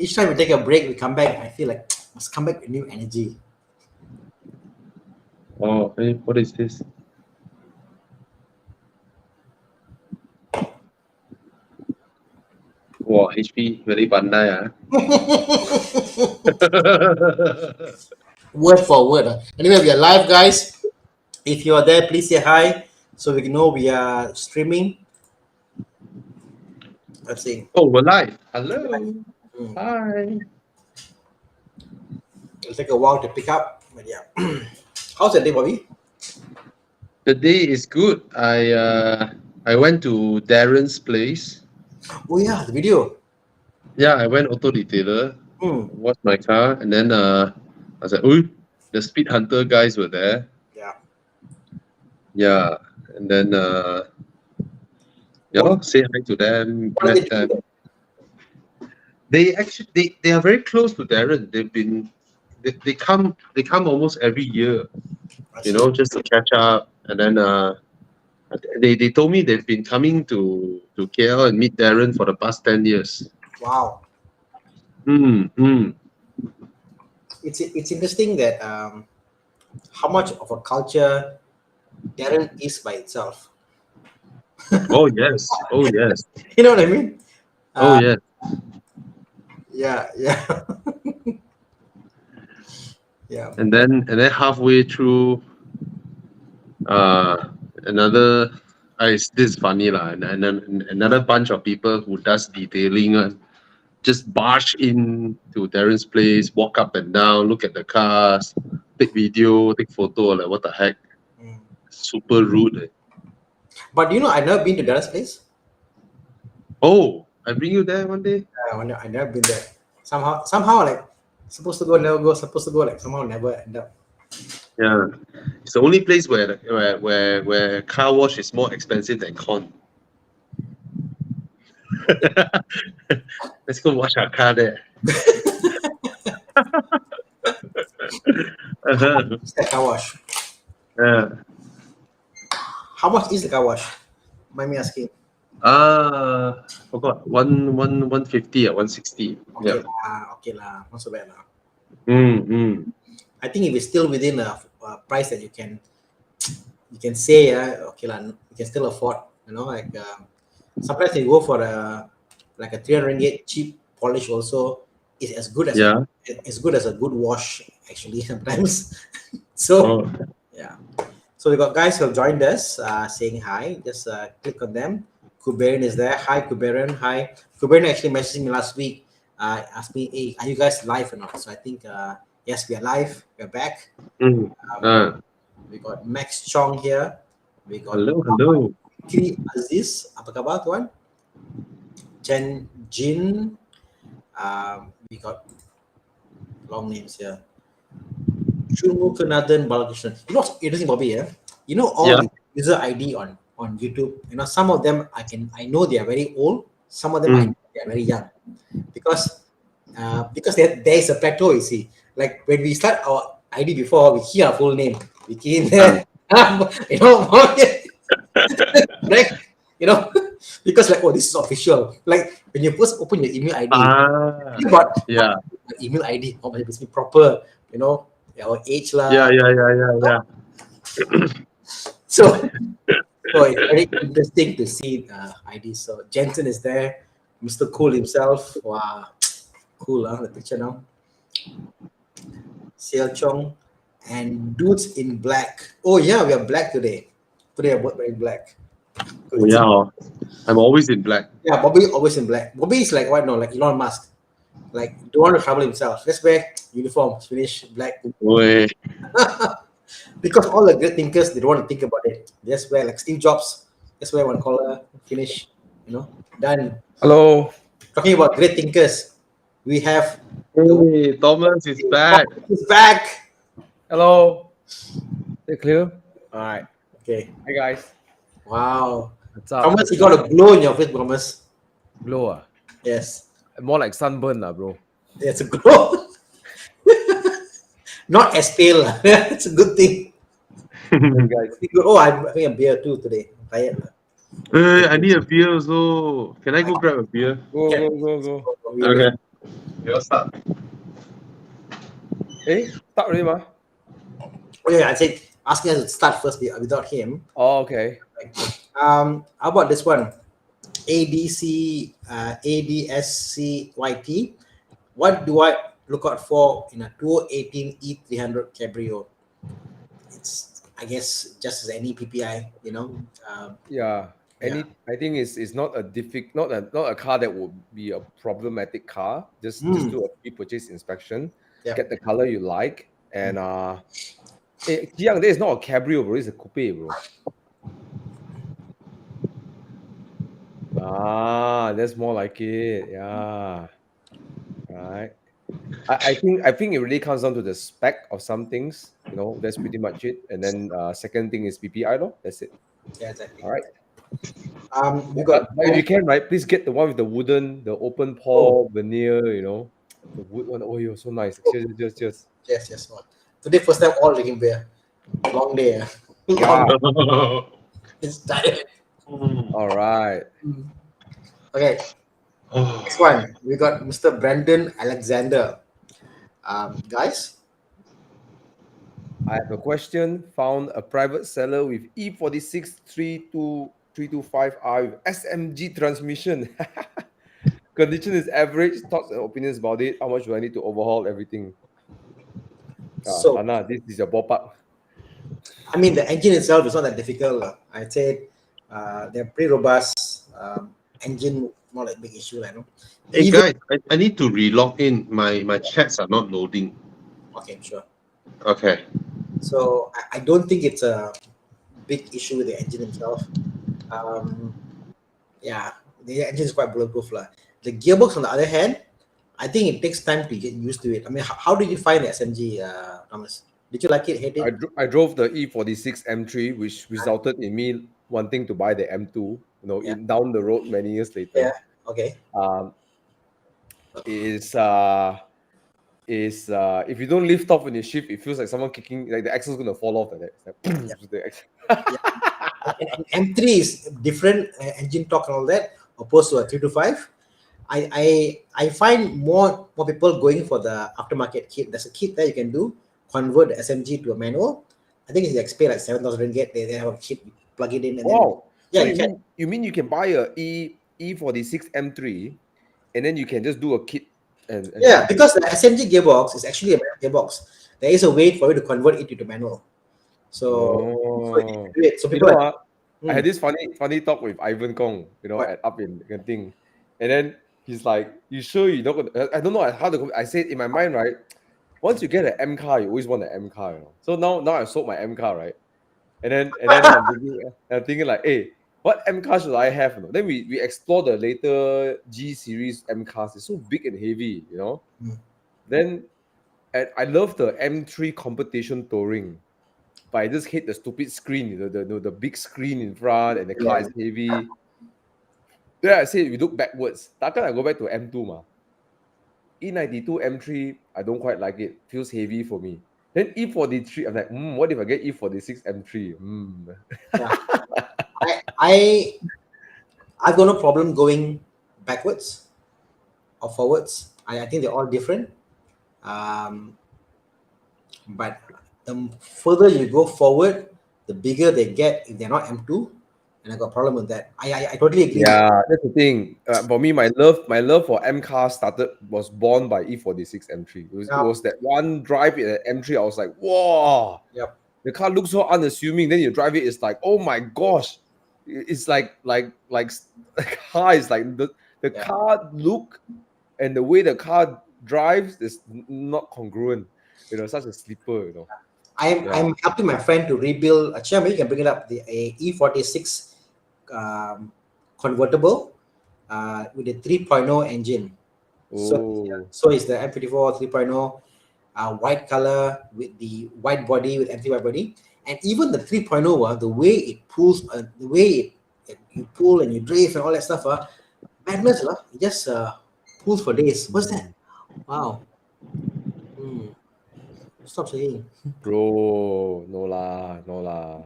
Each time we take a break, we come back. I feel like must come back with new energy. Oh, hey, what is this? Wow, HP very pandai ah. Word for word. Anyway, we are live, guys. If you are there, please say hi so we know we are streaming. Let's see. Oh, we're live. Hello. Mm. Hi. It'll take a while to pick up, but yeah. How's the day, Bobby? The day is good. I went to Darren's place. Oh yeah, the video. Yeah, I went auto detailer, Mm. washed my car, and then I was like, oh, the Speed Hunter guys were there. Yeah. Yeah, and then say hi to them, What are they met doing? them. They are very close to Darren. They come almost every year, I you see. know, just to catch up. And then they told me they've been coming to KL and meet Darren for the past 10 years. Wow. Mm. It's interesting that how much of a culture Darren is by itself. Oh yes. Oh yes. You know what I mean? Oh yes. Yeah, yeah. Yeah. And then halfway through, another this is funny lah. And then another bunch of people who does detailing just barge in to Darren's place, walk up and down, look at the cars, take video, take photo. Like what the heck? Mm. Super rude. But you know, I've never been to Darren's place. Oh, I bring you there one day. I never been there. Somehow, like supposed to go, never go. Supposed to go, like somehow never end up. Yeah, it's the only place where car wash is more expensive than corn. Let's go wash our car there. It's the car wash. Yeah. How much is the car wash? Mind me asking. Forgot 150 or 160. Okay, Yeah. okay lah, not so bad lah. Mm. I think if it's still within a price that you can say, okay lah, you can still afford. You know, like sometimes you go for a 300 ringgit cheap polish also is as good as a good wash actually sometimes. So yeah. So we got guys who have joined us saying hi. Just click on them. Kuberin is there. Hi Kuberin. Hi. Kuberin actually messaged me last week. Asked me, hey, are you guys live or not? So I think yes, we are live. We're back. We got Max Chong here. We got hello. Kri Aziz. Apa khabar tuan? Chen Jin. We got long names here. Chungu Kanathan Balakrishnan. You know what's interesting, Bobby? You know all the user ID on YouTube. You know, some of them I know they are very old. Some of them I know they are very young, because there is a plateau. You see, like when we start our ID before, we hear our full name. We key in there, you know, right? You know, because like, oh, this is official. Like when you first open your email ID, email ID, oh, it must be proper. You know, our age lah. Yeah. So it's very interesting to see ID. So Jensen is there, Mr. Cool himself. Wow, cool, the picture now. Sale Chong and dudes in black. Oh yeah, we are black today. Today I bought very black. Oh, yeah, I'm always in black. Yeah, Bobby always in black. Bobby is like what? No, like Elon Musk. Like don't want to trouble himself. Let's wear uniform, finish black. Because all the great thinkers, they don't want to think about it. They just wear like Steve Jobs. Just wear one collar, finish. You know, done. Hello. Talking about great thinkers, we have. Hey, Thomas is back. He's back. Hello. Is it clear? All right. Okay. Hey guys. Wow. What's up? Thomas, you got a glow in your face, Thomas. Glow? Yes. More like sunburn, bro. It's a glow. Not as pale. It's a good thing. Guys. Oh, I'm having a beer too today. I'm tired. I need a beer also. Can I go grab a beer? Go. Okay. You all start. Start already, ma? Oh yeah, I said asking us to start first without him. Oh, okay. How about this one? ADSCYT. What do I look out for in a 2018 E300 Cabrio? It's, I guess, just as any PPI, you know. Yeah. Yeah. I think it's not a not a car that would be a problematic car. Just do a pre-purchase inspection, Yep. get the color you like, and Jiang, this is not a cabrio, bro. It's a coupe, bro. Ah, that's more like it. Yeah. Right. I think it really comes down to the spec of some things. You know, that's pretty much it. And then second thing is PPI, though. That's it. Yeah, exactly. All right. We got. But if you can, right, please get the one with the open pore veneer. You know, the wood one. Oh, you're so nice. Cheers. Yes. One. Today, first time all drinking beer. Long day. Yeah. It's tired. All right. Okay. Next one. We got Mr. Brandon Alexander. Guys. I have a question. Found a private seller with E46 325R with SMG transmission. Condition is average. Thoughts and opinions about it. How much do I need to overhaul everything? So, Thana, this is your ballpark. I mean, the engine itself is not that difficult. I'd say they're pretty robust. Engine, not a big issue, I know. Hey guys, I need to relog in. My chats are not loading. Okay, sure. Okay. So I don't think it's a big issue with the engine itself. Yeah, the engine is quite bulletproof. The gearbox, on the other hand, I think it takes time to get used to it. I mean, how did you find the SMG, Thomas? Did you like it, hate it? I drove the E46 M3, which resulted in me wanting to buy the M2. You know, down the road many years later. Yeah. Okay. Is if you don't lift off when you shift, it feels like someone kicking, like the axle's gonna fall off like that. It's like, the axle. And M3 is different engine torque and all that, opposed to a 325. I find more people going for the aftermarket kit. There's a kit that you can do, convert the SMG to a manual. I think it's like pay like 7,000 ringgit. They have a kit, plug it in, and wow. then So you mean you can buy a E46 M3 and then you can just do a kit and yeah, because the SMG gearbox is actually a manual gearbox. There is a way for you to convert it into manual. So people I had this funny talk with Ivan Kong, you know, at up in Genting, and then he's like, "You sure you don't?" I don't know how to. I said in my mind, right? Once you get an M car, you always want an M car, you know. So now I sold my M car, right? And then I'm thinking like, hey, what M car should I have? You know? Then we explore the later G series M cars. It's so big and heavy, you know. Then I love the M3 competition touring. But I just hate the stupid screen, the big screen in front, and the car is heavy. Then I say we look backwards. Takkan I go back to M2 ma. E92 M3, I don't quite like it. Feels heavy for me. Then E43, I'm like, what if I get E46 M3? I've got no problem going backwards or forwards. I think they're all different. But the further you go forward, the bigger they get if they're not M2, and I got a problem with that. I totally agree. Yeah, that's the thing. For me, my love for M car was born by E46 M3. It was that one drive in an M3. I was like, whoa. Yep. The car looks so unassuming. Then you drive it, it's like, oh my gosh. It's like the car is like the car look and the way the car drives is not congruent. You know, such a sleeper, you know. I'm helping my friend to rebuild a chair. Maybe you can bring it up. A E46 convertible with a 3.0 engine. So it's the M54 3.0 white color with the white body with empty white body, and even the 3.0 the way it pulls, the way you pull and you drift and all that stuff, madness, it just pulls for days. What's that? Wow. Stop saying. Bro, no lah.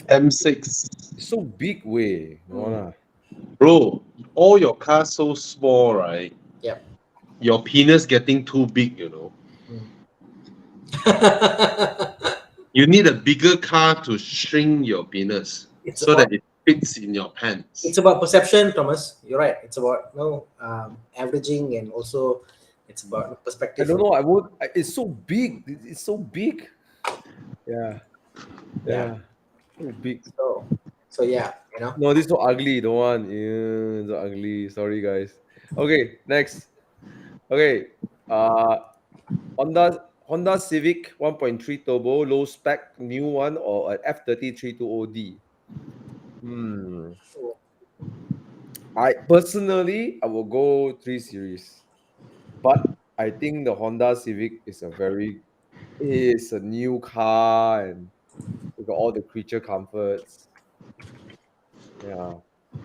M6. It's so big way. No lah. Bro, all your cars so small, right? Yep. your penis getting too big, you know. You need a bigger car to shrink your penis It's so about that it fits in your pants. it's about perception, Thomas. You're right. It's about averaging, and also it's about I perspective. don't know. I would. It's so big. It's so big. Yeah. Yeah. So big. So yeah, No, this is so ugly. Don't want. Yeah, so ugly. Sorry, guys. Okay, next. Okay. Honda Civic 1.3 turbo, low spec, new one, or an F30 320D. I personally, I will go 3 Series, but I think the Honda Civic is a new car and we got all the creature comforts. Yeah.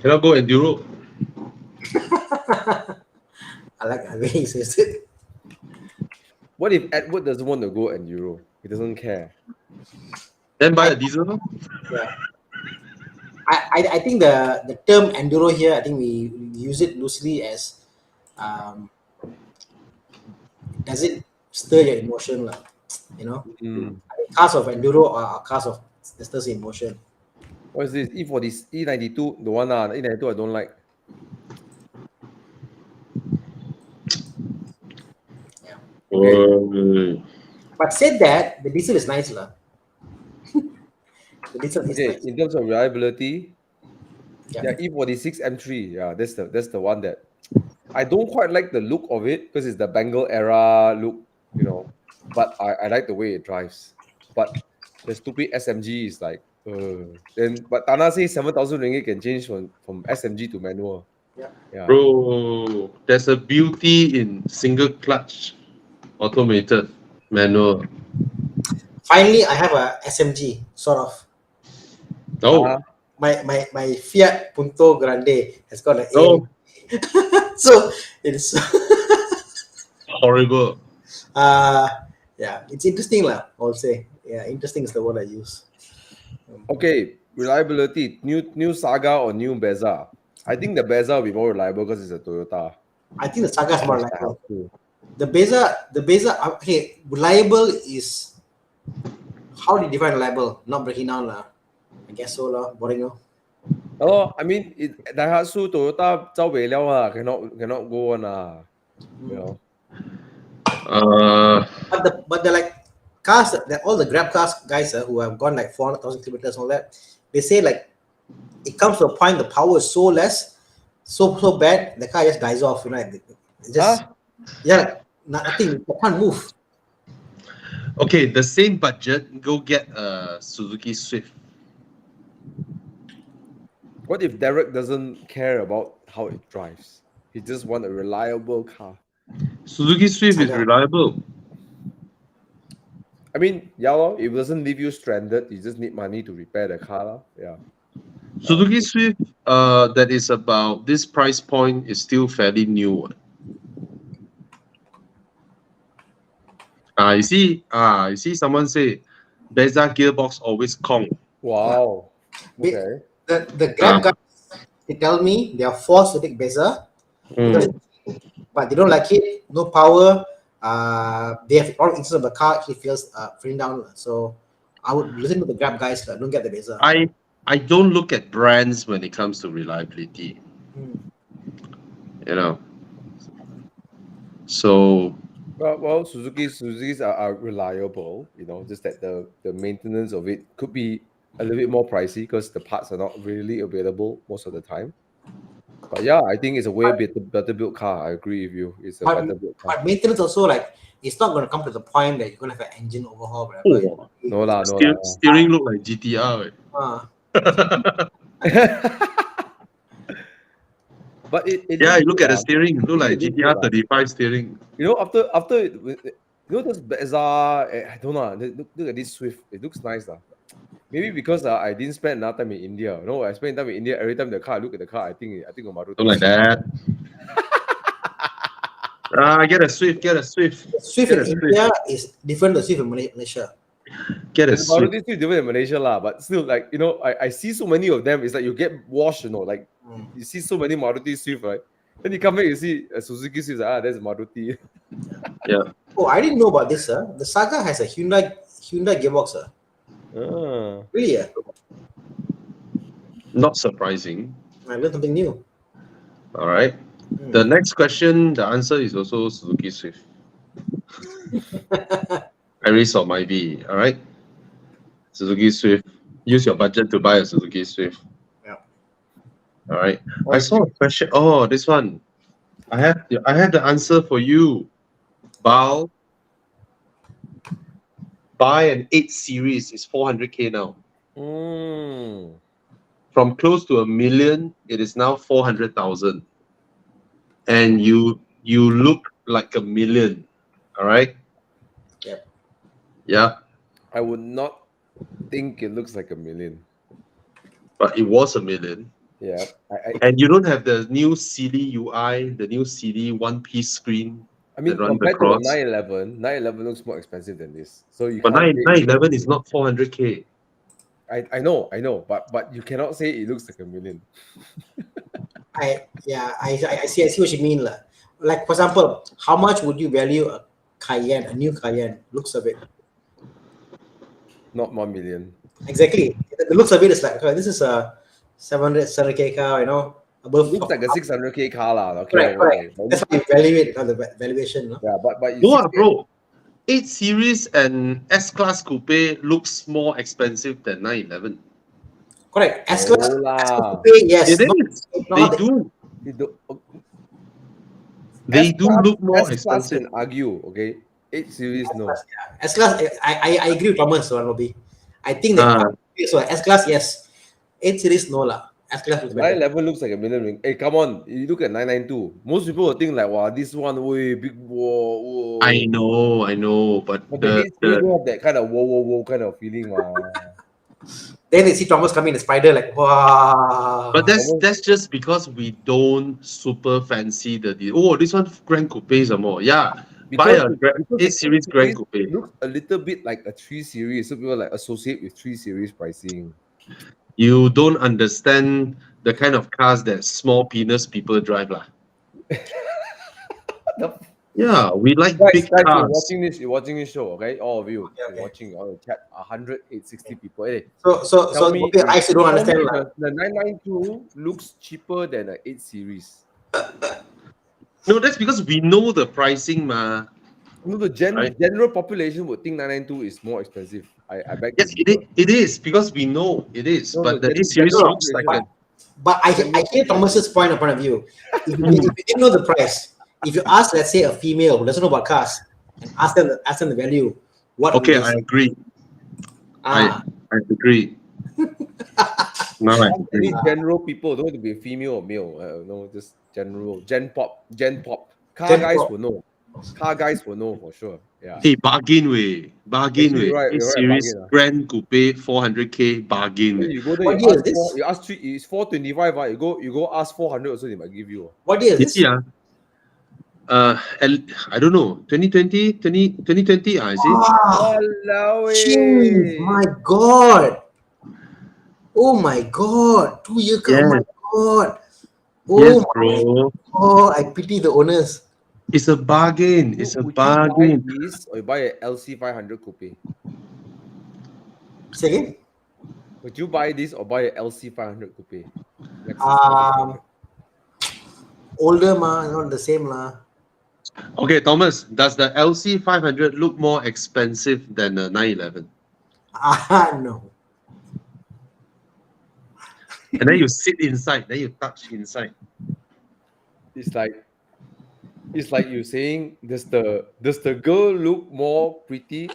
Cannot go Enduro. I like the way he says it. What if Edward doesn't want to go Enduro? He doesn't care. Then buy a diesel. Yeah. I think the term enduro here, I think we use it loosely as does it stir your emotion, lah? You know, cars of enduro are cars of that stirs emotion. What is this? E40 E92, the one E92 I don't like. Yeah. Okay. But said that, the diesel is nice, lah. The diesel is Okay, nice. in terms of reliability, Yeah. E46 M3. Yeah, that's the one that I don't quite like the look of it because it's the Bengal era look, you know. But I like the way it drives. But the stupid SMG is like, then but Thana says 7,000 ringgit can change from SMG to manual. Yeah. Bro, there's a beauty in single clutch, automated, manual. Finally, I have a SMG, sort of. Oh, My Fiat Punto Grande has got an no, AMG. So it's horrible. yeah, it's interesting, lah. I'll say, yeah, interesting is the word I use. Okay, reliability. New Saga or new Beza? I think the Beza will be more reliable because it's a Toyota. I think the Saga is more Yes, I reliable. have to. The Beza, okay, reliable is how do you define reliable? Not breaking down, lah. I guess so, lah. Boring, lah. Oh, I mean, Daihatsu, Toyota, 招北了lah, cannot go on lah. You know. But the like cars, all the Grab cars guys who have gone like 400,000 kilometers and all that, they say like it comes to a point the power is so less, so bad, the car just dies off. You know, it just yeah, nothing. You can't move. Okay, the same budget, go get a Suzuki Swift. What if Derek doesn't care about how it drives? He just wants a reliable car. Suzuki Swift is reliable. I mean, yeah, it doesn't leave you stranded. You just need money to repair the car. Yeah. Suzuki Swift, that is about this price point is still fairly new. You see someone say Beza gearbox always Kong. Wow. Okay. The Grab guys, they tell me they are forced to take Beza, but they don't like it. No power. They have all instances of the car actually feels feeling down. So I would listen to the Grab guys. Don't get the Beza. I don't look at brands when it comes to reliability. You know. So well, Suzuki's are reliable. You know, just that the maintenance of it could be a little bit more pricey because the parts are not really available most of the time. But yeah, I think it's a way better built car. I agree with you. It's a better built car. But maintenance also, like, it's not going to come to the point that you're going to have an engine overhaul. Oh, no steering look like GTR. But it you look at the steering, look like GTR 35 steering. You know, after you know those Beza, I don't know. Look at this Swift. It looks nice, Maybe because I didn't spend enough time in India. No, I spend time in India. Every time I look at the car, I think of Maruti. Don't like that. Get a Swift. Swift in India is different to Swift in Malaysia. Get a Swift. Maruti is different in Malaysia, but still, like, I see so many of them. It's like you get washed, like you see so many Maruti Swift, right? Then you come back, you see a Suzuki Swift. That's Maruti. Yeah. Oh, I didn't know about this, sir. The Saga has a Hyundai gearbox, sir. Ah. Really? Not surprising. I learned something new. All right. The next question, the answer is also Suzuki Swift. Aries or Myvi. All right. Suzuki Swift. Use your budget to buy a Suzuki Swift. Yeah. All right. I saw a question. Oh, this one. I have the answer for you. Buy an 8 series is 400K now. Mm. From close to 1 million, it is now 400,000. And you look like 1 million. All right. Yep. Yeah. I would not think it looks like 1 million. But it was 1 million. Yeah. And you don't have the new CD UI, the new CD one-piece screen. I mean, that runs compared to the across. 911 looks more expensive than this. So you But can't say 911 is not 400K. I know, but you cannot say it looks like 1 million. I see what you mean. Like, for example, how much would you value a Cayenne, a new Cayenne? Looks of it. Not 1 million. Exactly. The looks of it is like, okay, this is a 700K car, you know, above. It looks like a 600K car lah. Okay, Correct. That's why you evaluate the valuation. No? Yeah, but No, bro. 8 Series and S-Class Coupe looks more expensive than 911. Correct. S-Class lah. Coupe, yes. It is. They do. They do look more S-Class expensive. can argue, okay? 8 Series, no. S-Class, I agree with Thomas, Robbie. I think that so S-Class, yes. 8 Series, no lah. S-Class looks better. 911 looks like 1 million ring. Hey, come on. You look at 992. Most people will think like, wow, this one, way big, whoa. I know. But the don't have that kind of whoa kind of feeling. Then they see Thomas coming in the Spider, like, wow. But that's just because we don't super fancy this one Grand Coupe some more. Yeah. Buy a 8 Series Grand Coupe. It looks a little bit like a 3 Series. So people like associate with 3 Series pricing. You don't understand the kind of cars that small penis people drive lah. Yeah, we like big cars. You're watching this show, okay? All of you, you're watching on the chat. 160 people. Hey, so I still don't understand. The 992 looks cheaper than the 8 Series. No, that's because we know the pricing, ma. No, the general population would think 992 is more expensive. I beg. Yes, it is because we know it is. No, but the 8 Series looks like a. But I hear Thomas's point of view. If you didn't know the price, if you ask, let's say, a female who doesn't know about cars, and ask them the value, what? Okay, I agree. I agree. No, any general people don't have to be female or male. No, just general. Gen pop. Car guys will know. Car guys will know for sure. Yeah. Hey, bargain way. 8 Series bargain, Grand Coupe 400K bargain. You go there. You ask 3. It's 425. You go ask 400. Also, they might give you. What year is this? Yeah. I don't know. 2020. Is it? Jeez, my God. Oh my God. 2 years ago. Yeah. Oh my God. Oh yes, bro. Oh, I pity the owners. It's a bargain. It's a bargain. You buy this or you buy a LC 500 coupe? Say again? Would you buy this or buy a LC 500 coupe? Older ma, not the same lah. Okay, Thomas, does the LC 500 look more expensive than the 911? No. And then you sit inside, then you touch inside. It's like you saying, does the girl look more pretty?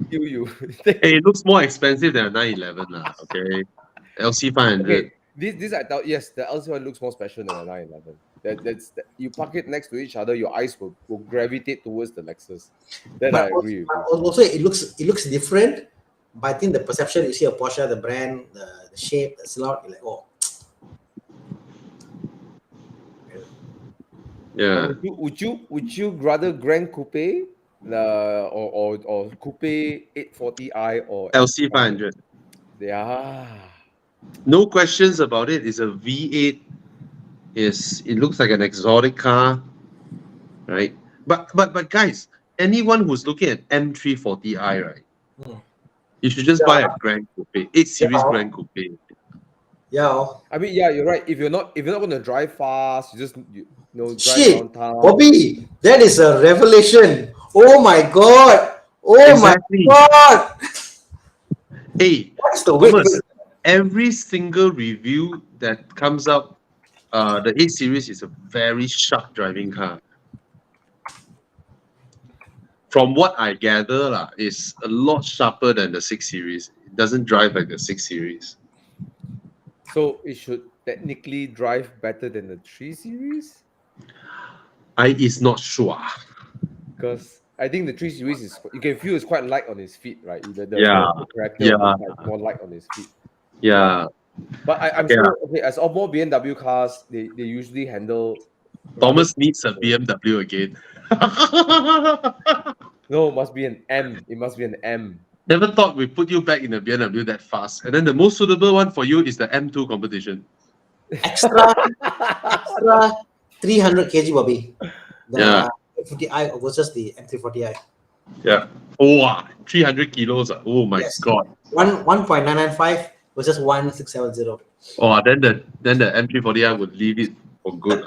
You. Hey, it looks more expensive than a 911 lah. Okay, LC 500. Okay, this I thought yes, the LC one looks more special than a 911. That's you park it next to each other, your eyes will gravitate towards the Lexus. Then I agree. Also, it looks different, but I think the perception you see of Porsche, the brand, the shape, the slot, you're like, oh. Yeah. Would you rather Grand Coupe, or Coupe 840i or LC 500? Yeah. No questions about it. It's a V8 it looks like an exotic car, right? But guys, anyone who's looking at M340i, right? Hmm. You should just buy a Grand Coupe, 8 Series Yeah. Grand Coupe. Yeah. I mean, yeah, you're right. If you're not going to drive fast, you just drive Shit, around town. Bobby, that is a revelation. Oh my god. Oh Exactly. my god. Hey, What's the weight? Thomas, every single review that comes out, the 8 Series is a very sharp driving car. From what I gather, is a lot sharper than the 6 Series. It doesn't drive like the 6 Series. So it should technically drive better than the 3 Series? I is not sure. Because I think the 3 Series is, you can feel it's quite light on his feet, right? The character Yeah. of the car is more light on his feet. Yeah. But I'm Yeah. sure, okay, as all more BMW cars, they usually handle. Thomas needs a BMW again. No, it must be an M. It must be an M. Never thought we put you back in the BMW that fast. And then the most suitable one for you is the M2 competition. Extra 300 kg, Bobby. The Yeah. 50i versus the M340i. Yeah. Oh, 300 kilos. Oh my Yes. God. 1.995 versus 1670. Oh, then the M340i would leave it for good.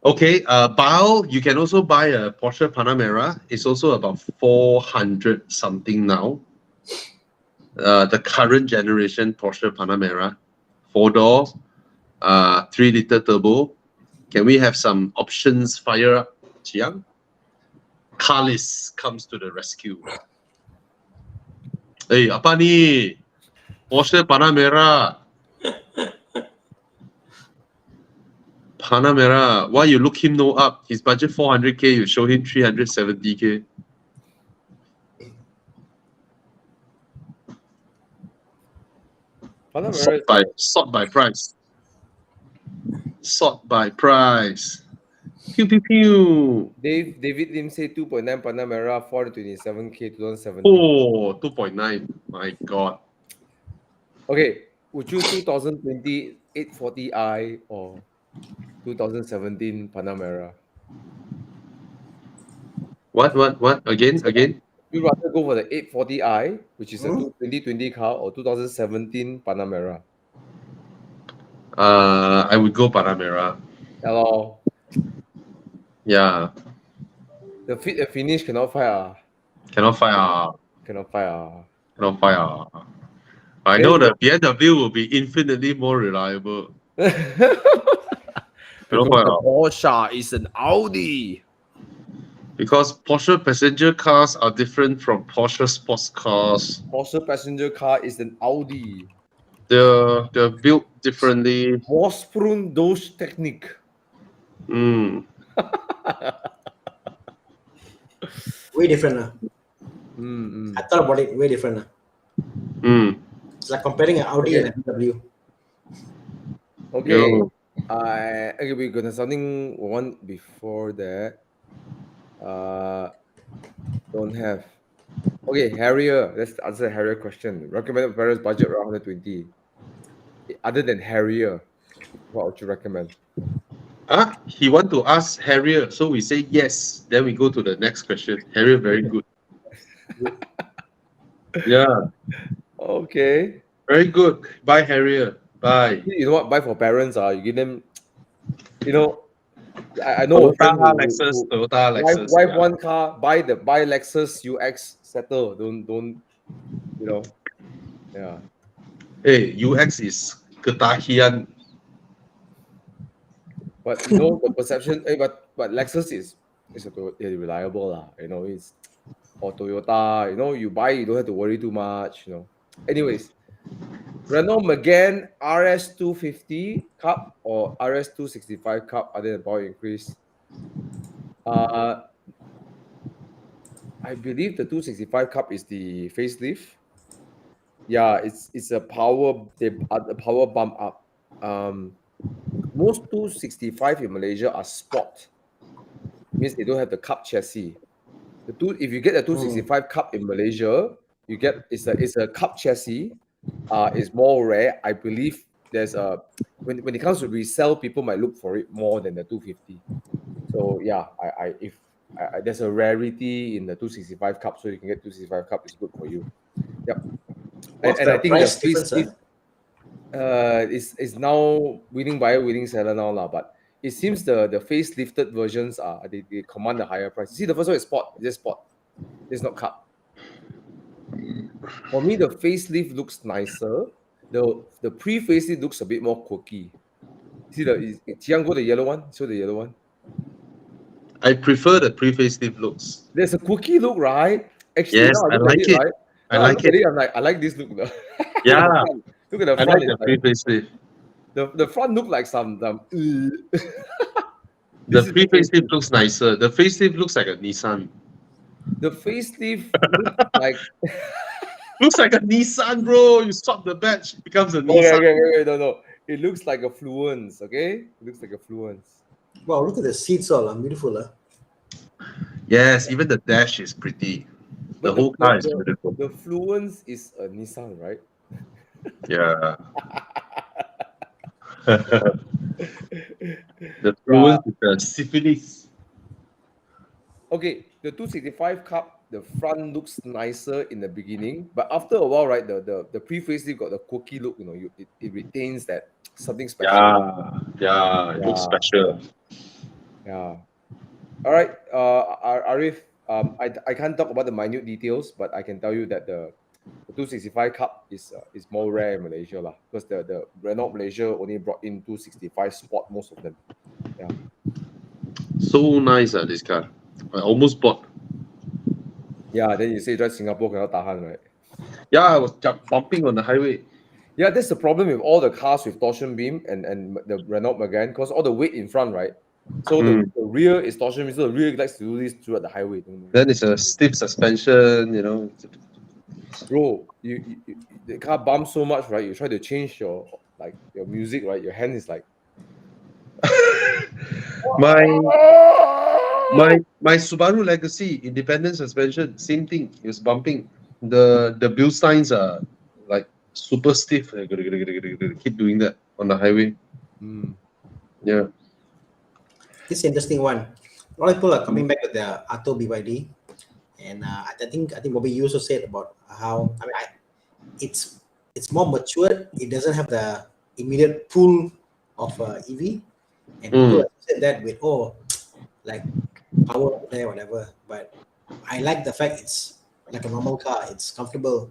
Okay, Bao, you can also buy a Porsche Panamera. It's also about 400 something now. The current generation Porsche Panamera, 4-door, 3-liter turbo. Can we have some options fire up, Chiang? Carlis comes to the rescue. Hey, apa ni? Porsche Panamera. Panamera, why you look him no up? His budget 400k, you show him 370k. Panamera, Sort by price. Sort by price. Pew pew pew. David Lim say 2.9 Panamera, 427k 2017. Oh, 2.9. My God. Okay, would you 2020 840i or 2017 Panamera? What? Again? You rather go for the 840i, which is a 2020 car, or 2017 Panamera? I would go Panamera. Hello. Yeah. The fit and finish cannot fight. Cannot fire. Cannot fight. Cannot fire. I know the BMW will be infinitely more reliable. Cannot fire. Porsche is an Audi. Because Porsche passenger cars are different from Porsche sports cars. Porsche passenger car is an Audi. They're built differently. Vorsprung durch Technik. Way different. I thought about it, way different. It's like comparing an Audi and a BMW. Okay. Okay, we're gonna something one before that. Don't have. Okay, Harrier. Let's answer the Harrier question. Recommended parents budget around 120. Other than Harrier, what would you recommend? He want to ask Harrier, so we say yes. Then we go to the next question. Harrier, very good. Yeah. Okay. Very good. Bye, Harrier. Bye. You know what? Buy for parents. You give them. I know a friend Toyota who Lexus. Toyota Lexus. wife one car, buy Lexus UX, settle. Don't. Yeah. Hey, UX is ketahian. But the perception. But Lexus is reliable lah. It's or Toyota. You buy, you don't have to worry too much. Anyways, Renault Megane RS250 Cup or RS265 Cup other than power increase. I believe the 265 Cup is the facelift. Yeah, it's a power bump up. Most 265 in Malaysia are sport. Means they don't have the Cup chassis. If you get a 265 Cup in Malaysia, you get it's a Cup chassis. It's more rare. I believe there's a when it comes to resell, people might look for it more than the 250. So yeah, if there's a rarity in the 265 cup, so you can get 265 cup, is good for you. Yep. What's And the I think price the difference? facelift is now winning buyer, winning seller now lah. But it seems the facelifted versions are they command a higher price. You see, the first one is sport. It's just sport. It's not cup. For me, the facelift looks nicer. The pre-facelift looks a bit more quirky. See Chiang go the yellow one? Show the yellow one. I prefer the pre-facelift looks. There's a quirky look, right? Actually, Yes, now I I look at like it, it. right? I Now I like look at it. it, I'm like, I like this look. Look Yeah, at the front. Look at the I front. like the It's like, pre-facelift. the front look like some The This is the pre-facelift facelift. looks nicer. The facelift looks like a Nissan. The facelift looks like Looks like a Nissan, bro. You swap the badge, it becomes a okay, Nissan. no. It looks like a Fluence, okay? It looks like a Fluence. Wow, look at the seats all. Beautiful. Yes, even the dash is pretty. The But whole car is beautiful. the Fluence is a Nissan, right? Yeah. The Yeah. Fluence is a syphilis. Okay, the 265 cup, the front looks nicer in the beginning, but after a while, right, the pre-facelift got the quirky look, you know, it retains that something special. Yeah, it looks Yeah. special. Yeah. All right, Arif, I can't talk about the minute details, but I can tell you that the 265 cup is more rare in Malaysia lah, because the Renault Malaysia only brought in 265 Sport, most of them. Yeah. So nice, this car. I almost bought. Yeah, then you say drive Singapore cannot tahan, right? Yeah, I was bumping on the highway. Yeah, that's the problem with all the cars with torsion beam and the Renault Megane, because all the weight in front, right? So the rear is torsion beam, so the rear likes to do this throughout the highway. Then it's a stiff suspension, you know. Bro, you the car bumps so much, right? You try to change your music, right? Your hand is like My Subaru Legacy independent suspension, same thing. It was bumping. The Bilsteins are like super stiff. Keep doing that on the highway. Yeah. This is an interesting one. A lot of people are coming back with the Atto BYD, and I think Bobby, you also said about how it's more mature. It doesn't have the immediate pull of EV, and people have said that with like power up there, whatever. But I like the fact it's like a normal car. It's comfortable.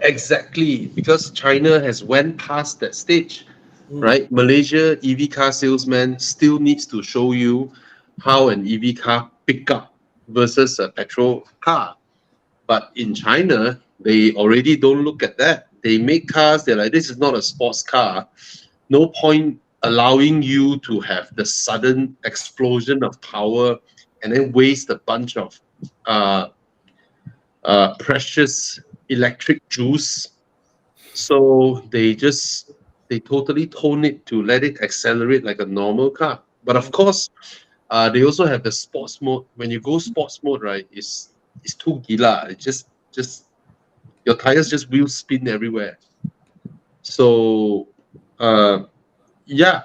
Exactly, because China has went past that stage, right? Malaysia EV car salesman still needs to show you how an EV car pick up versus a petrol car. But in China, they already don't look at that. They make cars, they're like, this is not a sports car. No point allowing you to have the sudden explosion of power and then waste a bunch of precious electric juice. So they totally tone it to let it accelerate like a normal car. But of course, they also have the sports mode. When you go sports mode, right, it's too gila. It just your tires just wheel spin everywhere. So yeah,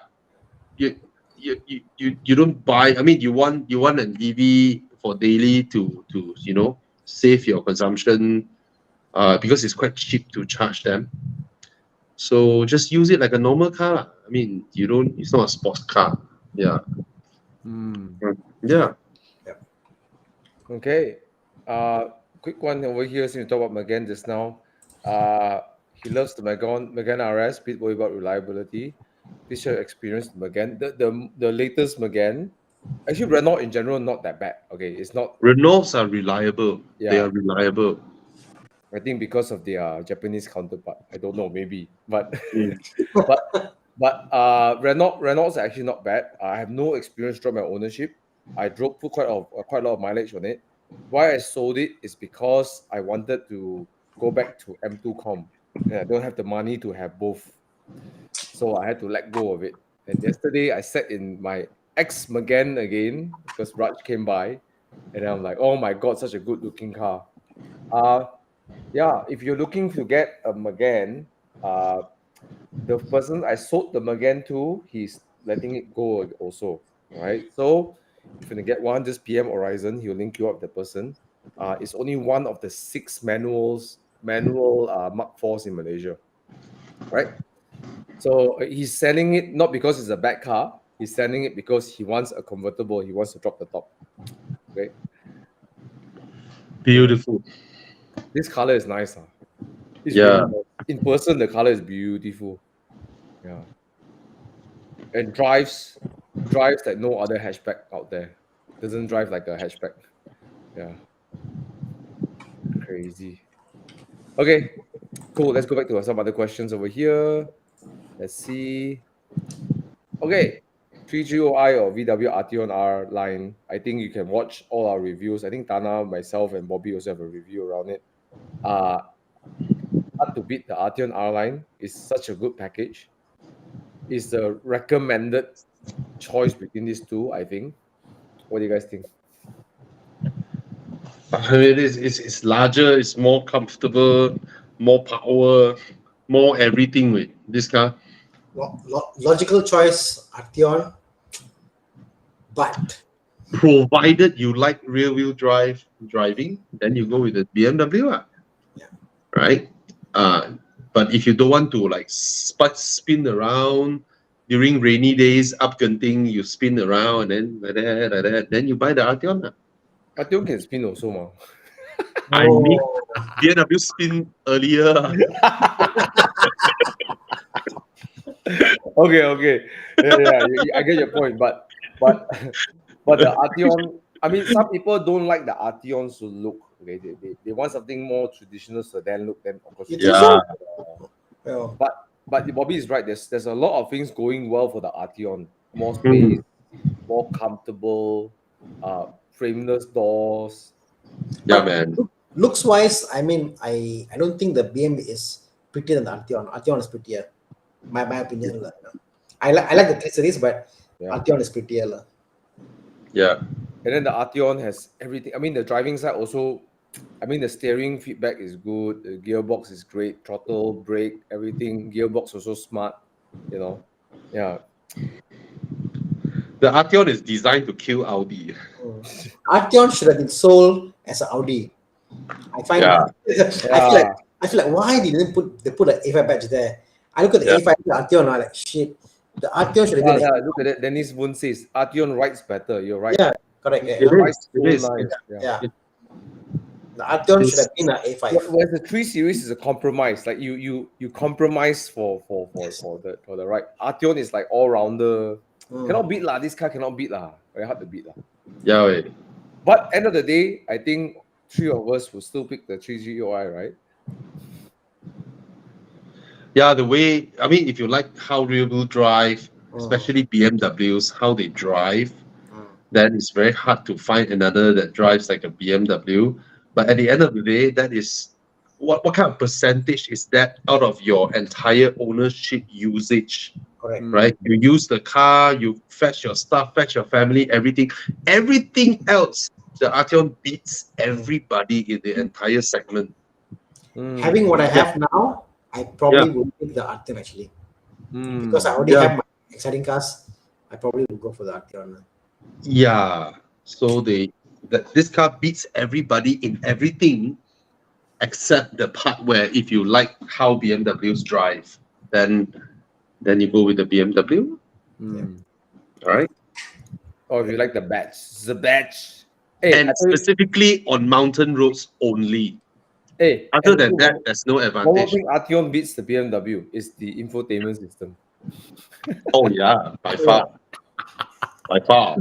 you don't buy. I mean, you want an EV for daily to save your consumption, because it's quite cheap to charge them. So just use it like a normal car. I mean, it's not a sports car. Yeah. Yeah. Okay. Quick one over here, since we talk about Megane just now. He loves the Megane RS, bit worried about reliability. Please share your experience with Megane. The latest Megane, actually Renault in general not that bad. Okay, it's not. Renaults are reliable. Yeah. They are reliable. I think because of their Japanese counterpart. I don't know, maybe. But Renault's are actually not bad. I have no experience throughout my ownership. I put quite a lot of mileage on it. Why I sold it is because I wanted to go back to M2 Com. And I don't have the money to have both. So I had to let go of it. And yesterday I sat in my ex Megane again because Raj came by. And I'm like, oh my God, such a good looking car. Yeah, if you're looking to get a Megane, the person I sold them again to, he's letting it go also. Right. So if you're gonna get one, just PM Horizon, he'll link you up with the person. It's only one of the 6 manual Mark IVs in Malaysia. Right. So he's selling it not because it's a bad car. He's selling it because he wants a convertible. He wants to drop the top. Okay. Beautiful. This color is nice. It's Yeah. really nice. In person, the color is beautiful. Yeah. And drives like no other hatchback out there. Doesn't drive like a hatchback. Yeah. Crazy. Okay. Cool. Let's go back to some other questions over here. Let's see. Okay. 3GOI or VW Arteon R line. I think you can watch all our reviews. I think Thana, myself, and Bobby also have a review around it. Hard to beat the Arteon R line. It's such a good package. It's the recommended choice between these two, I think. What do you guys think? I mean, it's larger, it's more comfortable, more power, more everything with this car. Logical choice, Arteon. But Provided you like rear-wheel driving, then you go with the BMW. Yeah. Right? But if you don't want to like spin around during rainy days, up genting, you spin around and then like that, then you buy the Arteon. Arteon can spin also, ma. I need BMW spin earlier. Okay. Yeah, I get your point, but the Arteon, I mean, some people don't like the Arteon's look. Okay, they want something more traditional sedan look. Then of course, you think Yeah. so? Well, but Bobby is right. There's a lot of things going well for the Arteon. More space, more comfortable, frameless doors. Yeah, but man. looks wise, I mean, I don't think the BM is prettier than the Arteon. Arteon is prettier. My opinion. lah. I like the 3 Series, but Yeah. Arteon is prettier. lah. Yeah. And then the Arteon has everything. I mean, the driving side also. I mean, the steering feedback is good. The gearbox is great. Throttle, brake, everything. Gearbox also smart. You know, yeah. The Arteon is designed to kill Audi. Arteon should have been sold as an Audi. I find Yeah. I feel like why they put an A5 badge there. I look at the Yeah. A5 the Arteon, I'm like shit. The Arteon should have been Yeah, look at it. Dennis Boone says Arteon rides better. You're right. yeah, correct. It Yeah. is. So It is. nice. Yeah. The Arteon should have been an A5. Whereas the 3 Series is a compromise. Like you compromise for the right. Arteon is like all rounder. Cannot beat lah. This car cannot beat lah. Very hard to beat lah. Yeah. Wait. But end of the day, I think 3 of us will still pick the 3GOI, right? Yeah, the way, I mean, if you like how rear-wheel drive, especially BMWs, how they drive, then it's very hard to find another that drives like a BMW. But at the end of the day, that is what kind of percentage is that out of your entire ownership usage? Correct. Right? You use the car, you fetch your stuff, fetch your family, everything else. The Arteon beats everybody in the entire segment. Having what I have now, I probably would pick the Arteon actually. Because I already have my exciting cars, I probably would go for the Arteon. Yeah. So this car beats everybody in everything except the part where if you like how BMWs drive, then you go with the BMW. All right. Or if you like the badge. Hey, And specifically on mountain roads only. Hey, Other than that, there's no one advantage. thing Arteon beats the BMW is the infotainment system. Oh yeah, by far. By far.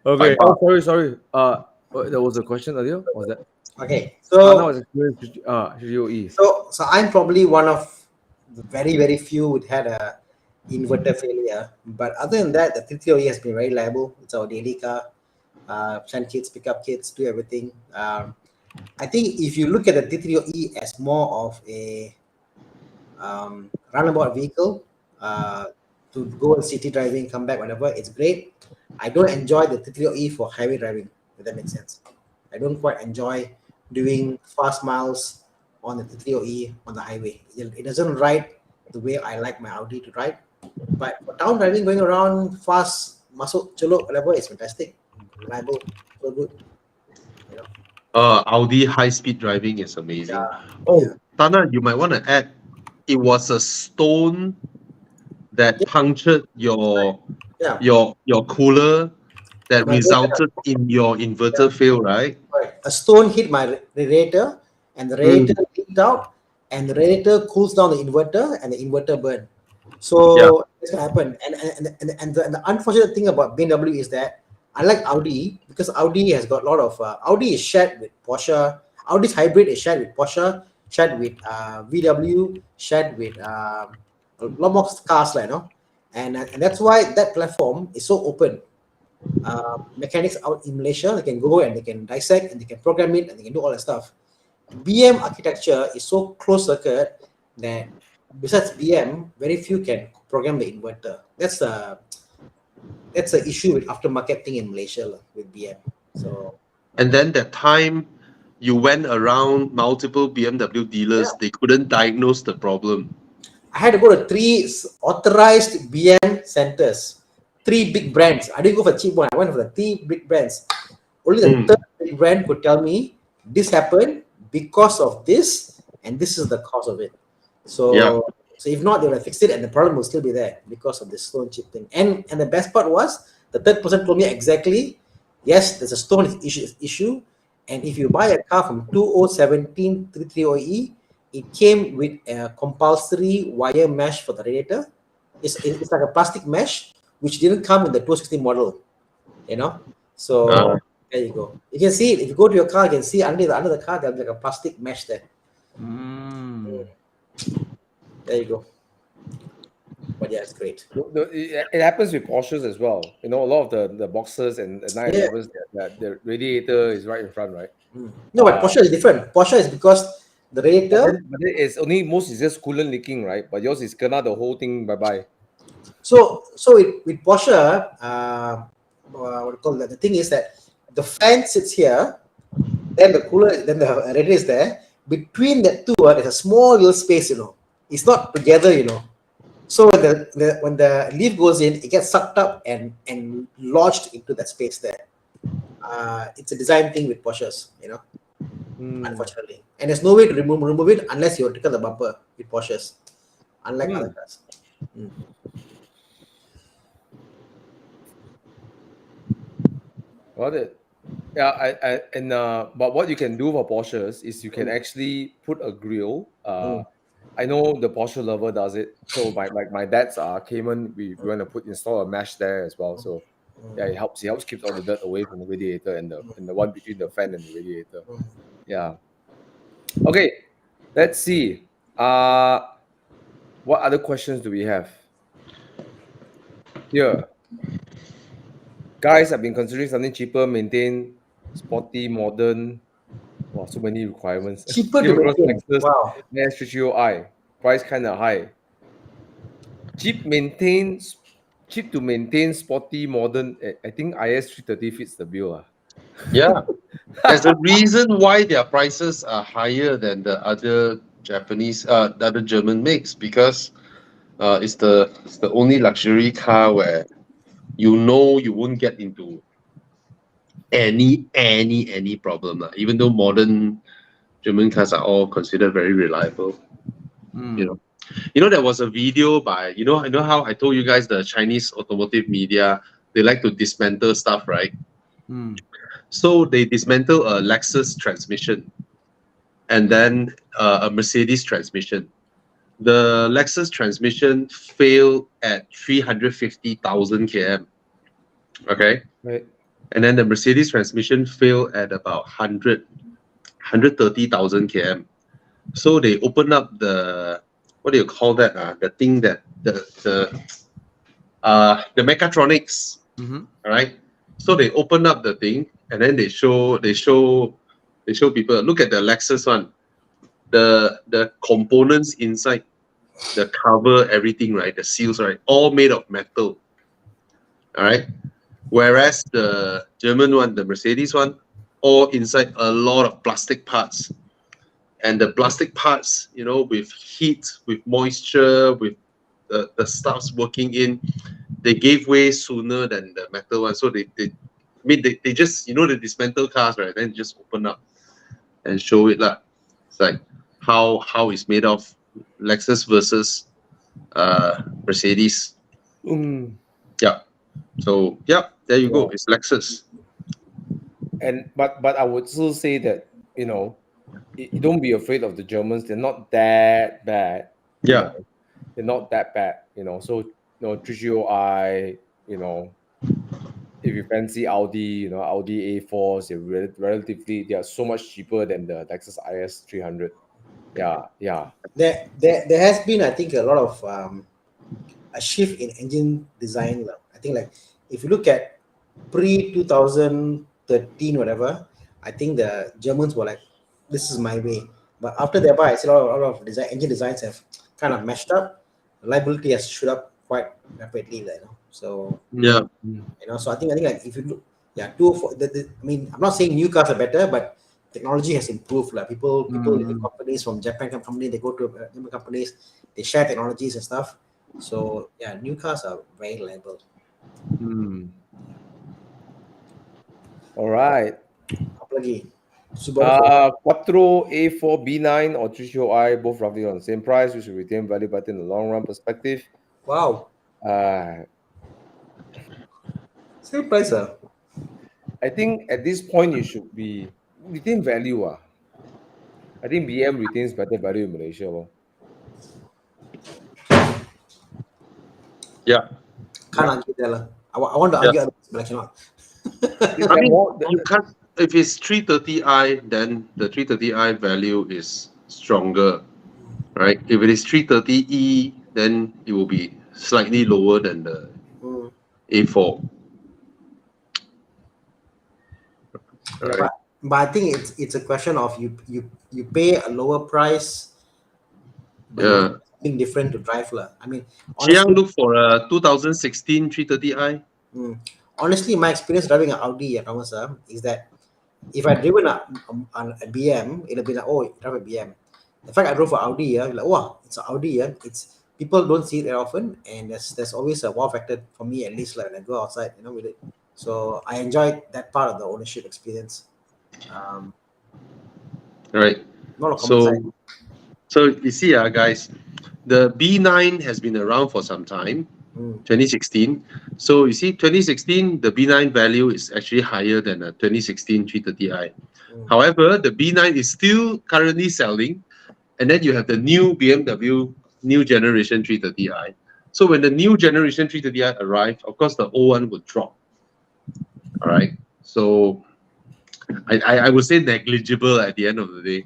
Okay. By far. Sorry. There was a question earlier. What was that? Okay, Now so it's GOE. so I'm probably one of the very few who had a inverter failure. But other than that, the 330E has been very reliable. It's our daily car. Send kids, pick up kids, do everything. I think if you look at the 330E as more of a runabout vehicle to go and city driving, come back, whatever, it's great. I don't enjoy the 330E for highway driving, if that makes sense. I don't quite enjoy doing fast miles on the 330E on the highway. It doesn't ride the way I like my Audi to ride. But for town driving, going around fast, masuk celok level is fantastic, reliable, so good. You know. Audi high-speed driving is amazing. Yeah. Oh, Yeah. Thana, you might want to add, it was a stone that punctured your Yeah. your cooler that My resulted in your inverter fail, right? right. A stone hit my radiator, and the radiator leaked out, and the radiator cools down the inverter, and the inverter burned. So this can happen. And the unfortunate thing about BMW is that unlike Audi, because Audi has got a lot of Audi is shared with Porsche. Audi's hybrid is shared with Porsche, shared with VW, shared with a lot more cars, like, you know. And that's why that platform is so open. Mechanics out in Malaysia, they can go and they can dissect and they can program it and they can do all that stuff. BM architecture is so close circuit that besides BM, very few can program the inverter. That's the issue with aftermarket thing in Malaysia with BM. So And then that time you went around multiple BMW dealers, they couldn't diagnose the problem. I had to go to 3 authorized BM centers, 3 big brands. I didn't go for cheap one. I went for the 3 big brands. Only the third big brand could tell me this happened because of this, and this is the cause of it. So if not, they would have fixed it, and the problem will still be there because of this stone chip thing. And the best part was the third person told me exactly, yes, there's a stone issue, and if you buy a car from 2017 330E, it came with a compulsory wire mesh for the radiator. It's like a plastic mesh which didn't come in the 260 model, you know. So there you go. You can see it. If you go to your car, you can see under the car there's like a plastic mesh there. There you go. But yeah, it's great. It happens with Porsches as well. You know, a lot of the Boxers and 911s, the radiator is right in front, right? No, but Porsche is different. Porsche is because the radiator. But then it's only most is just coolant leaking, right? But yours is gonna the whole thing bye bye. So with Porsche, what do you call that? The thing is that the fan sits here, then the cooler, then the radiator is there. Between the two, there's a small little space, you know. It's not together, you know. So when the leaf goes in, it gets sucked up and lodged into that space there. It's a design thing with Porsches, you know. Unfortunately, and there's no way to remove it unless you take the bumper with Porsches, unlike other cars. Got it. Yeah, but what you can do for Porsches is you can actually put a grill. I know the Porsche lover does it. So my dad's Cayman, we want to install a mesh there as well. So yeah, it helps keep all the dirt away from the radiator and the one between the fan and the radiator. Yeah. Okay, let's see. What other questions do we have? Here. Guys, I've been considering something cheaper, maintain, sporty, modern. Wow, so many requirements. Cheaper to maintain. Wow. S330i. Price kind of high. Cheap to maintain, sporty, modern. I think IS330 fits the bill. Yeah. There's a reason why their prices are higher than the other Japanese, the other German makes, because it's the only luxury car where you know you won't get into any problem. Even though modern German cars are all considered very reliable. You know, there was a video by, you know how I told you guys the Chinese automotive media, they like to dismantle stuff, right? So they dismantle a Lexus transmission and then a Mercedes transmission. The Lexus transmission failed at 350,000 km. Okay. Right. And then the Mercedes transmission failed at about 130,000 km. So they opened up the, what do you call that? The thing that the mechatronics. All right. So they opened up the thing and then they show people, look at the Lexus one. The components inside, the cover, everything, right? The seals, right? All made of metal. All right. Whereas the German one, the Mercedes one, all inside a lot of plastic parts. and the plastic parts, with heat, with moisture, with the stuffs working in, they gave way sooner than the metal one. So they just, they dismantle cars, right? Then just open up and show it lah. It's like how it's made of, Lexus versus Mercedes. Yeah. So yeah, there you go. It's Lexus. And but I would still say that, you don't be afraid of the Germans. They're not that bad. Yeah. They're not that bad. So 3GOI, if you fancy Audi, Audi A4s, they are so much cheaper than the Lexus IS 300. Yeah. There has been, I think, a lot of a shift in engine design. I think, like, if you look at pre 2013, whatever, I think the Germans were like, "This is my way." But after that, I see a lot of engine designs have kind of meshed up. Reliability has shoot up quite rapidly, So yeah, so I think like if you look, I mean, I'm not saying new cars are better, but technology has improved. Like people in the companies from Japan company, they go to German companies, they share technologies and stuff. So yeah, new cars are very reliable. All right. Apalagi Quattro A4 B9 or 3GOI, both roughly on the same price, which will retain value better in the long run perspective. Wow. Same price, I think at this point you should be retain value. I think BM retains better value in Malaysia. Yeah. Can't argue that. I want to argue, but I cannot. I mean, you can't. If it's 330i, then the 330i value is stronger, right? If it is 330e, then it will be slightly lower than the A4. Yeah, but I think it's a question of you pay a lower price, but you want something different to drive. I mean, honestly, look for a 2016 330i. Honestly, my experience driving an Audi, Thomas, is that if I driven a BM, it'll be like, oh, you drive a BM. The fact I drove an Audi, like, oh, it's an Audi. It's people don't see it very often, and there's always a wow factor for me, at least, like when I go outside, with it. So I enjoyed that part of the ownership experience. Right. So you see, guys, the B9 has been around for some time, 2016. So you see, 2016, the B9 value is actually higher than a 2016 330i. However, the B9 is still currently selling, and then you have the new BMW new generation 330i. So when the new generation 330i arrives, of course, the old one will drop. All right. So I would say negligible at the end of the day.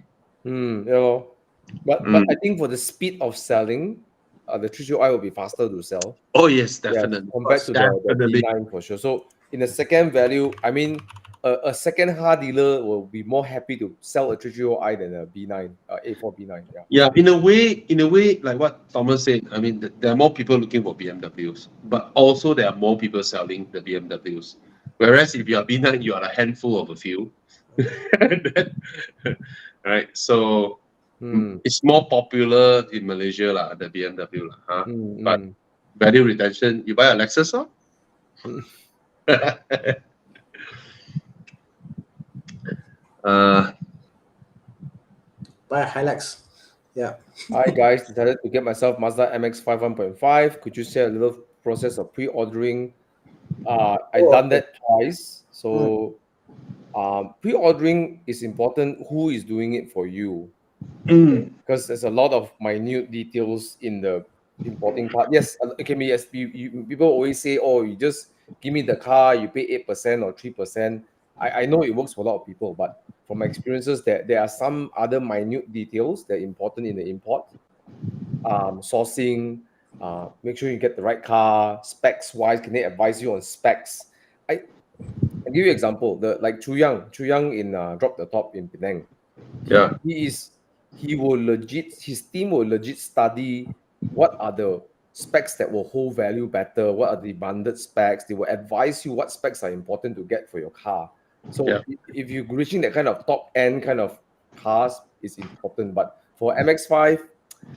But I think for the speed of selling, the 3GOI will be faster to sell. Oh yes, definitely. Compared to the B9 for sure. So in the second value, I mean, a second car dealer will be more happy to sell a 3GOI than a B9, A4 B9. Yeah, in a way, like what Thomas said, I mean, there are more people looking for BMWs, but also there are more people selling the BMWs. Whereas if you are B9, you are a handful of a few. Right? So it's more popular in Malaysia, the BMW. But value retention, you buy a Lexus, buy a Hilux. Yeah. Hi guys, decided to get myself Mazda MX-5 1.5. Could you share a little process of pre-ordering? I've done that twice. So pre-ordering is important. Who is doing it for you? Because there's a lot of minute details in the importing part. Yes, it can be people always say, oh, you just give me the car, you pay 8% or 3%. I know it works for a lot of people, but from my experiences, there are some other minute details that are important in the import. Sourcing, make sure you get the right car. Specs wise, can they advise you on specs? I'll give you an example. Like Chu Yang in Drop the Top in Penang. His team will legit study what are the specs that will hold value better, what are the demanded specs. They will advise you what specs are important to get for your car. So if you're reaching that kind of top end kind of cars is important. But for MX-5,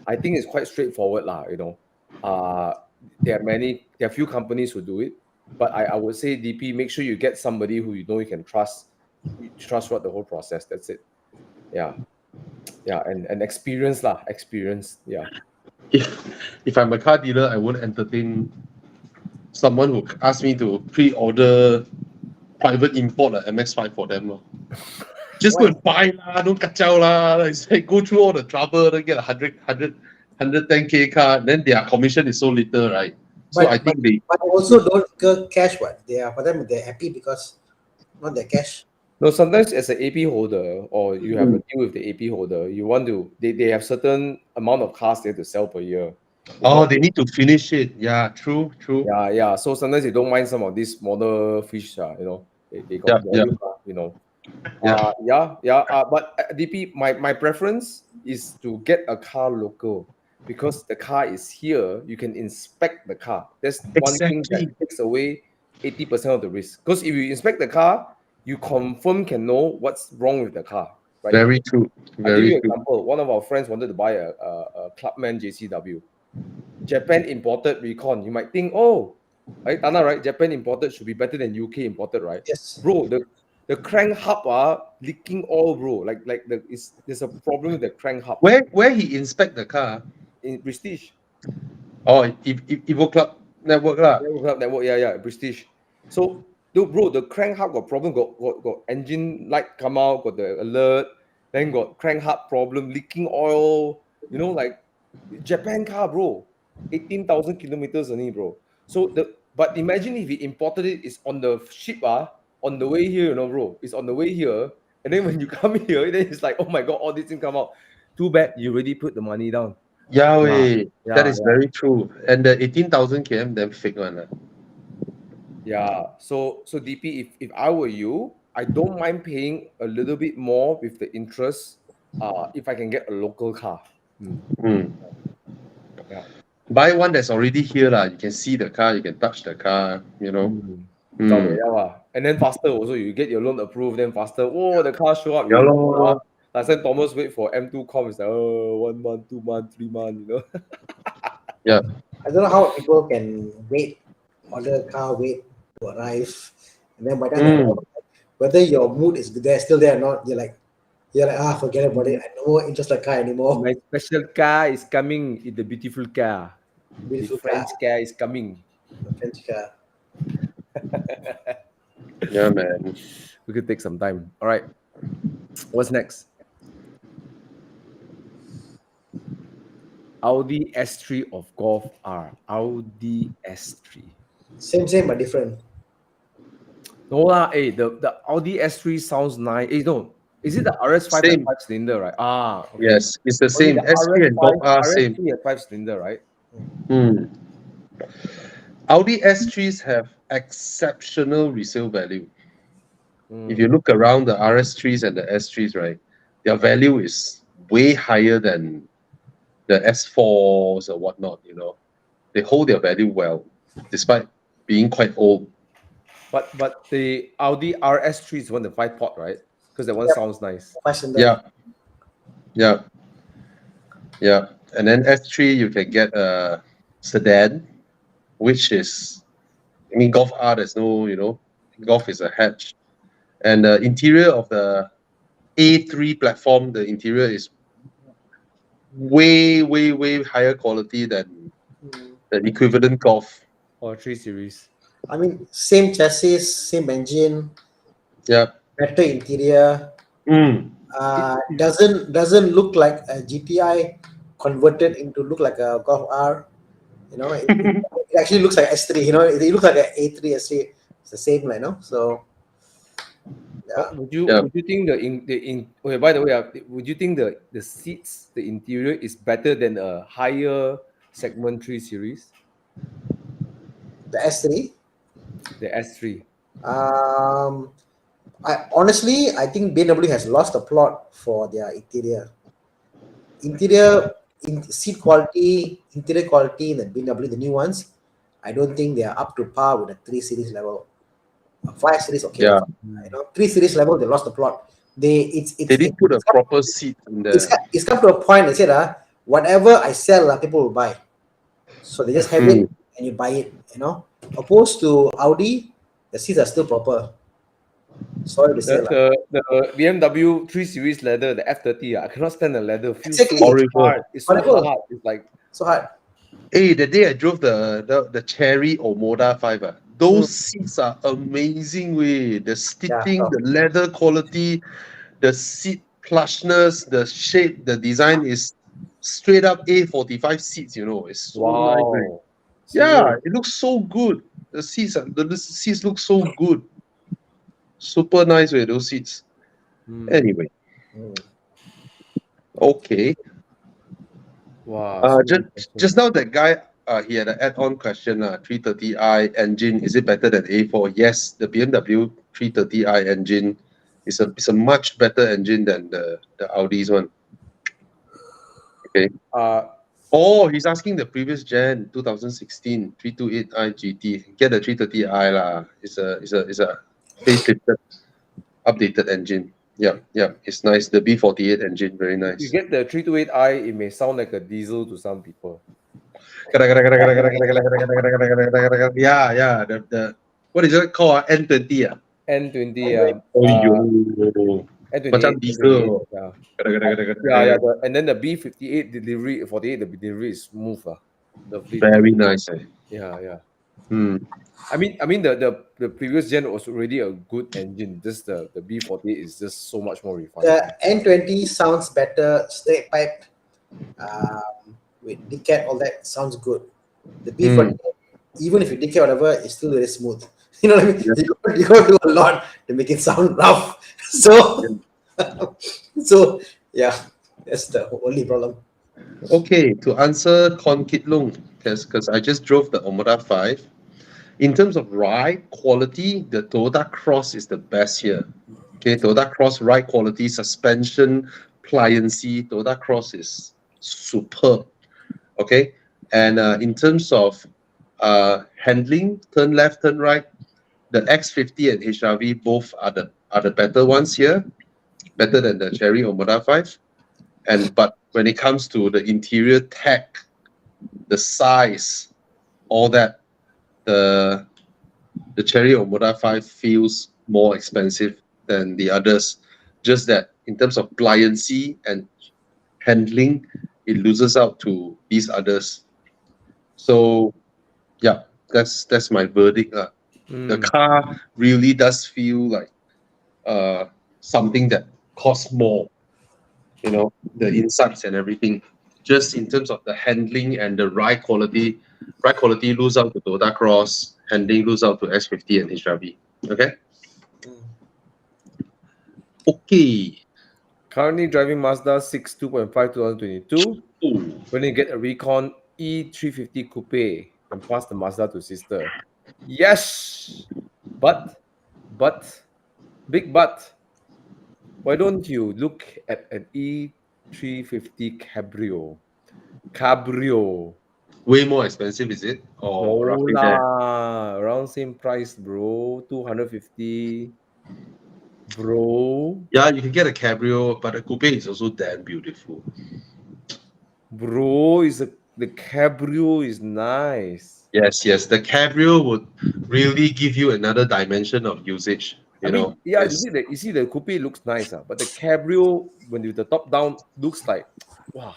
I think it's quite straightforward, lah. There are few companies who do it, but I would say DP, make sure you get somebody who you know you can trust. You trust throughout the whole process. That's it. Yeah, and experience, lah. Experience. Yeah. If I'm a car dealer, I won't entertain someone who asks me to pre-order private import an MX-5 for them. Just go and buy lah, don't kacau lah. It's like go through all the trouble, then get a 110K car, then their commission is so little, right? So I think but also don't incur cash. What they are for them, they're happy because not their cash. No, sometimes as an AP holder, or you have a deal with the AP holder, you want to they have certain amount of cars they have to sell per year. Oh, they need to finish it. Yeah, true. Yeah. So sometimes you don't mind some of these smaller fish, they got value, but DP, my preference is to get a car local, because the car is here. You can inspect the car. That's one thing that takes away 80% of the risk. Because if you inspect the car, you confirm can know what's wrong with the car. Right? Very true. I'll give you an example. One of our friends wanted to buy a Clubman JCW. Japan imported recon. You might think, oh, right, Thana, right? Japan imported should be better than UK imported, right? Yes. Bro, the crank hub are leaking oil, bro. There's a problem with the crank hub. Where he inspect the car? In Prestige. Oh, Evo Club Network lah. Evo Club Network, yeah, Prestige. So, bro, the crank hub got problem. Got engine light come out. Got the alert. Then got crank hub problem, leaking oil. Like Japan car, bro. 18,000 kilometers only, bro. So but imagine if he imported it, it's on the ship, on the way here, bro. It's on the way here, and then when you come here, then it's like, oh my god, all these things come out. Too bad you already put the money down. That is very true. And the 18,000 km, them fake one. Yeah. So DP, if I were you, I don't mind paying a little bit more with the interest, if I can get a local car. Yeah. Buy one that's already here lah. You can see the car, you can touch the car, And then faster also, you get your loan approved, then faster. Oh, the car show up. Last time Thomas wait for M2 com, it's like 1 month, 2 months, 3 months, Yeah. I don't know how people can order a car, wait to arrive, and then by then whether your mood is still there or not, you're like forget about it. I no more interest in the car anymore. My special car is coming. It's the beautiful car. Beautiful the French car is coming. The French car. Yeah, man. We could take some time. All right. What's next? Audi S3 of Golf R. Audi S3. Same but different. No lah. Hey, the Audi S3 sounds nice. Hey, no. Is it the RS5 and 5-cylinder, right? Okay. Yes, it's the same. S3 and Golf R same. RS3 and 5-cylinder, right? Audi S3s have exceptional resale value. If you look around the RS3s and the S3s, right, their value is way higher than the S4s or whatnot. They hold their value well, despite being quite old. But the Audi RS3 is one the 5-pot, right? Because that one sounds nice. Yeah. And then S3, you can get a sedan, which is, Golf R, there's no, Golf is a hatch. And the interior of the A3 platform, the interior is way, way, way higher quality than the equivalent Golf. Or 3 Series. Same chassis, same engine. Yeah. Better interior. Doesn't look like a GTI converted into look like a Golf R. It actually looks like S3. It looks like an A3 S3. It's the same, So. Yeah. Would you think okay, by the way, would you think the seats, the interior is better than a higher segment 3 Series? The S3? The S3. I think BMW has lost the plot for their interior. Seat quality, interior quality in the BMW, the new ones, I don't think they are up to par with the 3 Series level. 5 Series, okay. Yeah. 3 Series level, they lost the plot. They didn't put a proper seat in there. It's come to a point. They said, whatever I sell, people will buy. So they just have it and you buy it. Opposed to Audi, the seats are still proper. Sorry to say, The BMW 3 Series leather, the F30, I cannot stand the leather. It feels Exactly. so Horrible. hard. It's so Horrible. hard. It's like so hard. Hey, the day I drove the Cherry Omoda 5, those seats are amazing way. The stitching, the leather quality, the seat plushness, the shape, the design is straight up A45 seats, It's so nice. wow. Yeah, it looks so good. The seats look so good. Super nice way, those seats. Anyway. Okay. Wow. Just now that guy he had an add-on question, 330i engine, is it better than A4? Yes, the BMW 330i engine is a much better engine than the Audi's one. Okay. He's asking the previous gen 2016 328i GT. Get the 330i lah. It's a facelifted, updated engine. Yeah, it's nice. The B48 engine, very nice. You get the 328i, it may sound like a diesel to some people. Yeah. The what is it called? N20. N20. N28. Macam diesel. Yeah. And then the B58 delivery, 48 the delivery is smooth. Very nice. Yeah. I mean the previous gen was already a good engine. Just the B48 is just so much more refined. The N20 sounds better, straight pipe, with decat, all that sounds good. The B48, even if you decay whatever, it's still very smooth. You know what I mean? Yeah. You got to do a lot to make it sound rough. So yeah, that's the only problem. Okay, to answer Kon Kit Lung, because I just drove the Omoda 5. In terms of ride quality, the Toyota Cross is the best here. Okay, Toyota Cross ride quality, suspension, pliancy, Toyota Cross is superb. Okay, and in terms of handling, turn left, turn right, the X50 and HRV both are the better ones here, better than the Cherry Omoda 5. But when it comes to the interior tech, the size, all that, the Cherry Omoda 5 feels more expensive than the others. Just that in terms of pliancy and handling, it loses out to these others. So yeah, that's my verdict. The car really does feel like something that costs more, the insides and everything. Just in terms of the handling and the ride quality lose out to Toyota Cross, handling lose out to S50 and HRV. Okay. Okay. Currently driving Mazda 6 2.5 2022. When you get a Recon E350 Coupe and pass the Mazda to sister. Yes, but big but. Why don't you look at an E350 Cabrio? Way more expensive, is it? Or roughly there? Around same price, bro. 250. Bro. Yeah, you can get a Cabrio, but a coupe is also damn beautiful. Bro, the Cabrio is nice. Yes. The Cabrio would really give you another dimension of usage. You see the coupe looks nice, but the Cabrio, when you the top down, looks like wow.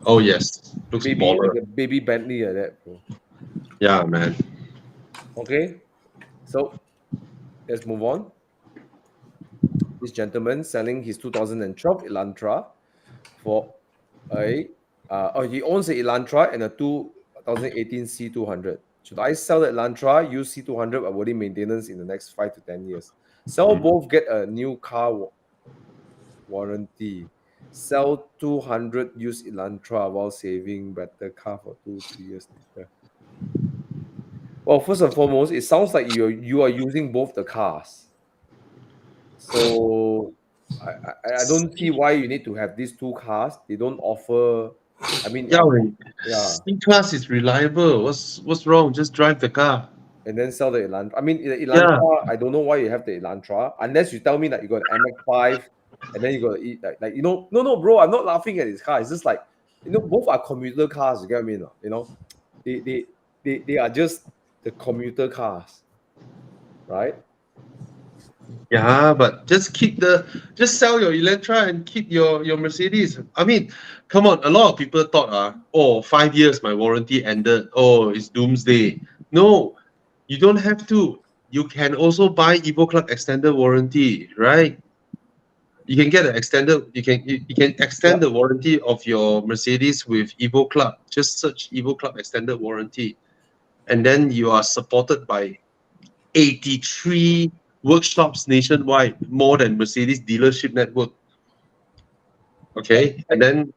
Oh yes, looks baller. Like a baby Bentley like that, bro. Yeah, man. Okay, so let's move on. This gentleman selling his 2012 Elantra for he owns an Elantra and a 2018 C200. Should I sell the Elantra, use C200 avoiding maintenance in the next 5 to 10 years? Sell both, get a new car warranty. Sell 200, use Elantra while saving better car for 2-3 years later. Well, first and foremost, it sounds like you are using both the cars. So I don't see why you need to have these two cars. They don't offer. I mean, C-Class is reliable. What's wrong? Just drive the car and then sell the Elantra. I mean, the Elantra. I don't know why you have the Elantra unless you tell me that you got an MX-5 and then you got to eat like no, bro, I'm not laughing at his car. It's just like, both are commuter cars. You get what I mean? They are just the commuter cars, right? Yeah, but just sell your Elantra and keep your Mercedes. I mean, come on, a lot of people thought, 5 years my warranty ended. Oh, it's doomsday. No, you don't have to. You can also buy Evo Club extended warranty, right? You can get an extended. You can extend the warranty of your Mercedes with Evo Club. Just search Evo Club extended warranty, and then you are supported by 83 workshops nationwide, more than Mercedes dealership network. Okay, and then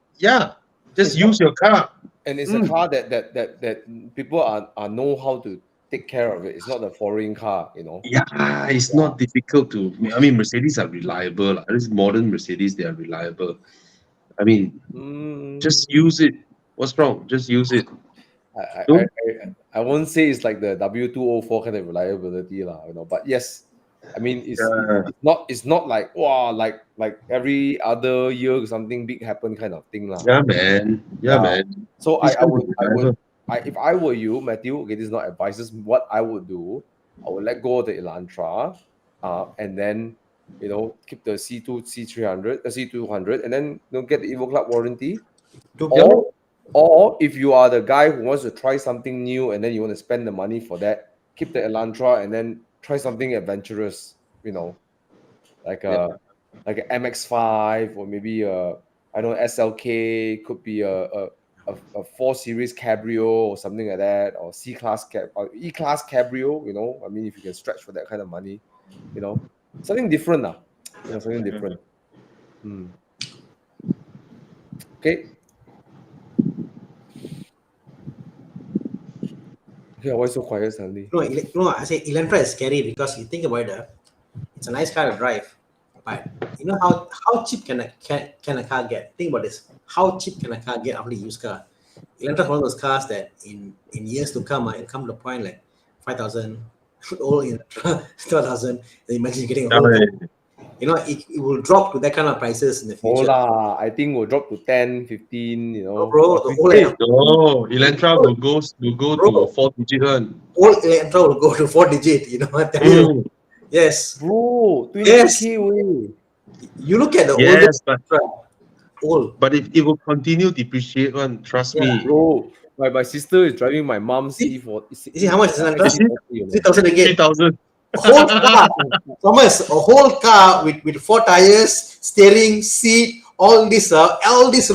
just use your car. And it's a car that people are know how to take care of it. It's not a foreign car, Yeah, it's not difficult to. I mean, Mercedes are reliable. This modern Mercedes, they are reliable. I mean, just use it. What's wrong? Just use it. I won't say it's like the W204 kind of reliability, but yes, I mean it's not like wow, like every other year something big happen kind of thing, lah. Yeah, man. Yeah, man. So I would if I were you, Matthew, okay, this is not advice. This is what I would do. I would let go of the Elantra, and then keep the C2, C300, C200, and then get the Evo Club warranty. Or if you are the guy who wants to try something new and then you want to spend the money for that, keep the Elantra and then try something adventurous, like a MX-5 or maybe I don't know, SLK, could be a 4 Series Cabrio or something like that, or C-Class or E-Class Cabrio, I mean, if you can stretch for that kind of money, something different, something different. Okay. Yeah, why so quiet suddenly? No, I say Elantra is scary because you think about it, it's a nice car to drive, but you know how cheap can a car get? Think about this. How cheap can a car get after a used car? Elantra is one of those cars that in years to come, it'll come to the point like 5,000, old Elantra, 12,000. Imagine getting a whole car. It will drop to that kind of prices in the future. I think we'll drop to 10, 15, Bro, the whole Elantra will go to 4-digit one. All Elantra will go to 4-digit, I tell you. Yes. Bro, 20K yes. way. You look at the old. But if it will continue depreciate one, trust me. Bro, my sister is driving my mom's E40. You see how much is Elantra? 3,000 ringgit. 3,000. Whole car, Thomas, a whole car with 4 tires, steering, seat, all this 1.8, all this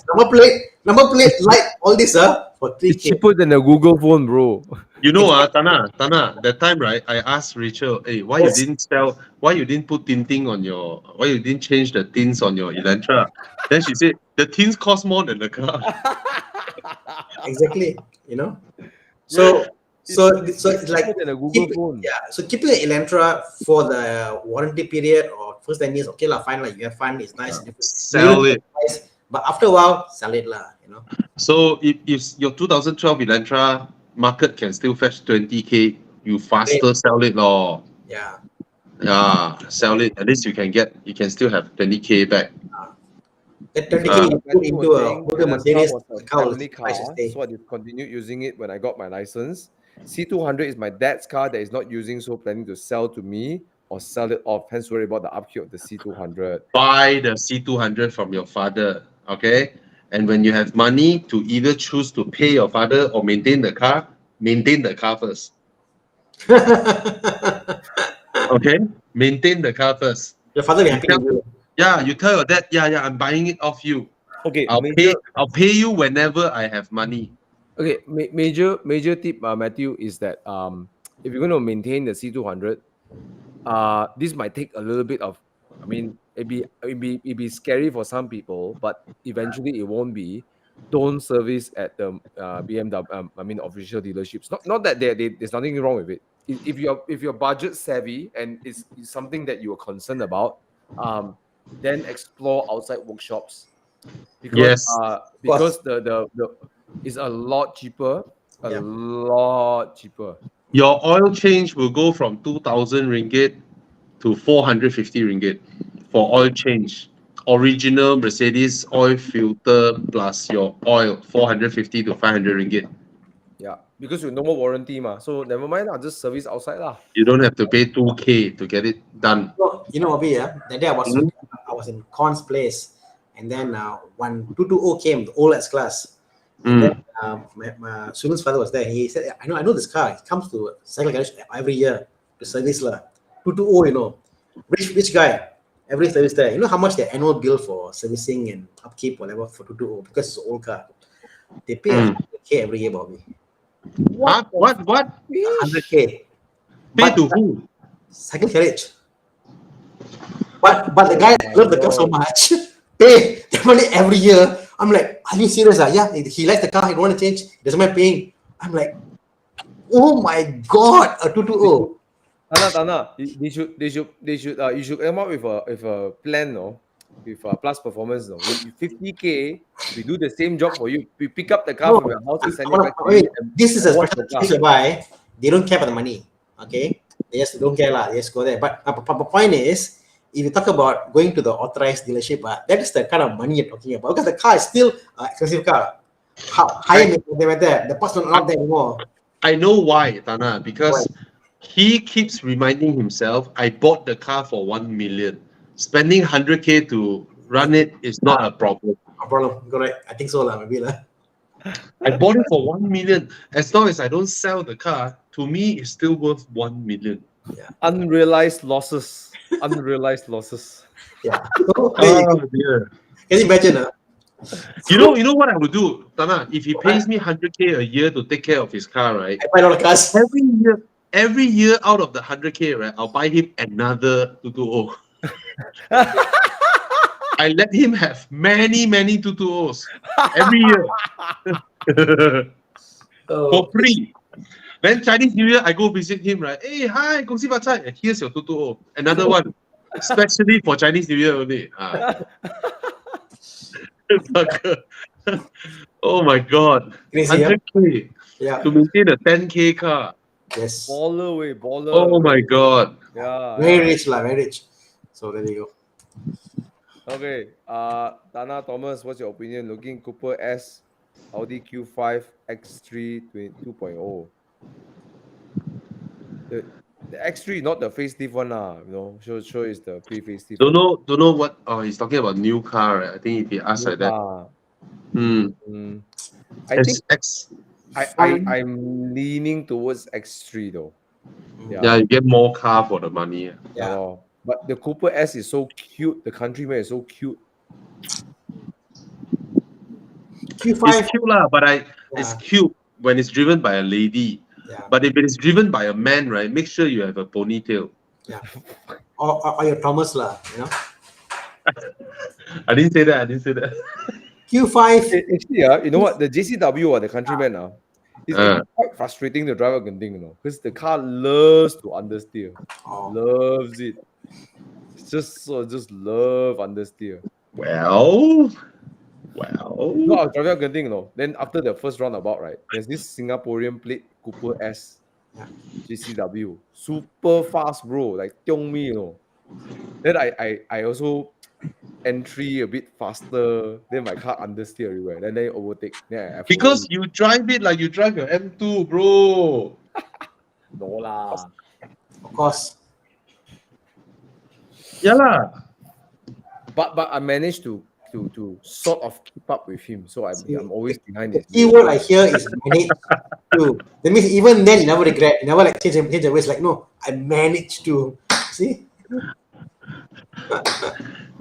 number plate light, all this for 3K. It's cheaper than a Google phone, bro. Thana, that time, right? I asked Rachel, hey, why you didn't put tinting on why you didn't change the tints on your Elantra? Then she said, the tints cost more than the car. Exactly, So it's like so keeping an Elantra for the warranty period or first 10 years, okay lah, fine, like you have fun, it's nice. Sell it. But after a while, sell it lah, So if your 2012 Elantra market can still fetch 20K, you faster sell it lor. Yeah, sell it. At least you can still have 20K back. That 30K you put into a Mercedes family car, so I continued using it when I got my license. C200 is my dad's car that is not using, so planning to sell to me or sell it off. Hence, worry about the upkeep of the C200. Buy the C200 from your father, okay? And when you have money to either choose to pay your father or maintain the car first. Okay? Maintain the car first. Your father will be happy with you. Yeah, you tell your dad, I'm buying it off you. Okay, I'll pay you whenever I have money. Okay, major tip, Matthew, is that if you're going to maintain the C200, this might take a little bit of, I mean, it'd be scary for some people, but eventually it won't be. Don't service at the BMW, official dealerships. Not that there's nothing wrong with it. If you're budget savvy and it's something that you are concerned about, then explore outside workshops. Because the is a lot cheaper. Lot cheaper. Your oil change will go from 2,000 ringgit to 450 ringgit for oil change. Original Mercedes oil filter plus your oil, 450 to 500 ringgit. Yeah, because with no more warranty, so never mind, I'll just service outside. You don't have to pay 2K to get it done. You know, Bobby, that day I was in Con's place, and then when 220 came, the old S class, and then my Sunil's father was there. He said, I know this car. It comes to cycle garage every year to service 220, you know. Rich guy, every service there. You know how much their annual bill for servicing and upkeep, whatever, for 220, because it's an old car. They pay 100K every year, Bobby. What? 100K. Pay to who? Cycle carriage. But the guy loved the car so much, pay the money every year. I'm like, are you serious? Yeah, he likes the car, he don't want to change, he doesn't mind paying. I'm like, oh my god, a 220. Tana, you should come up with a plan, no? With plus performance, no? With 50K, we do the same job for you. We pick up the car from your house and send it back to you. This is a special case whereby they don't care about the money. Okay, they just don't care lah. They just go there. But the point is, if you talk about going to the authorized dealership, that is the kind of money you're talking about, because the car is still an expensive car. High maintenance there. The parts are not there anymore. I know why, Thana, because he keeps reminding himself, I bought the car for 1 million. Spending 100K to run it is not a problem. A problem, correct? I think so lah, maybe lah. I bought it for 1 million. As long as I don't sell the car, to me, it's still worth 1 million. Yeah. Unrealized losses. Unrealized losses. Yeah. Dear. Can you imagine? You know what I would do, Thana? If he pays me 100K a year to take care of his car, right? I buy all the cars. Every year out of the 100K, right, I'll buy him another 220. I let him have many 220s every year for free. Then Chinese New Year, I go visit him, right? Hey, hi, Gong Xi Fa Cai. Here's your 220. Another one, especially for Chinese New Year only. Oh my God, 100K to maintain a 10K car. Yes. Baller. Oh my God. Yeah. Very rich lah, very rich. So there you go. Okay. Thana, Thomas, what's your opinion? Looking Cooper S, Audi Q5, X3 2.0. The X3, not the facelift one, Sure is the pre-facelift. Don't know what. Oh, he's talking about new car. Right? I think if he asks like that. I think I'm leaning towards X3 though. Yeah, you get more car for the money. Yeah. But the Cooper S is so cute. The Countryman is so cute. Q5 it's cute lah, but it's cute when it's driven by a lady. Yeah. But if it is driven by a man, right, make sure you have a ponytail. Yeah. Or your Thomas lah, you know. I didn't say that. Q5. Actually, you know what? The JCW or the Countryman it's quite frustrating to drive a Genting, because the car loves to understeer. Loves it. It's just love understeer. Well. No, I was driving a Genting, Then after the first roundabout, right, there's this Singaporean plate Cooper S, JCW, super fast, bro, like tiong me, Then I also entry a bit faster, then my car understeer everywhere, then they overtake. Because you drive it like you drive your M2, bro. No lah. Of course. Yeah lah. But I managed to sort of keep up with him, so I'm always behind this. The key word I hear is manage to. That means even then you never regret, you never like change the ways. Like no, I managed to. See.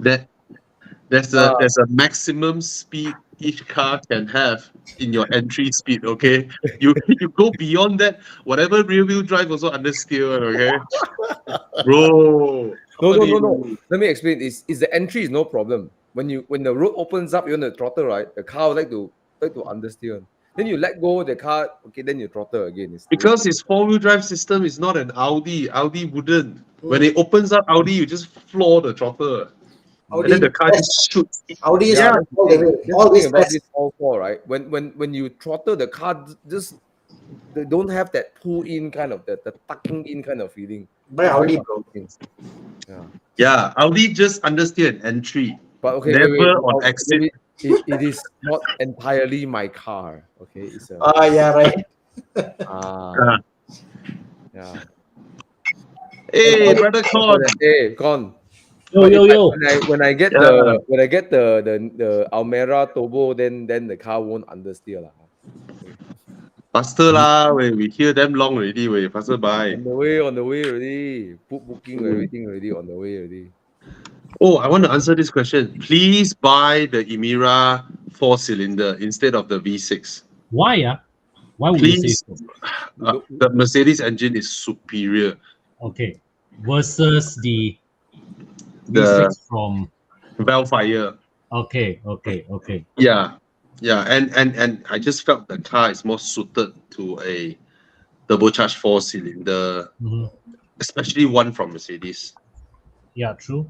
There's a maximum speed each car can have in your entry speed. Okay, you go beyond that, whatever rear wheel drive also understeer. Okay, bro. No. Let me explain. Is the entry is no problem. When the road opens up, you want to throttle, right? The car will like to understeer. Then you let go the car, okay, then you throttle again. Because its 4-wheel drive system is not an Audi. Audi wouldn't. When it opens up Audi, you just floor the throttle. And then the car just shoots. Audi is always about this all four, right? When you throttle, the car just they don't have that pull in kind of the tucking in kind of feeling. Buy It's very Audi, bro. frustrating. Yeah. Yeah, Audi just understeer an entry. But okay, Never wait. on exit. It is not entirely my car. Okay, it's a Yeah, right. Ah. yeah. Hey, brother Con. Hey, Con. Yo, yo, yo. When I get Yeah. the Almera Turbo, then the car won't understeer lah. Faster lah, we hear them long already, we faster buy. On the way already. Put booking everything already on the way already. Oh, I want to answer this question. Please buy the Emira 4-cylinder instead of the V6. Why? Why would you say Please. so? The Mercedes engine is superior. Okay. Versus the The V6 from. Velfire. Okay. Yeah. And I just felt the car is more suited to a turbocharged 4-cylinder, especially one from Mercedes. Yeah, true.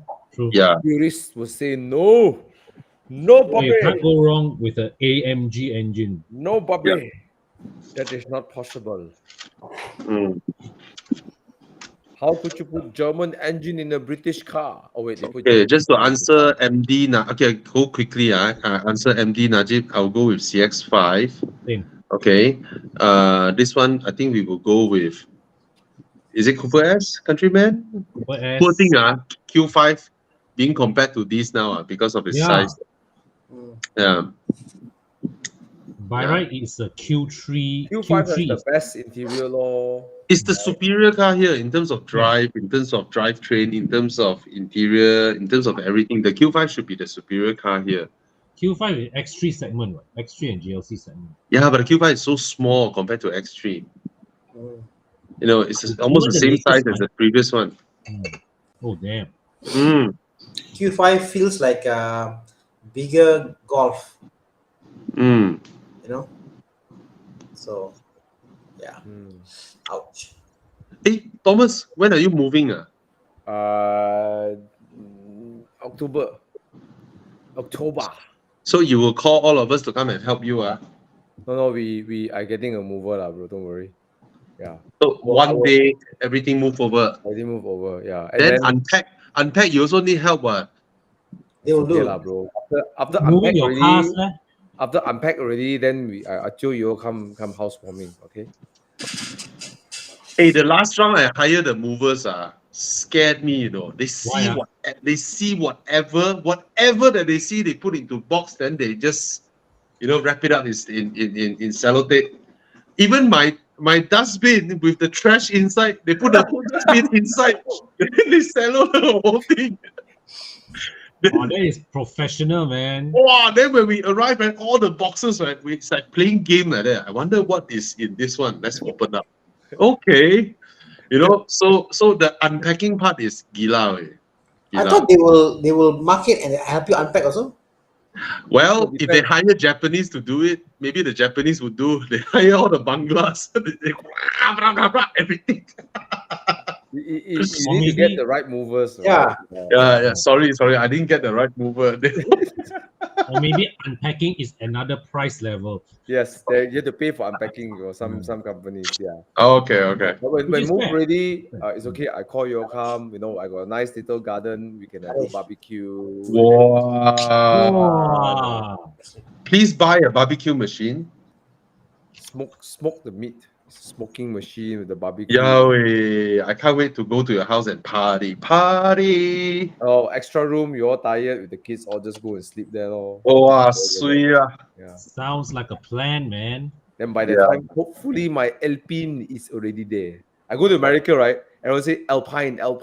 Yeah. Purists will say no. No, So you can't Bobby. go wrong with an AMG engine. No, Bobby. That is not possible. Mm. How could you put German engine in a British car? Oh wait, they put Okay, German just to engine in the answer car. MD, okay, go quickly. Answer MD Najib. I'll go with CX5. Same. Okay. This one I think we will go with. Is it Cooper S, Countryman? Cooper S. Poor thing, Q5 being compared to this now because of its Yeah. size. Yeah. By right, it's a Q3. Q5 has Q3 the is best interior law. It's the superior car here in terms of drive, in terms of drivetrain, in terms of interior, in terms of everything. The Q5 should be the superior car here. Q5 is X3 segment, right? X3 and GLC segment. Yeah, but the Q5 is so small compared to X3. You know, it's almost the the same latest size as one. the previous one. Oh damn. Q5 feels like a bigger Golf, Mm. you know. So, yeah. Ouch. Hey, Thomas, when are you moving? October. So you will call all of us to come and help you. No, we are getting a mover lah, bro. Don't worry. Yeah. So one day everything move over. Everything move over. Yeah. And Then unpack. You also need help. They will do. lah, bro. After Moving unpack your already. cars, leh? After unpack already, then I chill you come housewarming. Okay. Hey, the last round I hired the movers scared me, you know. They see Why, whatever that they see, they put into box, then they just wrap it up in sellotape. Even my dustbin with the trash inside, they put the whole dustbin inside. Then they cello the whole thing. Oh, that is professional, man. Wow, then when we arrive at all the boxes, right, it's like playing game like that. I wonder what is in this one. Let's open up. Okay. So the unpacking part is gila. I thought they will mark it and help you unpack also. Well, if they hire Japanese to do it, maybe the Japanese would do. They hire all the banglas. Everything. You need to get the right movers. Yeah. Yeah. Sorry. I didn't get the right mover. Or maybe unpacking is another price level. Yes, you have to pay for unpacking or some companies. Yeah. Okay. But when move ready, it's okay. I call you come. I got a nice little garden. We can have a barbecue. Wow. Please buy a barbecue machine. Smoke the meat. Smoking machine with the barbecue. Yahweh, I can't wait to go to your house and party. Oh, extra room. You're all tired with the kids. All just go and sleep there. Oh, sweet. Yeah. Sounds like a plan, man. Then by the time, hopefully my Alpine is already there. I go to America, right? And I will say Alpine. I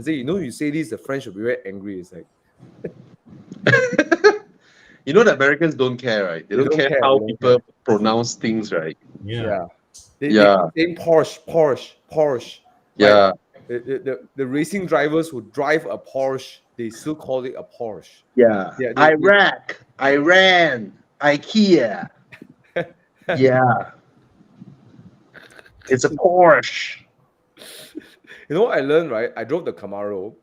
say, you say this, the French will be very angry. It's like the Americans don't care, right? They don't care how people pronounce things, right? Yeah. They saying Porsche. Yeah. Like, the racing drivers who drive a Porsche, they still call it a Porsche. Yeah. Iraq, Iran, IKEA. Yeah. It's a Porsche. You know what I learned, right? I drove the Camaro.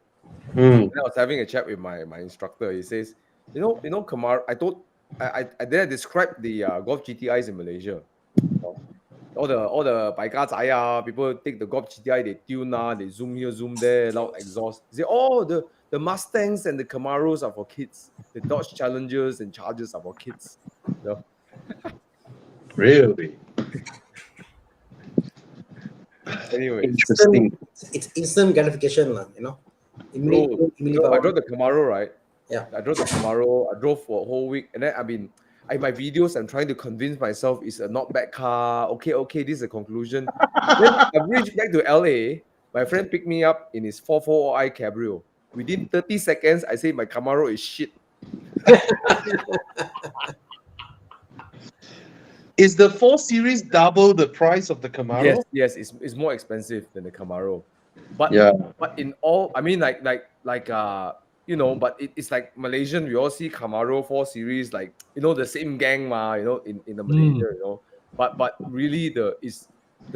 And I was having a chat with my instructor. He says, Camaro. I described the Golf GTIs in Malaysia. all the Baika people take the Golf GTI, they tune, they zoom here, zoom there, loud exhaust. They say, oh, the Mustangs and the Camaros are for kids. The Dodge Challengers and Chargers are for kids. You know? Really Anyway, interesting. It's instant gratification, you know. bro, I drove the Camaro, right? Yeah. I drove the Camaro. I drove for a whole week, and then my videos, I'm trying to convince myself it's a not bad car. Okay, this is the conclusion. Then I reached back to LA. My friend picked me up in his 440i Cabrio. Within 30 seconds, I say my Camaro is shit. Is the 4 Series double the price of the Camaro? Yes, it's more expensive than the Camaro. But Yeah. but in all, I mean, you know, but it's like Malaysian. We all see Camaro 4 Series, like, you know, the same gang, you know, in the Malaysia, you know. But really the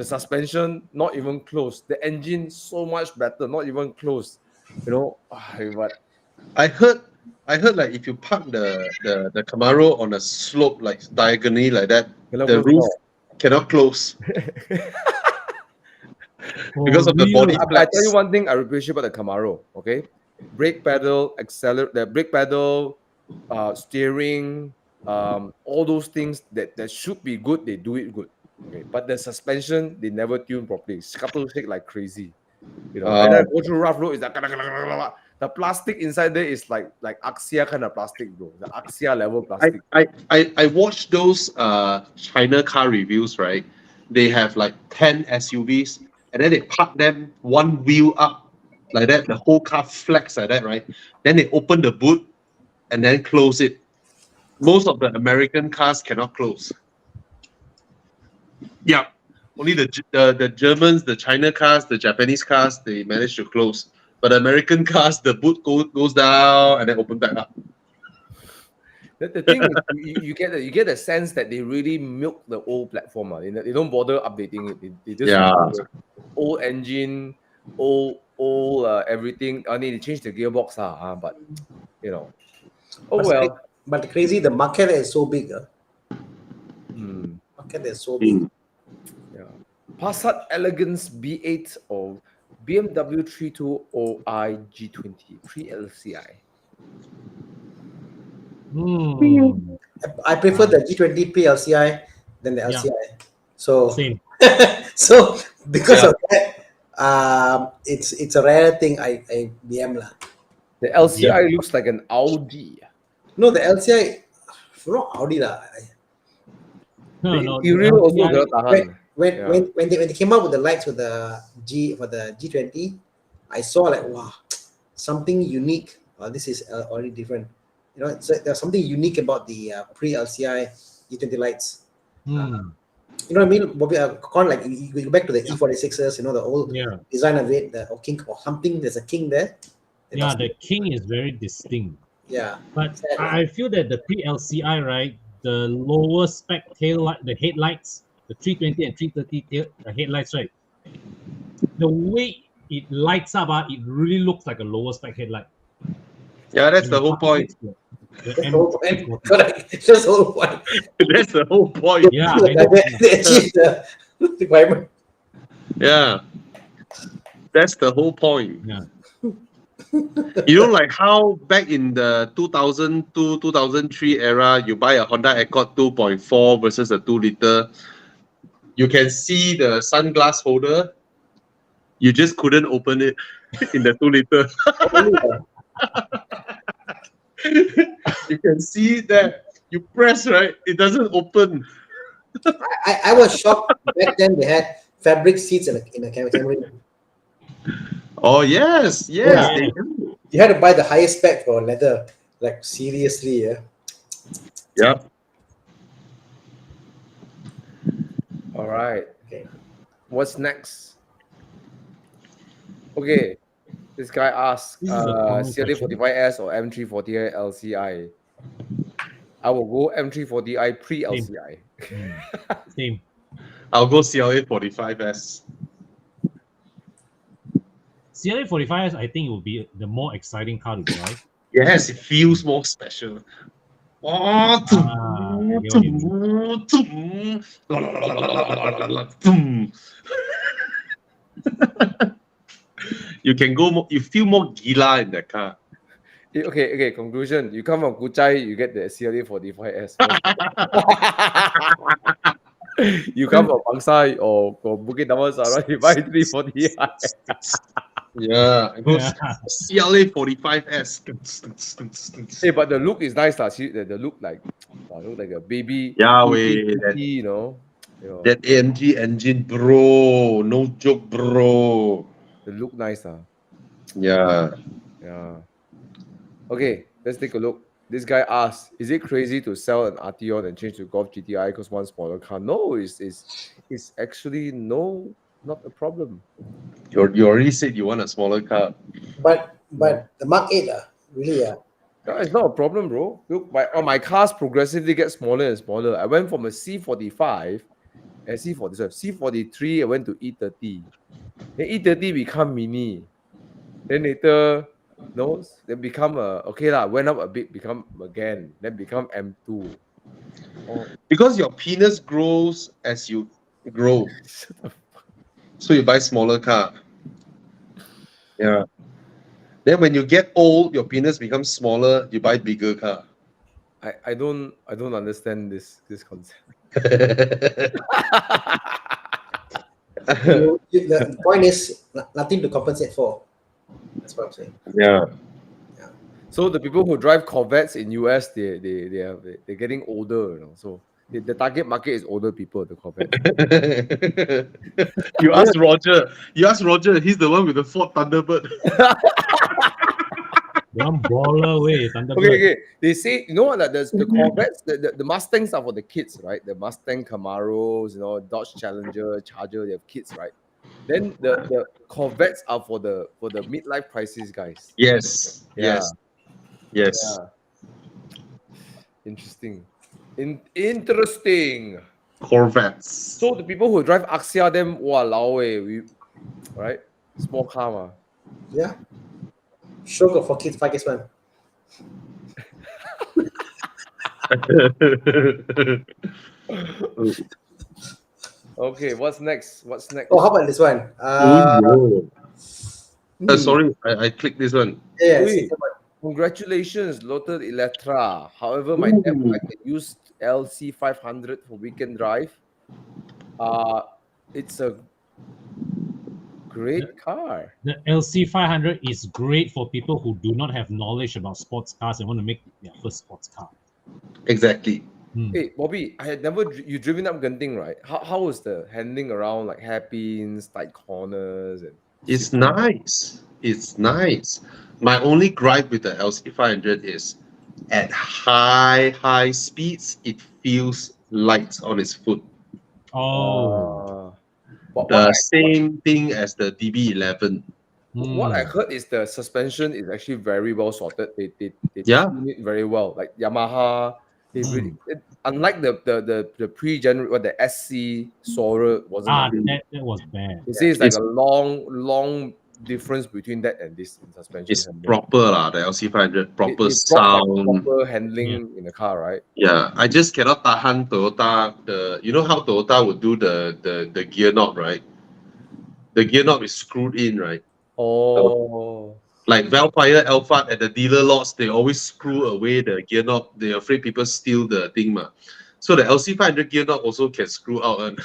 suspension not even close. The engine so much better, not even close. You know, but I heard like if you park the Camaro on a slope like diagonally like that, the roof cannot close because of the body But I tell you one thing I appreciate about the Camaro, okay? Brake pedal, the brake pedal, steering, all those things that should be good, they do it good. Okay, but the suspension, they never tune properly. Scuttle shake like crazy. You know, and then I go through rough road, it's like the plastic inside there is like Axia kind of plastic, bro. The Axia level plastic. I watched those China car reviews, right? They have like 10 SUVs and then they park them one wheel up like that, the whole car flex like that, right? Then they open the boot and then close it. Most of the American cars cannot close. Yeah. Only the Germans, the China cars, the Japanese cars, they manage to close. But American cars, the boot goes down and then open back up. The thing is, you get the sense that they really milk the old platform. They don't bother updating it. They just old engine, old everything. I mean, they changed the gearbox, but you know. But crazy, the market is so big. Market is so big. Yeah. Passat Elegance B8 or BMW 320i G20 pre-LCI. I prefer the G20 pre-LCI than the LCI. So Same. so because of that, it's a rare thing. I BM lah. The LCI looks like an Audi. No, the LCI, not Audi lah. No. Interior also got tahan. When they came out with the lights with the G20, I saw like, wow, something unique. This is already different. You know, so there's something unique about the pre-LCI G20 lights. You know what I mean? Like you go back to the E46s, you know, the old design of it, the king or something. There's a king there. The king is very distinct. Yeah, but I feel that the pre-LCI, right, the lower spec tail light, the headlights, the 320 and 330 the headlights, right, the way it lights up, it really looks like a lower spec headlight. Yeah, that's the whole point. That's the whole point. Correct. That's the whole point. That's the whole point. Yeah, they achieve the requirement. Yeah, that's the whole point. Yeah. You know, like how back in the 2002, 2003 era, you buy a Honda Accord 2.4 versus a 2-liter. You can see the sunglass holder. You just couldn't open it in the 2-liter. You can see that you press, right? It doesn't open. I was shocked back then. They had fabric seats in a Camry. Oh yes. Yeah. You had to buy the highest spec for leather. Like seriously, yeah. Yep. All right. Okay. What's next? Okay. This guy asked CLA45S or M340i LCI. I will go M340i pre-LCI. Same. I'll go CLA45S. CLA45S, I think, will be the more exciting car to drive. Yes, it feels more special. Oh, I get what you you can go more, you feel more gila in the car. Okay. Conclusion. You come from Kuchai, you get the CLA 45S. You come from Bangsai or Bukit Damansara, you buy 340. Yeah, it goes Yeah. CLA 45S. Hey, but the look is nice, lah. See, the look like, look like a baby. Yeah, baby wait, that, you know. that AMG engine, bro. No joke, bro. The look nice, lah. Yeah. Yeah. Okay, let's take a look. This guy asked, is it crazy to sell an Arteon and change to Golf GTI because one smaller car? No, it's actually not a problem. You already said you want a smaller car. But the Mark 8, really, Yeah, it's not a problem, bro. Look, my cars progressively get smaller and smaller. I went from a C45 and C43, I went to E30. Then E30 become mini. Then later, no, then become okay lah, went up a bit, become again, then become M2. Oh, Because your penis grows as you grow. So you buy smaller car. Yeah. Then when you get old, your penis becomes smaller, you buy bigger car. I don't understand this concept. the point is nothing to compensate for. That's what I'm saying. Yeah. So the people who drive Corvettes in US, they're getting older, So the target market is older people. The Corvette. You ask Roger. He's the one with the Ford Thunderbird. One baller way, Thunderbird. Okay. They say, you know what? Like the Corvettes, the Mustangs are for the kids, right? The Mustang Camaros, Dodge Challenger, Charger, they have kids, right? Then the Corvettes are for the midlife crisis guys. Yes. Yeah. Yes. Yeah. Interesting. Interesting. Corvettes. So the people who drive Axia, them walao right? Small car, ma. Yeah. Sugar for kids, 5 one. Okay, what's next? Oh, how about this one? Sorry, I clicked this one. Yeah. Wait. Congratulations, Lotus Electra. However, my dad would like to use LC 500 for weekend drive. It's a great car. The LC 500 is great for people who do not have knowledge about sports cars and want to make their first sports car. Exactly. Hey, Bobby, I had never you driven up Genting, right? How was the handling around, like hairpins, tight corners, and It's nice. It's nice. My only gripe with the LC 500 is at high speeds, it feels light on its foot. Oh. The same thing as the DB11. What I heard is the suspension is actually very well sorted. They tune it very well. Like Yamaha, they really unlike the pre-gen or the SC Soarer wasn't. That was bad. They say it's like a long difference between that and this suspension. It's proper lah, the LC 500 proper sound, proper handling in the car, right? Yeah, I just cannot tahan Toyota. You know how Toyota would do the gear knob, right? The gear knob is screwed in, right? Oh. Like Valfire Alphard at the dealer lots, they always screw away the gear knob. They're afraid people steal the thing, ma. So the LC 500 gear knob also can screw out, and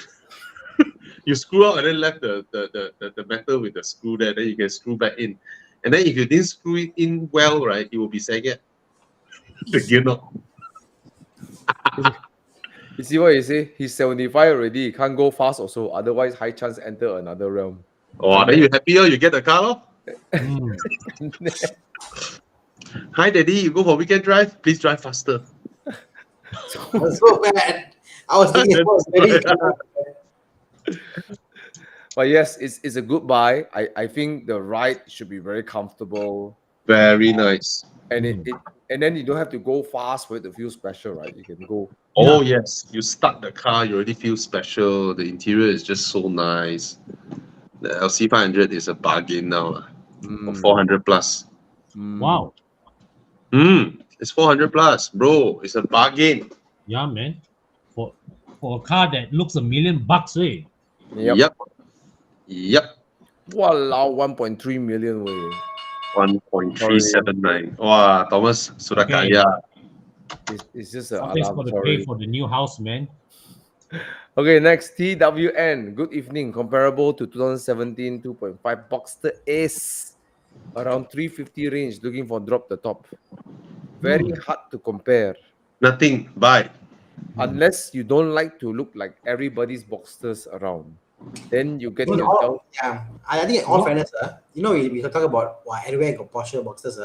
you screw out and then left the metal with the screw there. Then you can screw back in, and then if you didn't screw it in well, right, it will be sagged. The gear knob. You see what you say? He's 75 already. He can't go fast also. Otherwise, high chance enter another realm. Oh, then you happier? You get the car, lor? Hi, Daddy. You go for weekend drive? Please drive faster. That's so bad. I was thinking it was very. But yes, it's a good buy. I think the ride should be very comfortable. Very nice. And and then you don't have to go fast for it to feel special, right? You can go. Oh yes, you start the car, you already feel special. The interior is just so nice. The LC 500 is a bargain now, for 400 plus. Wow. It's 400 plus, bro. It's a bargain. Yeah, man. For a car that looks $1 million, eh? Yep. Yep. Walao, 1.3 million way. 1.379. Wah, Thomas sudah Okay. kaya. It's just a Something's alarm. got to Sorry. pay for the new house, man. Okay, next TWN. Good evening. Comparable to 2017 2.5 Boxster is around 350 range. Looking for drop the top. Very hard to compare. Nothing. Buy. Unless you don't like to look like everybody's Boxsters around. Then you get In yourself. all, yeah, I think in all fairness, we talk about everywhere got Porsche boxes,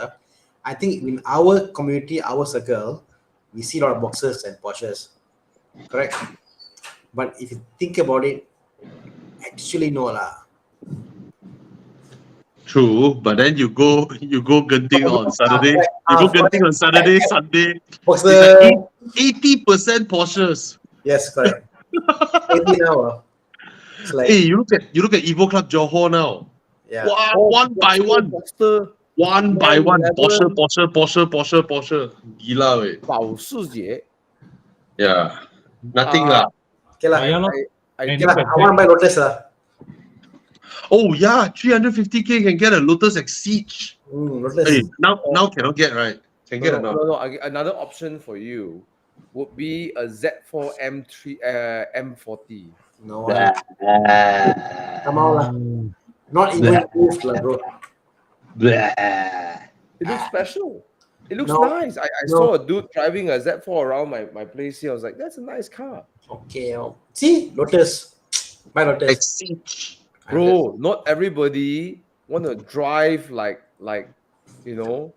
I think in our community, our circle, we see a lot of boxes and Porsches, correct? But if you think about it, actually no lah. True, but then you go Genting on Saturday. You go correct. Genting on Saturday, Sunday. Boxer, It's like 80% Porsches. yes, correct. Maybe now, it's like, Hey, you look at Evo Club Johor now. yeah, Wow, one by one. Boxster One by one. 911. Porsche. Gila, weh. 保时捷. Yeah. Nothing lah. okay lah. Yeah, lor. I And Okay lah, look at I want to buy Lotus lah. Oh yeah, 350k can get a Lotus Exige. Lotus. Hey, now cannot get, right? Can get No, enough. no. Another option for you would be a Z4 M3 M40. No, come on lah. Not even moved lah, bro. It looks special. It looks No, nice. I no. saw a dude driving a Z4 around my place here. I was like, that's a nice car. Okay, see, Lotus. Buy Lotus. Exige. Bro, not everybody want to drive like you know.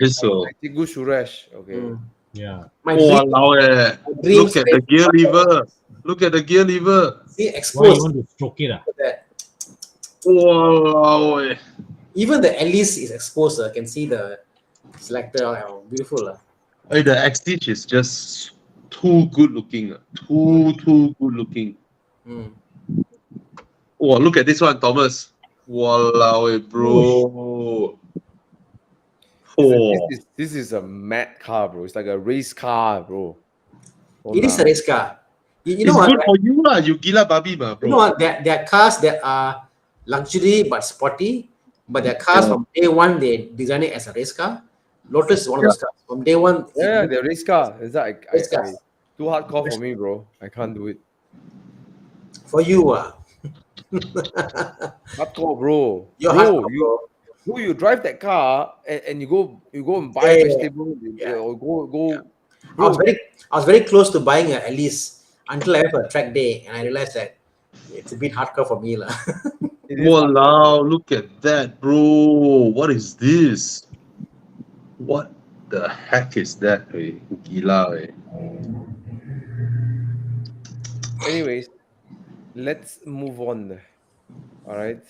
This will. Like Tigu Suresh. Okay. Yeah. My Oh, dream, allow it. dreams Look at the gear lever. Look at the gear lever. see Why you exposed. want to stroke it? That. Wow. Even the Alice is exposed. I can see the selector. Beautiful. Hey, the Exige is just too good looking. Too good looking. Mm. Oh, look at this one, Thomas. Walao, bro. Oh. This is a mad car, bro. It's like a race car, bro. It is a race car. You It's know what? good for you lah. You gila babi ma, bro. You know what? There are cars that are luxury but sporty, but there are cars from day one they design it as a race car. Lotus is one of those cars. From day one, Yeah, the race car. It's like Race cars. too hardcore for me, bro. I can't do it. for you, Hardcore, bro. you're Bro, hardcore, bro. you drive that car and you go and buy Yeah. vegetable or go. I was very close to buying a Alice until I have a track day and I realized that it's a bit hardcore for me, lah. It is Walao, look at that, bro. What is this? What the heck is that? Hey? Gila, hey. Anyways, let's move on. All right.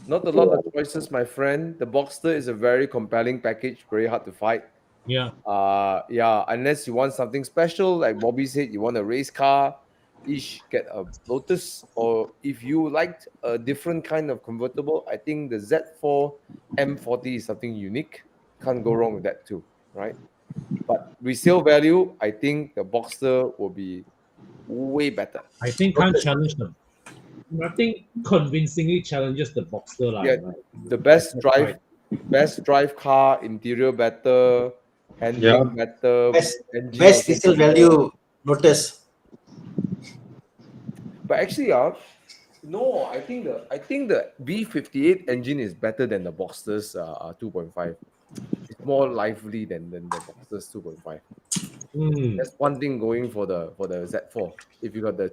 Not a lot of choices, my friend. The Boxster is a very compelling package, very hard to fight. Yeah. Yeah, unless you want something special, like Bobby said, you want a race car, get a Lotus, or if you liked a different kind of convertible, I think the Z4 M40 is something unique. Can't go wrong with that too, right? But resale value, I think the Boxster will be way better. I think can't challenge them. Nothing convincingly challenges the Boxster lah. Yeah, the best drive car, interior better, handling better, engine Best also resale better. value, Lotus. But actually, no, I think the V58 engine is better than the Boxster's 2.5. It's more lively than the Boxster's 2.5. That's one thing going for the Z4. If you got the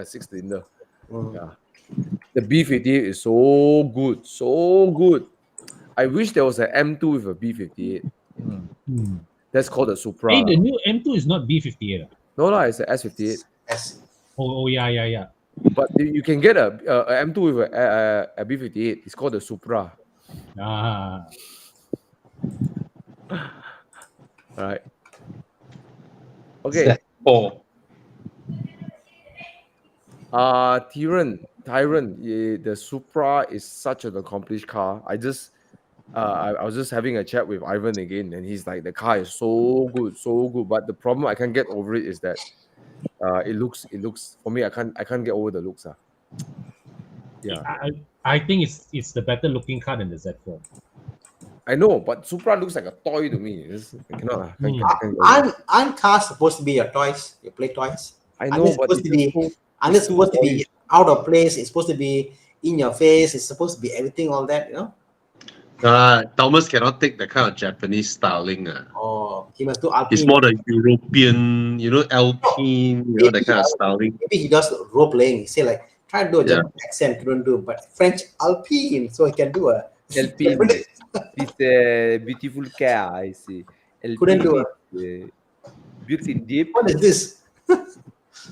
six cylinder, yeah, the B58 is so good. I wish there was an M2 with a B58. That's called a Supra. Hey, the new M2 is not B58. No, it's a S58. Yes. Oh, yeah. But you can get a M2 with a B58. It's called a Supra. Ah. All right. Okay. Oh. Tyrant, the Supra is such an accomplished car. I just I was just having a chat with Ivan again, and he's like, the car is so good, so good. But the problem I can't get over it is that it looks for me. I can't get over the looks. Yeah, I think it's the better looking car than the Z4. I know, but Supra looks like a toy to me. I cannot. I can't get over it. Aren't cars supposed to be your toys, your play toys? I know, but supposed to be unless supposed to be out of place. It's supposed to be in your face. It's supposed to be everything, all that, you know. Thomas cannot take the kind of Japanese styling. Oh, he must do Alpine. It's more the European, Alpine, that kind of styling. Maybe he does role playing. He say like, try to do a German accent, couldn't do, but French Alpine, so he can do a Alpine. It's a beautiful car, I see. Couldn't do it. Built in deep. What is this?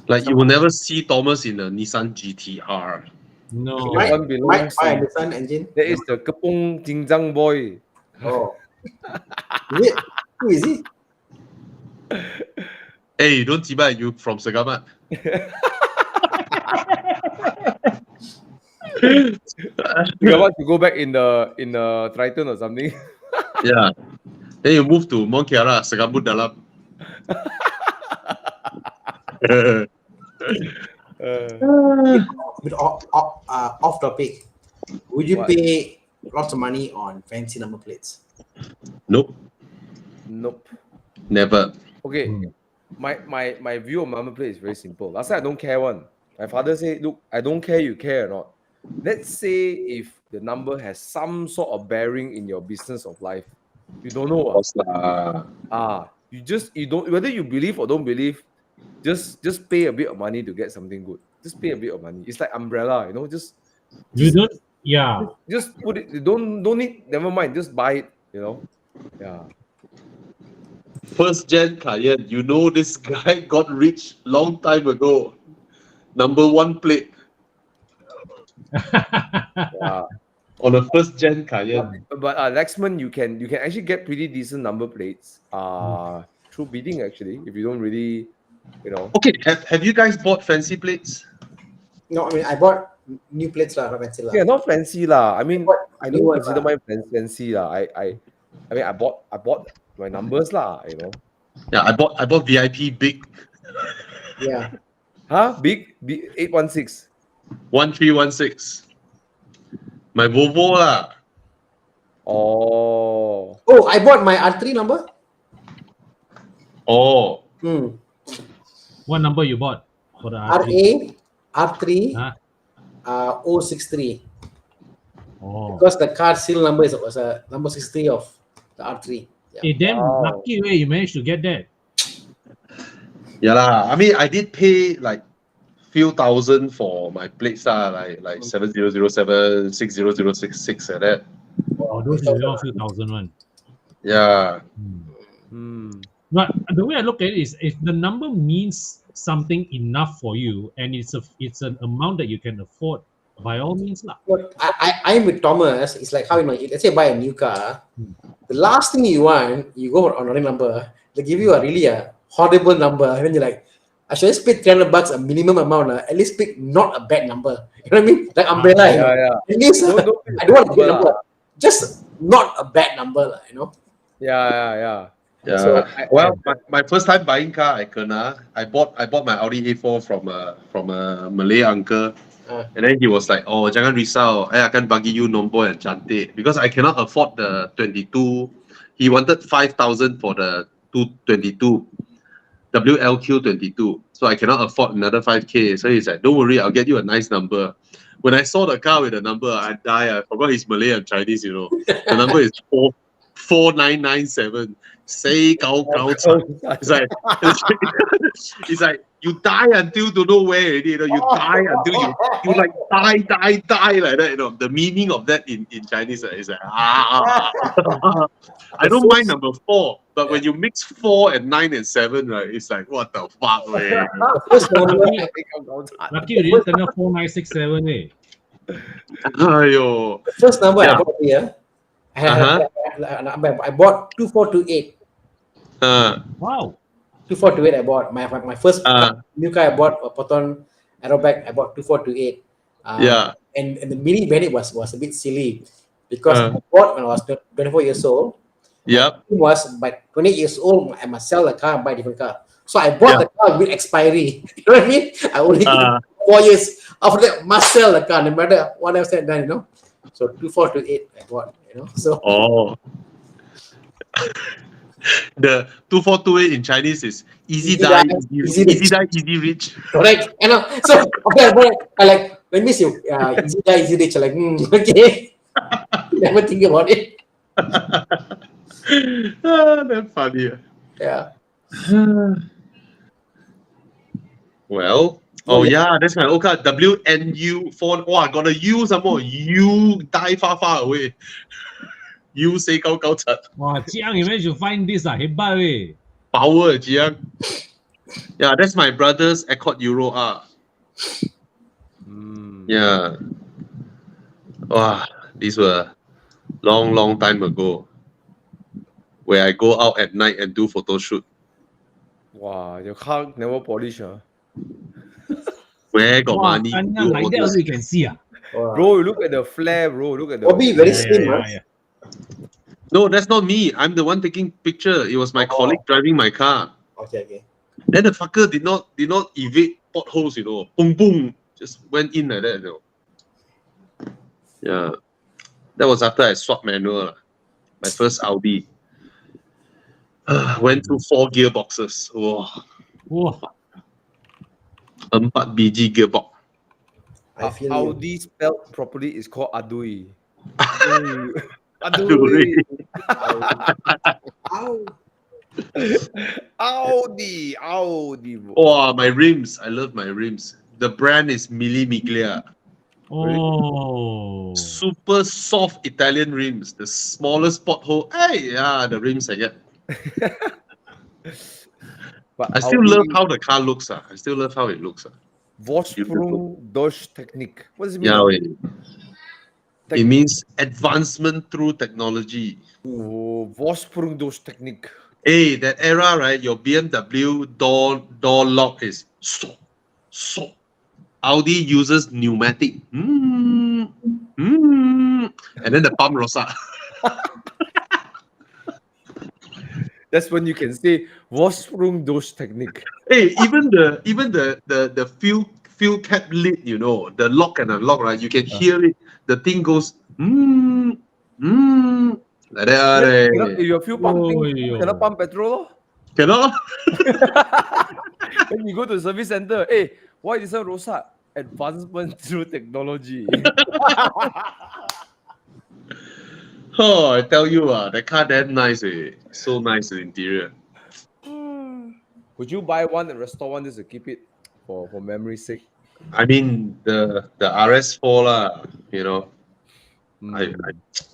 Like you will never see Thomas in a Nissan GTR. No. Might buy a Nissan engine. That is the Kepung Jingjang boy. Oh. Is it? Who is he? Hey, don't tiba you from Segamat. You want to go back in the Triton or something? Yeah. Then you move to Mont Kiara, Segambut Dalam. Bit off topic. Would you pay lots of money on fancy number plates? Nope. Okay. Never. My view of number plate is very simple. Last time I don't care one. My father said, look, I don't care you care or not. Let's say if the number has some sort of bearing in your business of life. You don't know. You don't, whether you believe or don't believe, just pay a bit of money to get something good. Just pay a bit of money. It's like umbrella, Just put it. Don't need. Never mind. Just buy it. Yeah. First gen Cayenne, this guy got rich long time ago. Number 1 plate. Yeah. On a first gen Cayenne. But Lexman, you can actually get pretty decent number plates through bidding actually, if you don't really, Okay, have you guys bought fancy plates? No, I mean I bought new plates lah, not fancy lah. Yeah, not fancy lah. I mean, I don't new consider mine fancy lah. I mean, I bought my numbers lah. Yeah, I bought VIP big. Yeah. Huh? Big 816. 1316. My Volvo lah. Oh, I bought my R3 number. Oh. What number you bought for the R3? R3 063. Oh. Because the car seal number was a number 63 of the R3. Yeah. Hey, damn lucky way you managed to get that. Yeah lah. I mean, I did pay like few thousand for my plates lah, like 7007, 60066 like that. Oh, those are a few thousand one. Yeah. But the way I look at it is, if the number means something enough for you, and it's an amount that you can afford, by all means lah. But I'm with Thomas. It's like how let's say buy a new car. The last thing you want, you go on a number. They give you a horrible number, and then you're like, I should just pay $300 a minimum amount. At least pick not a bad number. You know what I mean? Like umbrella. yeah. At least I don't want a good number. Just not a bad number, Yeah. Yeah. So my first time buying car, I bought my Audi A4 from a Malay uncle, and then he was like, "Oh, jangan risau, I akan bagi you nombor yang cantik," because I cannot afford the 22. He wanted 5,000 for the 222. WLQ 22, so I cannot afford another 5K. So he's like, "Don't worry, I'll get you a nice number." When I saw the car with the number, I die. I forgot he's Malay and Chinese. The number is 4997. Say gao. It's like you die until don't know where already. You die until you like die like that. The meaning of that in Chinese is like I don't mind number 4, but when you mix 4 and 9 and 7, right, it's like what the fuck, man. Lucky you didn't turn up 4967, eh? Ayo. The first number I bought here, I bought 2428. Wow. 2428 I bought. My first new car I bought, a Proton Aeroback, I bought 2428. And the mini Bennett was a bit silly. because I bought when I was 24 years old. Yep. It was by 28 years old, I must sell the car and buy a different car. So I bought the car with expiry. You know what I mean? I only give 4 years. After that, must sell the car no matter what else I've done, you know. So 24 to 8, I bought, you know. So Oh. The 2428 in Chinese is easy die, easy die, easy reach. correct. You know. So after I bought, I like when miss you easy die, easy reach. Like okay. Never think about it. That's funny. Yeah. Well, that's my old car. WNU 4. Oh, I got a U some more. U die far away. U say go. Wow, Jiang, you managed to find this hebat weh. Power, Jiang. Yeah, that's my brother's Accord Euro R. Yeah. Wow, these were long time ago. Where I go out at night and do photo shoot. Wow, your car never polish, Where got Wow, money? Tanya, do like all that this. also you can see Bro, look at the flare, bro. Look at the. Bobby very slim, huh? No, that's not me. I'm the one taking picture. It was my colleague driving my car. Okay. Then the fucker did not evade potholes, you know. Boom boom. Just went in like that, you know. Yeah. That was after I swapped manual. My first Audi. Went through 4 gearboxes. Wow. Wow. 4 biji gearbox. I feel Audi spelled properly is called Adui. Adui. Audi. Oh, my rims. I love my rims. The brand is Mille Miglia. Oh. Super soft Italian rims. The smallest pothole. Hey, yeah, the rims I get. But I still love how the car looks. I still love how it looks. Vorsprung durch Technik. What does it mean? Yeah, it means advancement through technology. Oh, Vorsprung durch Technik. Hey, that era, right? Your BMW door lock is so. Audi uses pneumatic. And then the pump rosa. That's when you can say Vorsprung durch Technik. Hey, even the fuel cap lid, you know, the lock and unlock, right? You can hear it. The thing goes like that. If your fuel pumping, cannot pump petrol. Cannot. When you go to the service center, hey, why is this Rosa? Advancement through technology. Oh, I tell you, the car damn nice. So nice, the interior. Would you buy one and restore one just to keep it for memory's sake? I mean, the RS4 lah, you know,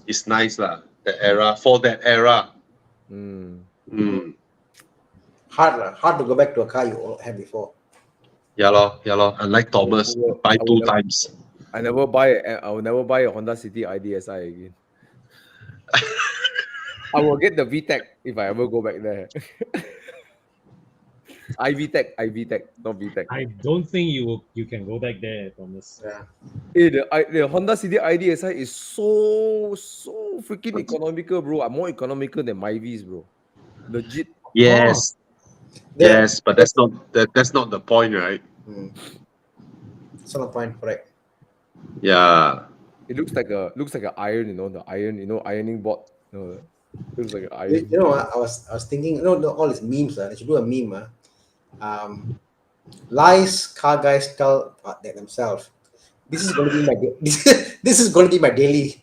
it's nice lah. The era for that era. Hard to go back to a car you had before. Yeah lor. Unlike Thomas, buy 2 times. I will never buy a Honda City IDSI again. I will get the VTEC if I ever go back there. iVTEC, not VTEC. I don't think you can go back there, Thomas. Yeah. Hey, the Honda City IDSI is so freaking economical, bro. I'm more economical than my V's, bro. Legit. Yes. Yes, but that's not the point, right? That's not the point, correct? Yeah. It looks like an iron, you know, the iron, ironing board. It looks like an iron. You know, I was thinking, all these memes, they should do a meme. Lies car guys tell themselves. This is going to be my this is going to be my daily.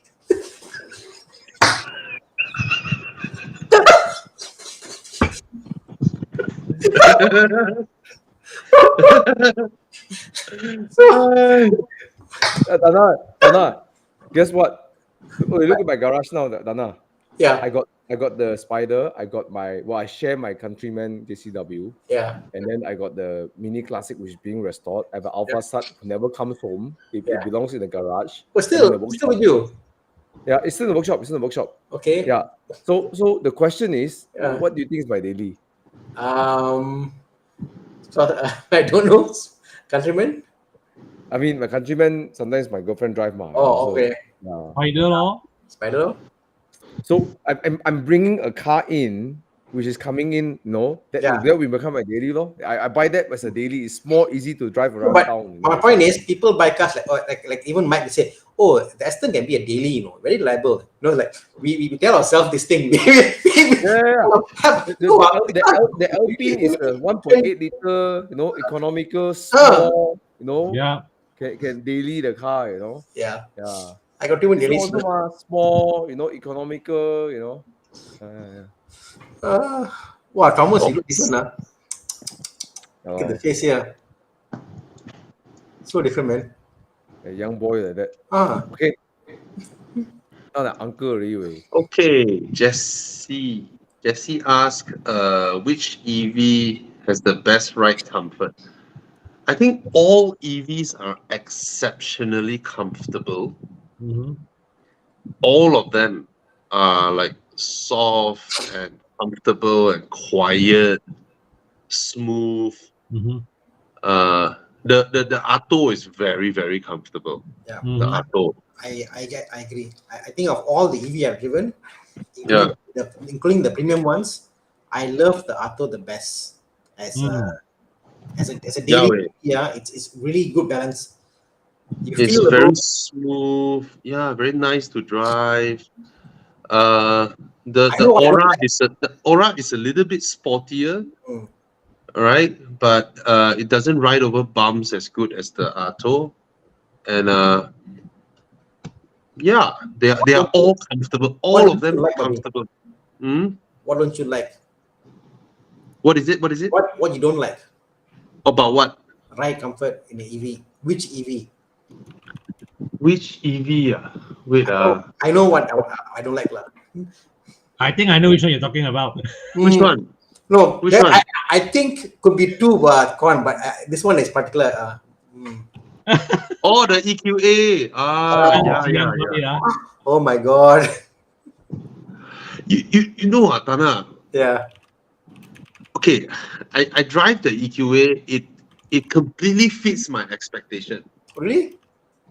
Dana, guess what? Oh, look at my garage now, Dana. Yeah. I got the Spider. I got I share my Countryman JCW. Yeah. And then I got the Mini Classic, which is being restored. I have an Alpha Sat who never comes home. It belongs in the garage. But still with you. Yeah, it's still in the workshop. Okay. Yeah. So the question is, what do you think is my daily? So I don't know. Countryman? I mean, my Countryman, sometimes my girlfriend drive my. Oh, okay. Yeah. Spider lor. Spider. So I'm bringing a car in, which is coming in, that Yeah. will become my daily law. I buy that as a daily. It's more easy to drive around But town. my point is, people buy cars like even Mike say, oh, the Aston can be a daily, very reliable. Like we tell ourselves this thing. Yeah. The No, Alpine is a 1.8 liter, economical, small, Yeah. can daily the car, Yeah, Yeah. I got even This daily. one also small, economical, yeah. Wow, Thomas, Oh. you look different, huh? Look at the Yeah, face here. So different, man. a young boy like that. Ah, Okay. Not an uncle already, wey. Okay, Jesse. Jesse asked, which EV has the best ride comfort? I think all EVs are exceptionally comfortable. Mm-hmm. All of them are like soft and comfortable and quiet, smooth. Mm-hmm. The Arto is very, very comfortable. yeah. The Mm-hmm. Arto. I agree. I think of all the EV I've driven, Yeah. including the premium ones, I love the Arto the best as a Yeah, daily. Yeah, it's really good balance. You it's feel the very road. smooth. Yeah, very nice to drive. Uh, the I the know what I don't Aura like. is a little bit sportier, Mm. right? But it doesn't ride over bumps as good as the Arto. And yeah, they are all comfortable. What All don't of you them like, buddy? comfortable. Hmm? What don't you like? What is it? What is it? What you don't like? About what? Ride comfort in the EV. Which EV? Which EV? Wait, I know what I don't like, lah. I think I know which one you're talking about. which one? No, Which one? I think could be two, but this one is particular. Oh, the EQA. Yeah. Oh my God. You know what, Thana? Yeah. Okay, I drive the EQA. It completely fits my expectation. Really?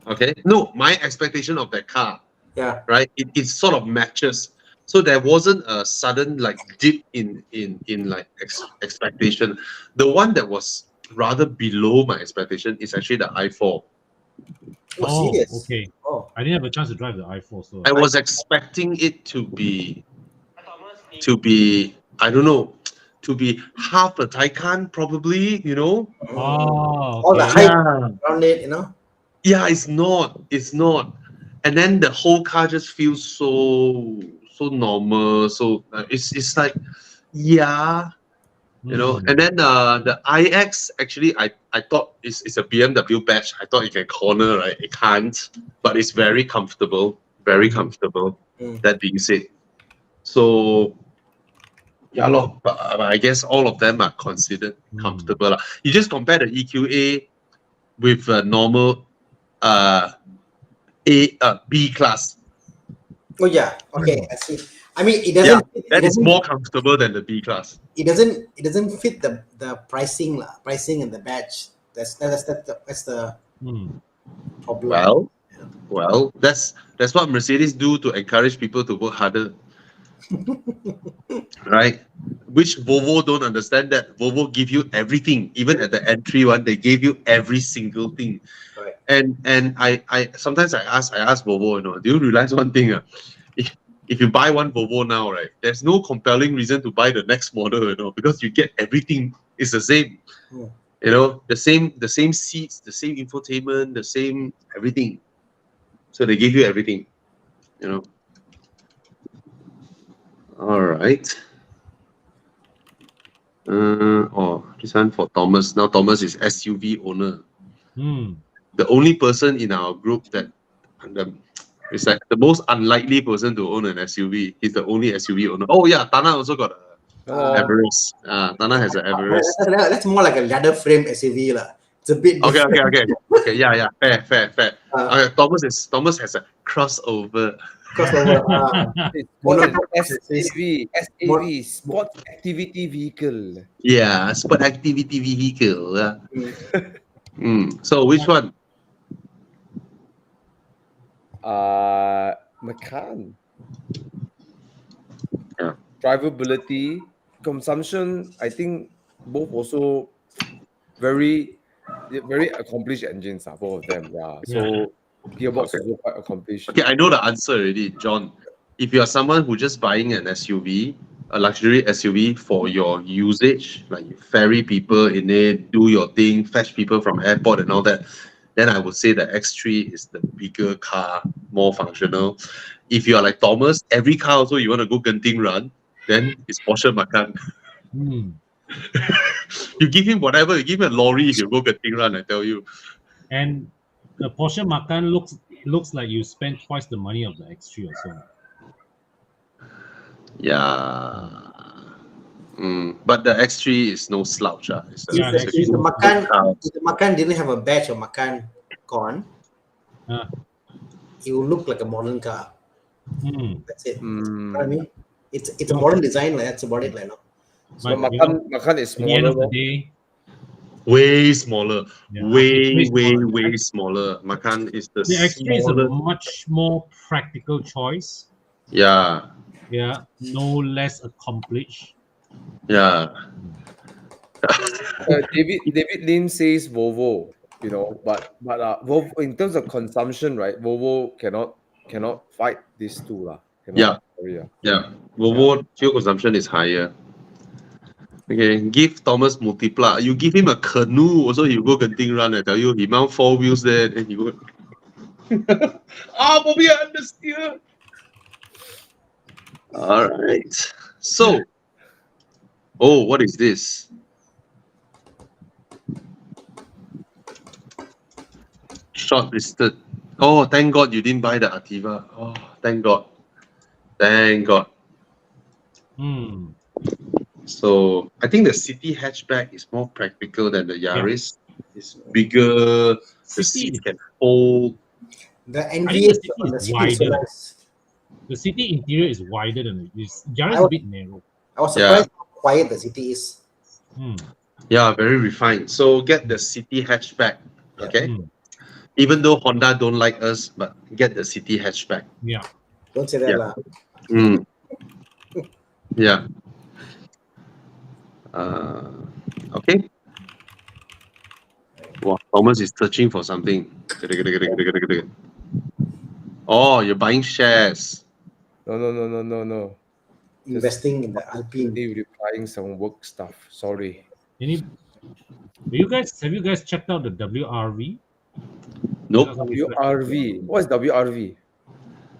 Okay, no, my expectation of that car, Yeah. right? It sort of matches. So there wasn't a sudden like dip in like expectation. The one that was rather below my expectation is actually the i4. Oh, Serious? okay. Oh. I didn't have a chance to drive the i4, so I was expecting it to be I don't know, to be half a Taycan probably, oh, All the okay. hype Yeah. around it, Yeah, it's not. And then the whole car just feels so normal. So it's like, yeah, Hmm. And then the iX actually, I thought it's a BMW badge. I thought it can corner, right? It can't, but it's very comfortable. Very comfortable. Mm. That being said, so yeah, look, but I guess all of them are considered comfortable lah. You just compare the EQA with a normal B class. Oh yeah. Okay. I see. I mean, it doesn't. That is more comfortable than the B class. It doesn't fit the pricing lah. Pricing and the badge. That's the problem. Well, that's what Mercedes do to encourage people to work harder. Right? Which Volvo don't understand that. Volvo give you everything. Even at the entry one, they gave you every single thing. Right. And I sometimes I ask Volvo, do you realize one thing? If you buy one Volvo now, right, there's no compelling reason to buy the next model, because you get everything. It's the same. Hmm. The same seats, the same infotainment, the same everything. So they give you everything. All right. This one for Thomas. Now Thomas is SUV owner. The only person in our group that is like the most unlikely person to own an SUV. He's the only SUV owner. Oh yeah, Thana also got a Everest. Thana has an Everest. That's more like a ladder frame SUV lah. It's a bit different. Okay. Yeah. Fair. Thomas has a crossover. Crossover. SAV, Sports Activity Vehicle. Yeah, sport activity vehicle. So which one? Macan. Yeah. Drivability, consumption, I think both also very accomplished engines are both of them. Yeah. So gearbox Okay. also quite accomplished. Okay, I know the answer already, John. If you are someone who just buying an SUV, a luxury SUV for your usage, like you ferry people in it, do your thing, fetch people from airport and all that, then I would say the X3 is the bigger car, more functional. If you are like Thomas, every car also you want to go Genting run, then it's Porsche Macan. Hmm. You give him whatever, you give him a lorry, he'll go Genting run, I tell you. And the Porsche Macan looks like you spent twice the money of the X3 also. Yeah. But the X3 is no slouch. It's a, Yeah, it's a actually, If the good Macan, car. if the Macan didn't have a badge of Macan con, Uh, it would look like a modern car. hmm. That's it. You know what I Mm. mean? It's a modern design. Like, that's about it. Like, no. But But you know, Macan is at the end smaller. of the Though. day, Way smaller. yeah, Way, it's way, smaller. way smaller. Macan is the The X3 is a smallest. much more practical choice. Yeah. Yeah, no less accomplished. Yeah. David Lin says Volvo, you know, but Volvo, in terms of consumption, right? Volvo cannot fight these two lah. Yeah. Sorry, yeah. Yeah. Volvo fuel consumption is higher. Okay, give Thomas multiply. You give him a canoe, also he go Genting run. I tell you, he mount 4 wheels there, and he go. Bobby, I understand. All right. So, what is this? Shortlisted. Oh, thank God you didn't buy the Ativa. Oh, thank God. Thank God. Hmm. So I think the city hatchback is more practical than the Yaris. It's bigger. The City seats is, can fold. The I think the NVH city on the is city is so wider. nice. The city interior is wider than this. Yaris I is a was- bit narrow. I was Yeah. surprised how quiet the city is. Hmm. Yeah, very refined. So get the city hatchback. Yeah. Okay. Hmm. Even though Honda don't like us, but get the city hatchback. Yeah. Don't say that, Yeah. lah. Mm. Yeah. Okay. Wow, Thomas is searching for something. Oh, you're buying shares. No. Investing in the Alpine. Quickly replying some work stuff. Sorry. Have you guys checked out the WRV? Nope. WRV. What's WRV?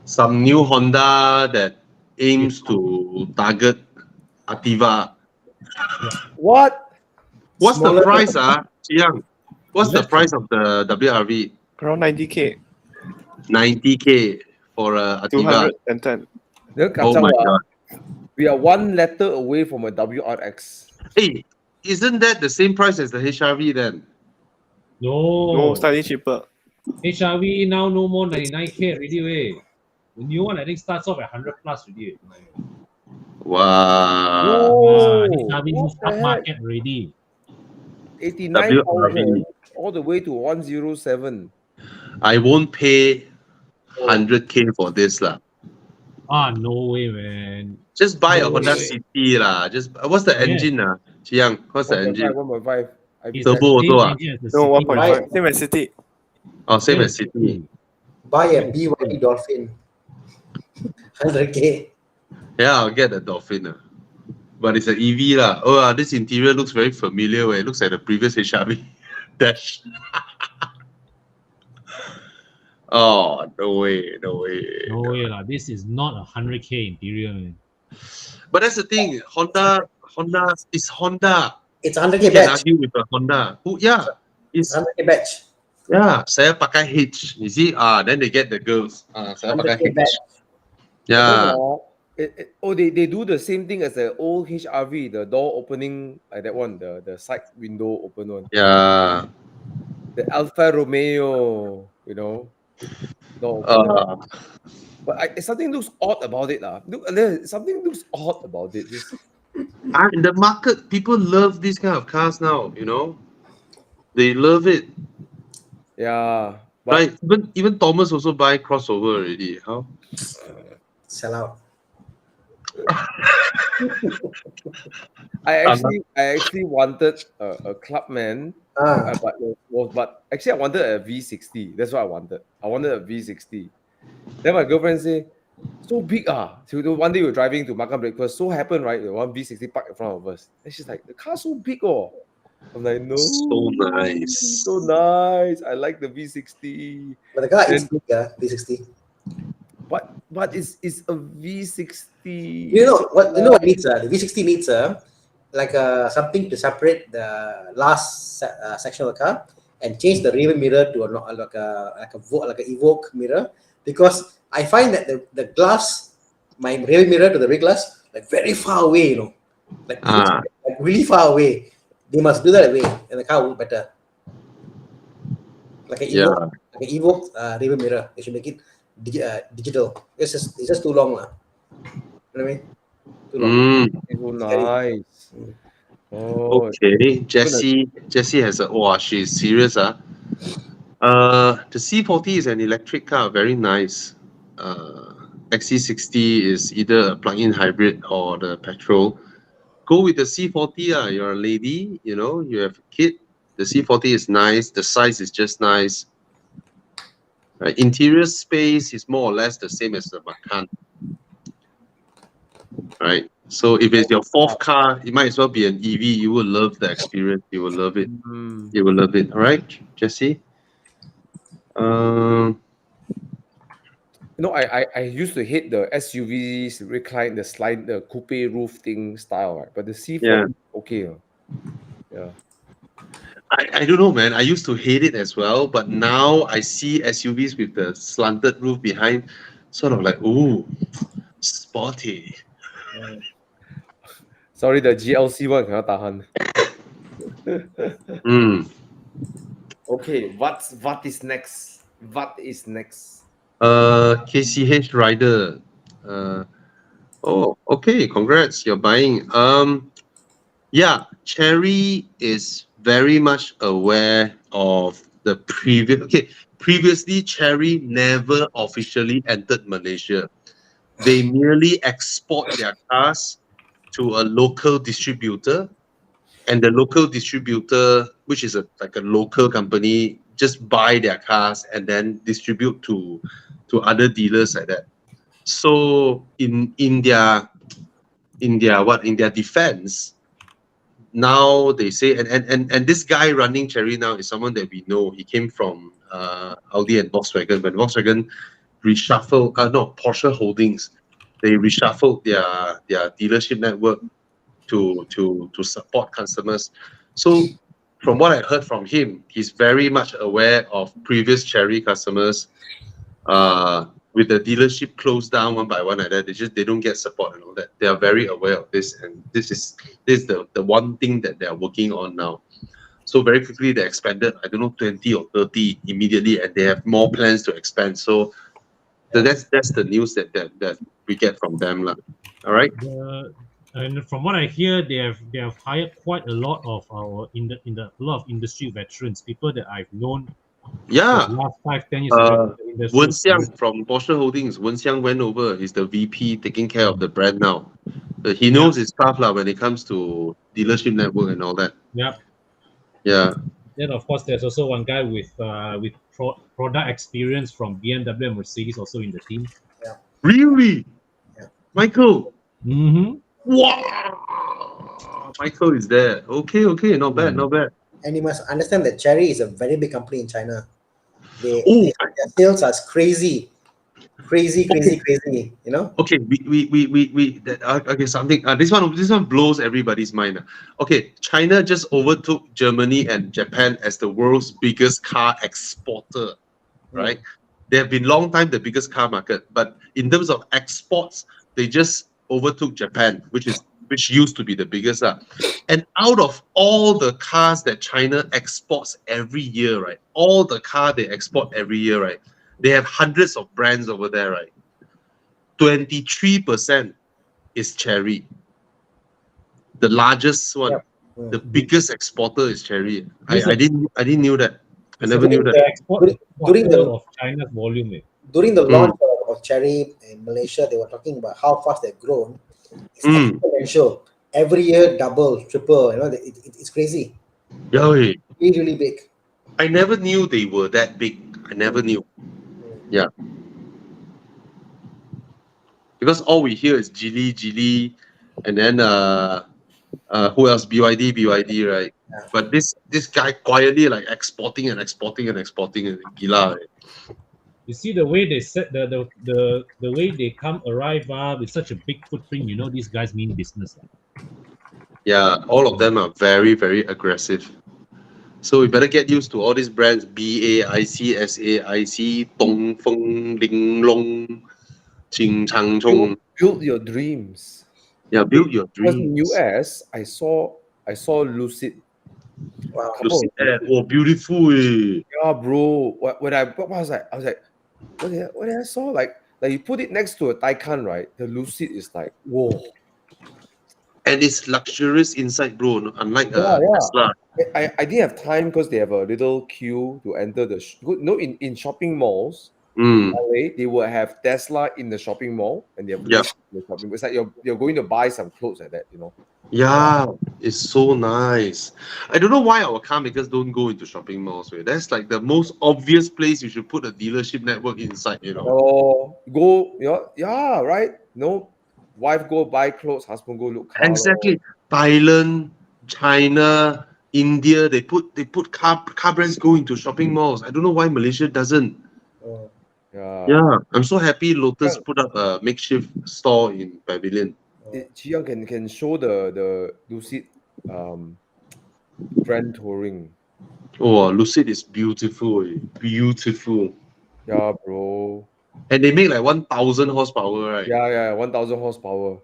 Some new Honda that aims to target Ativa. What? What's Smaller- the price, Chiang? What's the Less- price of the WRV? Around 90K, 90K for a Ativa. 210. Oh my God. We are one letter away from a WRX. Hey, isn't that the same price as the HRV then? No, slightly cheaper. HRV now no more 99K already. Way. The new one I think starts off at 100 plus already. Wow. Oh, HRV what moves the up heck? market already. 89,000 all the way to 107. I won't pay 100K for this lah. No way, man. Just buy a No Honda way. City lah. Just what's the Yeah. engine Chiang, what's the 1.5, engine? 1.5. It's Turbo the same auto engine as the No, City, 1.5. Right. Same as City. Oh, same as City. Buy a BYD Dolphin. 100K. Yeah, I'll get a Dolphin. But it's an EV lah. Oh, this interior looks very familiar. It looks like the previous HRV dash. Oh, no way. No way lah. This is not a 100K interior, man. But that's the thing. Honda is Honda. It's 100K You can batch. argue with a Honda. It's 100K batch. saya pakai H. You see, then they get the girls. Saya pakai 100K batch. H. Yeah. They do the same thing as the old HRV, the door opening like that one, the side window open one. Yeah. The Alfa Romeo, door opener. But something looks odd about it. Something looks odd about it. In the market, people love these kind of cars now, They love it. Yeah. Right? Even Thomas also buy crossover already. How? Sell out. I actually wanted a Clubman, Ah, but actually I wanted a V60. That's what I wanted. I wanted a V60. Then my girlfriend say, so big ah. So one day we were driving to makan breakfast. So happened, right? The one V60 parked in front of us. And she's like, the car's so big oh. I'm like, no. So nice. So nice. I like the V60. but the car is Then big, V60. but it's a V60. You know what? You know what it needs? The V60 needs like something to separate the last section of the car and change the rear mirror to like a Evoque mirror, because I find that the glass, my rear mirror to the rear glass, like very far away. You know, like, like really far away. They must do that away, and the car will look better. Like an Evoque, like an Evoque rear mirror. They should make it digital. It's just too long, lah. You know what I mean? Too long. It's so nice. Oh, Okay, Jessie has she's serious. The C40 is an electric car, very nice. XC60 is either a plug-in hybrid or the petrol. Go with the C40. You're a lady, you know, you have a kid. The C40 is nice. The size is just nice. Right? Interior space is more or less the same as the Macan. Right? So if it's your fourth car, it might as well be an EV. You will love the experience. You will love it. You will love it. All right, Jesse? You know, I used to hate the SUVs recline, the coupe roof thing style, right? But the C40 okay. Yeah. I don't know, man. I used to hate it as well, but now I see SUVs with the slanted roof behind, sort of like, ooh, sporty. Sorry, the GLC one cannot tahan. Okay, what is next? What is next? KCH Rider. Oh, okay. Congrats, you're buying. Yeah, Cherry is very much aware of the previous. Okay, previously Cherry never officially entered Malaysia. They merely export their cars to a local distributor, and the local distributor, which is like a local company, just buy their cars and then distribute to other dealers like that. So in their defense, now they say, and this guy running Cherry now is someone that we know. He came from Audi and Volkswagen, but Volkswagen reshuffled, Porsche Holdings. They reshuffled their dealership network to support customers. So from what I heard from him, he's very much aware of previous Cherry customers. With the dealership closed down one by one like that, they don't get support and all that. They are very aware of this, and this is the one thing that they are working on now. So very quickly they expanded, I don't know, 20 or 30 immediately, and they have more plans to expand. So that's the news that we get from them, lah. All right. And from what I hear, they have hired quite a lot of our a lot of industry veterans, people that I've known. Yeah. For the last 5-10 years. Wen Xiang from Porsche Holdings. Wen Xiang went over. He's the VP taking care of the brand now. He knows his stuff lah when it comes to dealership network and all that. Yep. Yeah. Then of course there's also one guy with product experience from BMW and Mercedes also in the team. Yeah. Really? Yeah. Michael. Mm-hmm. Wow. Michael is there. Okay. Not bad. And you must understand that Cherry is a very big company in China. Their sales are crazy. You know. Okay, okay, something. This one blows everybody's mind. Okay, China just overtook Germany and Japan as the world's biggest car exporter, right? They have been long time the biggest car market, but in terms of exports, they just overtook Japan, which used to be the biggest. And out of all the cars that China exports every year, right? All the car they export every year, right? They have hundreds of brands over there, right? 23% is Cherry. The largest one, the biggest exporter is Cherry. I didn't know that. I never knew The that. export During the- of China's volume. During the launch of Cherry in Malaysia, they were talking about how fast they've grown. It's exponential. Every year, double, triple. It's crazy. Yeah, wait. Really, really big. I never knew they were that big. I never knew. Yeah. Because all we hear is Geely, and then who else? BYD, right? Yeah. But this guy quietly like exporting and gila. Right? You see the way they set the way they arrive with such a big footprint. You know these guys mean business. Yeah, all of them are very, very aggressive. So we better get used to all these brands: BAIC, SAIC, Dongfeng, Linglong, Qing Chang Chong. Build your dreams. Yeah, build your Because in dreams. US, I saw Lucid. Wow. Lucid Air, oh, beautiful. Yeah, bro. When I was like, what did I saw? Like you put it next to a Taycan, right? The Lucid is like, whoa. And it's luxurious inside, bro. Unlike Yeah. Tesla. I didn't have time because they have a little queue to enter the. In shopping malls, in LA, they will have Tesla in the shopping mall, and they have to Yeah. wait in the shopping. It's like you're going to buy some clothes like that, Yeah, it's so nice. I don't know why our car makers don't go into shopping malls. Right? That's like the most obvious place you should put a dealership network inside, Oh, go, yeah, right. Wife go buy clothes, husband go look car. Exactly. Thailand, China, India, they put car brands go into shopping malls. I don't know why Malaysia doesn't. Yeah, I'm so happy Lotus put up a makeshift store in Pavilion. Chi can show the Lucid Grand Touring. Oh, Lucid is beautiful, beautiful. Yeah, bro. And they make like 1,000 horsepower, right? Yeah, 1,000 horsepower.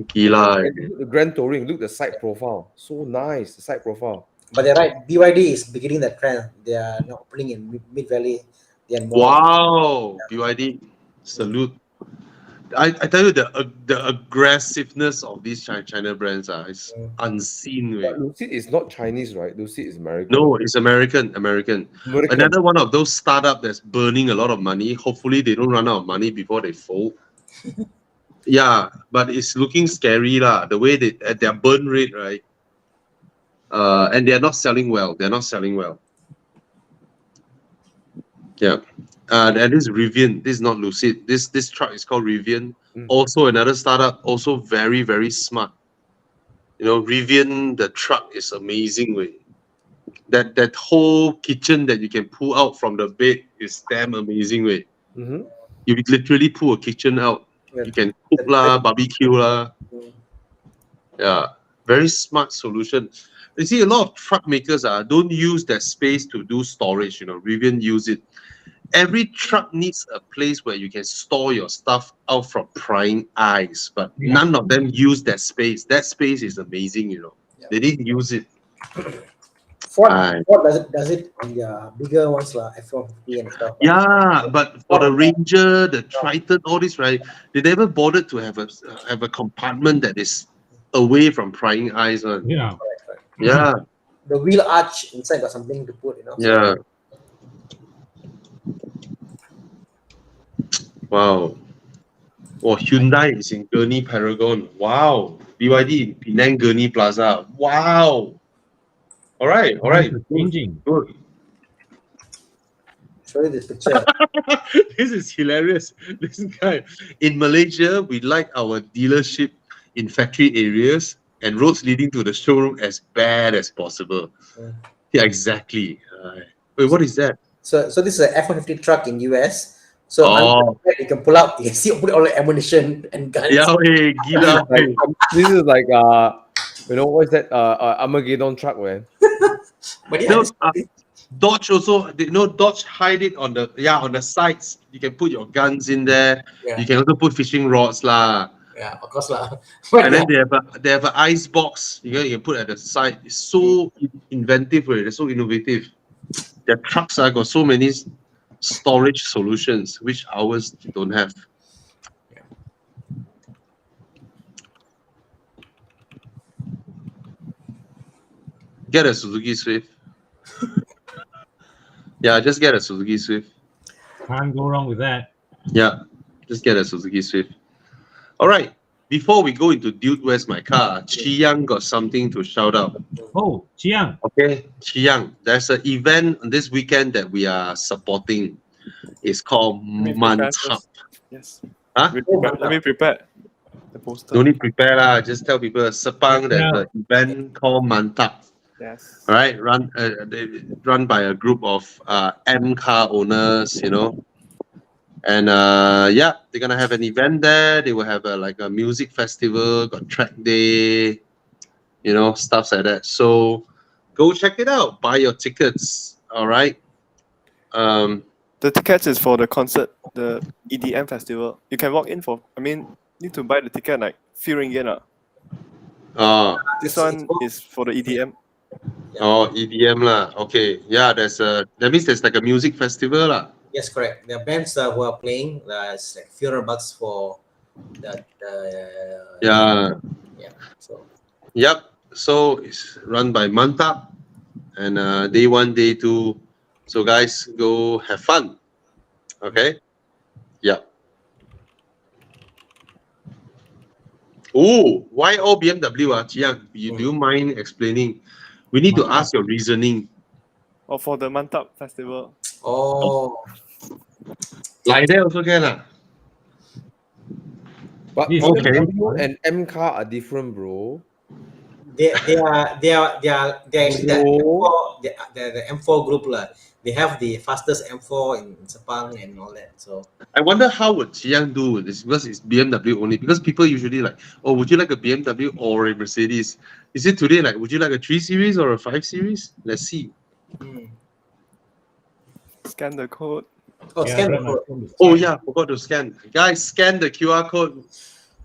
Gila. And look the Grand Touring, look the side profile. So nice, the side profile. But they're right. BYD is beginning that trend. They are now opening in Mid Valley. They are more. Wow, BYD, salute. I tell you the aggressiveness of these China brands is unseen. But Way. Lucid is not Chinese, right? Lucid is American. No, it's American. Another one of those startup that's burning a lot of money. Hopefully they don't run out of money before they fold. Yeah, but it's looking scary lah. The way at their burn rate, right? And they're not selling well. Yeah. And this is Rivian. This is not Lucid. This truck is called Rivian. Also another startup, also very, very smart. Rivian, the truck is amazing way. That whole kitchen that you can pull out from the bed is damn amazing way. Mm-hmm. You literally pull a kitchen out. You can cook lah, barbecue lah. Yeah. Very smart solution. You see, a lot of truck makers don't use that space to do storage. Rivian use it. Every truck needs a place where you can store your stuff out from prying eyes, but none of them use that space. That space is amazing, They didn't use it. Ford does it on the bigger ones, F-150 and stuff. Yeah, but for the Ranger, the Triton, all this, right? They never bothered to have a compartment that is away from prying eyes. Yeah. Correct. Yeah. The wheel arch inside got something to put, Yeah. Wow. Oh, Hyundai is in Gurney Paragon. Wow. BYD in Penang Gurney Plaza. Wow. All right. Changing. Good. Show you this picture. This is hilarious. This guy. In Malaysia, we like our dealership in factory areas and roads leading to the showroom as bad as possible. Yeah, exactly. Wait, what is that? So this is an F-150 truck in US. So you can pull out, you can see put all the ammunition and guns. Yeah, hey, gila. This is like what's that Armageddon truck, man. But yeah, Dodge also, Dodge hide it on the sides. You can put your guns in there. Yeah. You can also put fishing rods lah. Yeah, of course lah. And then they have an ice box. You can put at the side. It's so inventive, right? They're so innovative. Their trucks got so many storage solutions, which ours don't have. Get a Suzuki Swift. Yeah, just get a Suzuki Swift. Can't go wrong with that. Yeah, just get a Suzuki Swift. All right. Before we go into Dude, Where's My Car? Chi Yang got something to shout out. Oh, Chiang. Okay, Chi Yang, there's an event this weekend that we are supporting. It's called Let me prepare Mantap. first. Yes. Huh? Let me prepare the poster. Don't need prepare lah. Just tell people Sepang there's Yeah. an event called Mantap. Yes. All right, run by a group of M car owners, you know. And yeah, they're gonna have an event there. They will have like a music festival, got track day, you know, stuff like that. So go check it out. Buy your tickets. All right. The tickets is for the concert, the EDM festival. You can walk in for. I mean, need to buy the ticket like few ringgit lah. This one is for the EDM. Oh, EDM lah. Okay. Yeah, that means there's like a music festival lah. Yes, correct. The bands who are playing, it's like $100 for the Yeah. So Yep. So it's run by Mantap, and day 1, day 2. So guys, go have fun. Okay. Yeah. Oh, why all BMW? Chiang, do you mind explaining? We need to ask your reasoning. Or for the Mantap festival. oh Like that also can lah. But Yes, okay. BMW and M car are different, bro. they are actually the M4 group lah. They have the fastest M4 in Sepang and all that. So I wonder how would Chiang do this, because it's BMW only. Because people usually like, oh, would you like a BMW or a Mercedes? Is it today like, would you like a 3 Series or a 5 Series? Let's see. Scan the code. scan the code. Oh yeah, forgot to scan. Guys, scan the QR code.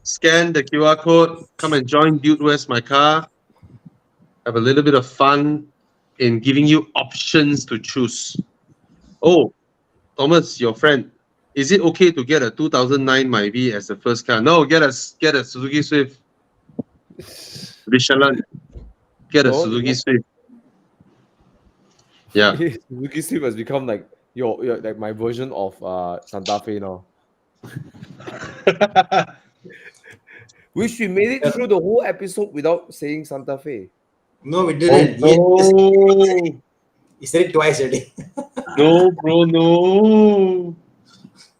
Scan the QR code. Come and join Dude, Where's My Car? Have a little bit of fun in giving you options to choose. Oh, Thomas, your friend, is it okay to get a 2009 Myvi as the first car? No, get a Suzuki Swift. Vishalan, get a No, Suzuki no. Swift. Yeah. Suzuki Swift has become like your like my version of Santa Fe now. Wish we made it through the whole episode without saying Santa Fe. No, we didn't. Oh, He said it twice already. no, bro, no.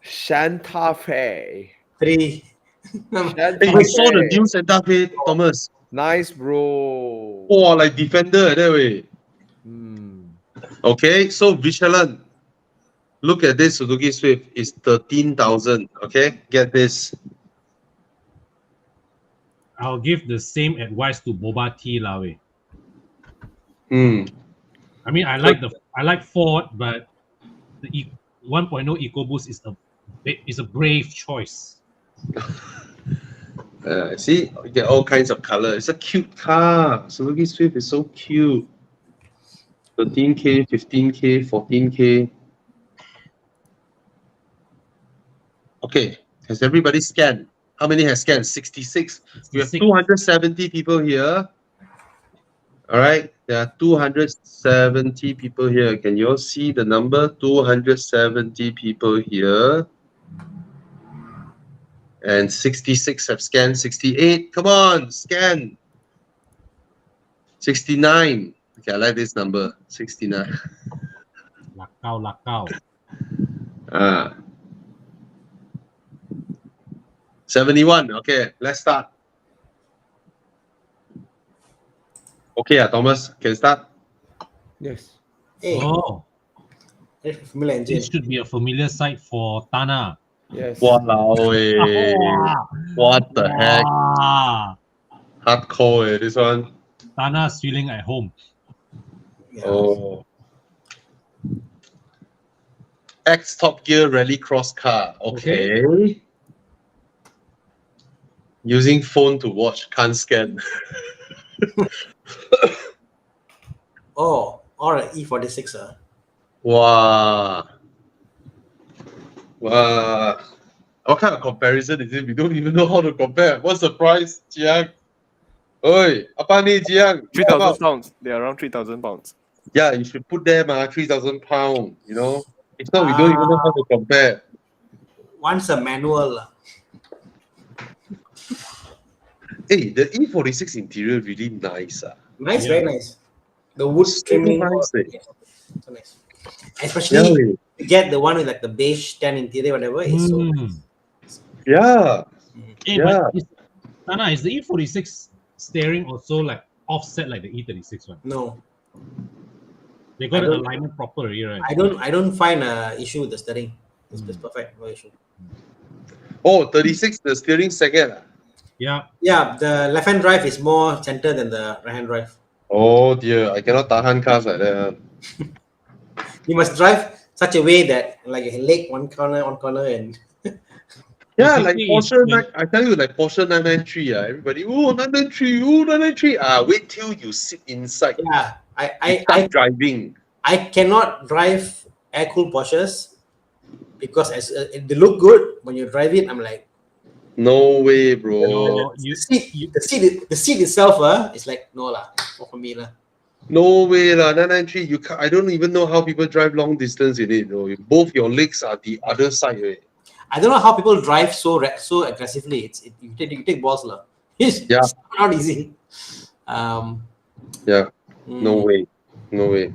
Santa Fe. 3. Santa Hey, you saw the Fe. new Santa Fe, Thomas. Nice, bro. Oh, like Defender that way. Okay, so Vishalan, look at this Suzuki Swift. It's 13,000. Okay, get this. I'll give the same advice to Boba Tea lah. I mean, I like Ford, but the 1.0 EcoBoost is a brave choice. See, you get all kinds of color. It's a cute car. Suzuki Swift is so cute. 13K, 15K, 14K. Okay, has everybody scanned? How many has scanned? 66. We have 270 people here. All right, there are 270 people here. Can you all see the number? 270 people here. And 66 have scanned. 68, come on, scan. 69. Okay, I like this number, 69. Lakau. 71. Okay, let's start. Okay, Thomas, can you start? Yes. Hey, Oh, familiar engine. this should be a familiar sight for Thana. Yes. Walao, what the heck? Ah, Hardcore, this one. Thana's feeling at home. Yeah. Oh. X Top Gear Rally Cross Car. Okay. Using phone to watch, can't scan. Oh, or an E46. Wow. Wow. What kind of comparison is it? We don't even know how to compare. What's the price, Jiang? Oi, apa ni Jiang? 3,000 pounds. They are around 3,000 pounds. Yeah, you should put them 3,000 pounds. You know, if not, we don't even know how to compare. Once a manual. Hey, the E46 interior really nice. Nice, Yeah. very nice. The wood So trimming. nice, eh? Yeah, so nice. Especially Yeah, you get the one with like the beige tan interior, whatever. It's so nice. yeah. Hey, Yeah. but Thana, is the E46 steering also like offset like the E36 one? No, They got I the don't- alignment proper already, right? I don't find a issue with the steering. It's perfect, no issue. Oh, 36, the steering second. Yeah. Yeah, the left hand drive is more center than the right hand drive. Oh dear, I cannot tahan cars like that. You must drive such a way that like a leg one corner, and Yeah, like Basically, Porsche, when- I tell you, like Porsche 993, everybody, 993, 993. Wait till you sit inside. yeah, You start driving. I cannot drive air cooled Porsches because as they look good when you drive it. I'm like No way, bro. No, the seat itself is like no lah, not for me lah. No way, lah. 993, you can't, I don't even know how people drive long distance in it. No. Both your legs are the other side. Eh. I don't know how people drive so aggressively. You take balls lah. It's not easy. Yeah, no way. No way.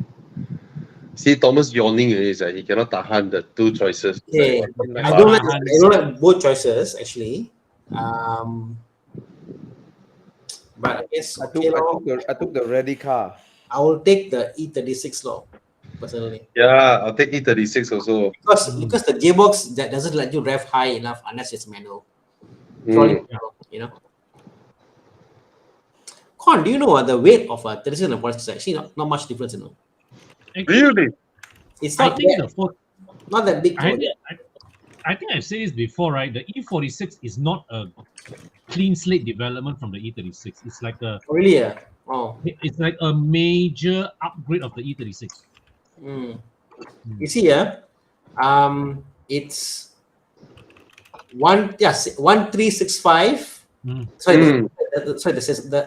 See, Thomas yawning is he cannot tahan the two choices. Okay. Like, I don't like both choices actually. But I guess I took the ready car. I will take the E36 law personally. Yeah, I'll take E36 also. Because the gearbox that doesn't let you rev high enough unless it's manual. You know. Con, do you know the weight of a 36 and a 46 is actually not much difference, you know. Really? It's I not think not that big. I think I've said this before, right? The E46 is not a clean slate development from the E36. It's like a Really? it's like a major upgrade of the E36. You see, it's 1365. Sorry,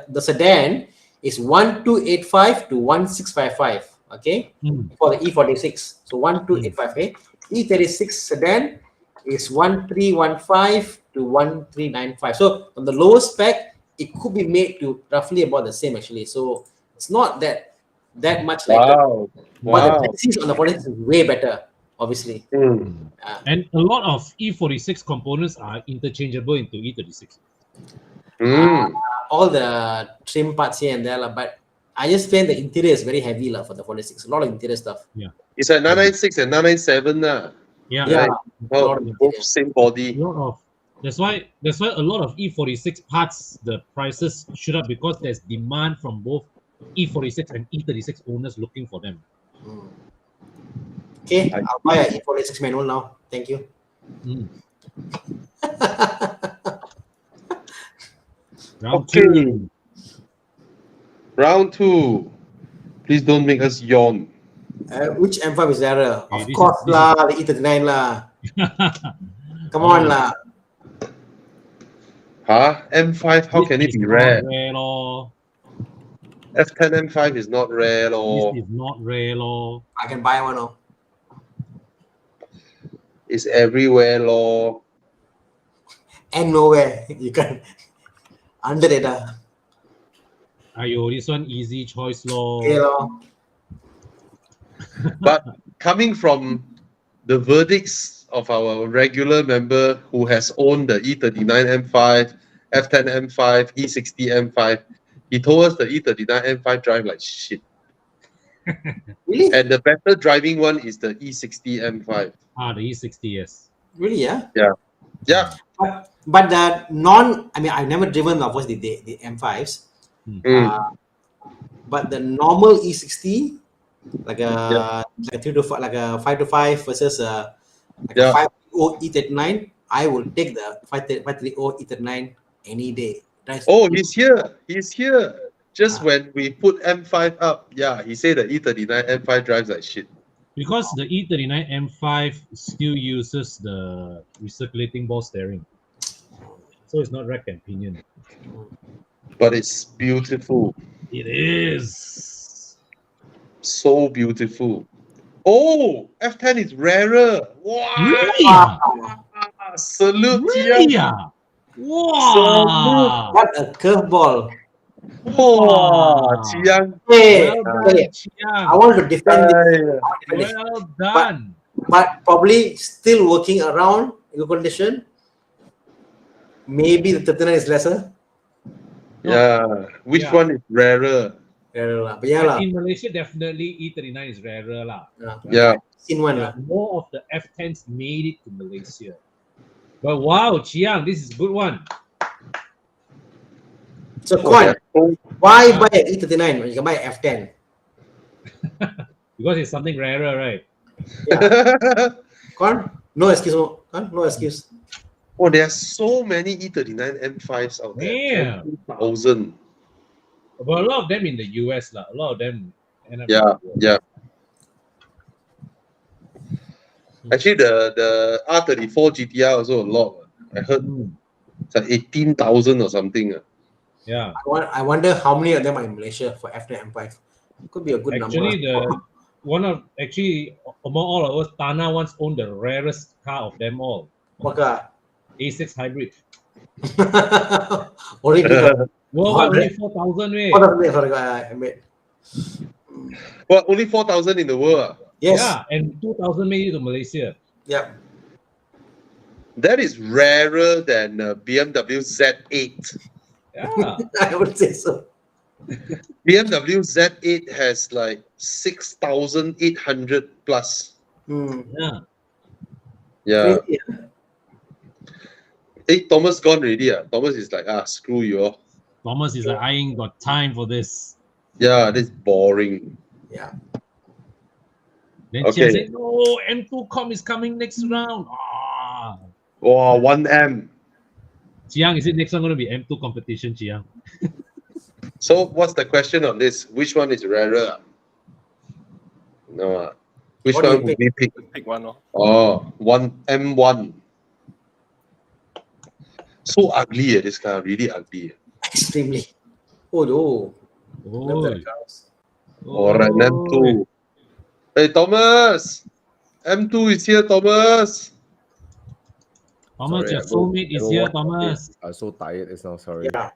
the sedan is 1285 to 1655. Okay, for the E46. So 1285. Okay, E36 sedan is 1315 to 1395. So on the lowest spec, it could be made to roughly about the same actually. So it's not that much like Wow. but the taxis on the 46 is way better, obviously. And a lot of E46 components are interchangeable into E36. All the trim parts here and there, but I just find the interior is very heavy for the 46. A lot of interior stuff. Yeah. It's a 996 and 997. Yeah. Both same body. That's why a lot of E46 parts, the prices shoot up because there's demand from both E46 and E36 owners looking for them. Okay, I'll buy a E46 manual now. Thank you. Round two. Please don't make us yawn. Which M5 is there? Of course lah, the E39 lah. Come on lah. Huh? M5, how can it be rare? F10 M5 is not rare, lor. This is not rare, lor. I can buy one, oh. It's everywhere, lor. And nowhere. You can under it. Ayo, this one easy choice, lor. Okay, lor. But coming from the verdicts of our regular member who has owned the E39 M5, F10 M5, E60 M5, he told us the E39 M5 drive like shit. Really? And the better driving one is the E60 M5. The E60, yes. Really, yeah? Yeah. But the I've never driven, of course, the M5s. But the normal E60, like a 5 to 5 versus a 530 E39, I will take the 530 E39 any day. He's here. Just when we put M5 up, he said the E39 M5 drives like shit. Because the E39 M5 still uses the recirculating ball steering. So it's not rack and pinion. But it's beautiful. It is. So beautiful. Oh, F10 is rarer. Wow. Really? Salute, Really? Chiang. Wow! What a curveball. Wow, Chiang. Hey, Well hey, done, Chiang. I want to defend this. Ay, I want to defend this. Well done. But probably still working around your condition. Maybe the 39 is lesser. yeah. Which Yeah. one is rarer? But yeah, But lah. in Malaysia, definitely E39 is rarer lah. Yeah. Seen one Yeah, lah. more of the F10s made it to Malaysia. But wow, Chiang, this is a good one. So, Oh, Quan, they're why Yeah. buy an E39 when you can buy an F10? Because it's something rarer, right? so- Quan, no excuse. Quan, no excuse. Oh, there are so many E39 M5s out there. Yeah. 20,000. But a lot of them in the US, lah. A lot of them end up in Yeah, the US. yeah. Actually, the R34 GTR also a lot. I heard it's like 18,000 or something. Yeah. I wonder how many of them are in Malaysia for F10 M5. Could be a good Actually, number. among all of us, Thana once owned the rarest car of them all, What car? A6 hybrid. Only because. Worldwide only 4,000, way. Sorry, I made. Well, only 4,000 in the world. Ah. Yes. Yeah, and 2,000 made it to Malaysia. Yeah. That is rarer than BMW Z8. Yeah. I would say so. BMW Z8 has like 6,800 plus. Yeah. Yeah. Crazy, Hey, Thomas gone already. Thomas is like, screw you all. Thomas is like, I ain't got time for this. Yeah, this is boring. Yeah. Then Okay. Chiang said, no, M2 Com is coming next round. Wow, 1M. Chiang, is it next one going to be M2 competition, Chiang? So what's the question on this? Which one is rarer? No. Which What do you one would we pick? Pick one. Oh. Oh, M1. So ugly, this car. Really ugly. Extremely. Oh, no. Oh, Alright, M2. Hey, Thomas! M2 is here, Thomas! Thomas, Sorry, your I go- soulmate I is go here, watch Thomas. it. I'm so tired just now. Sorry. Yeah.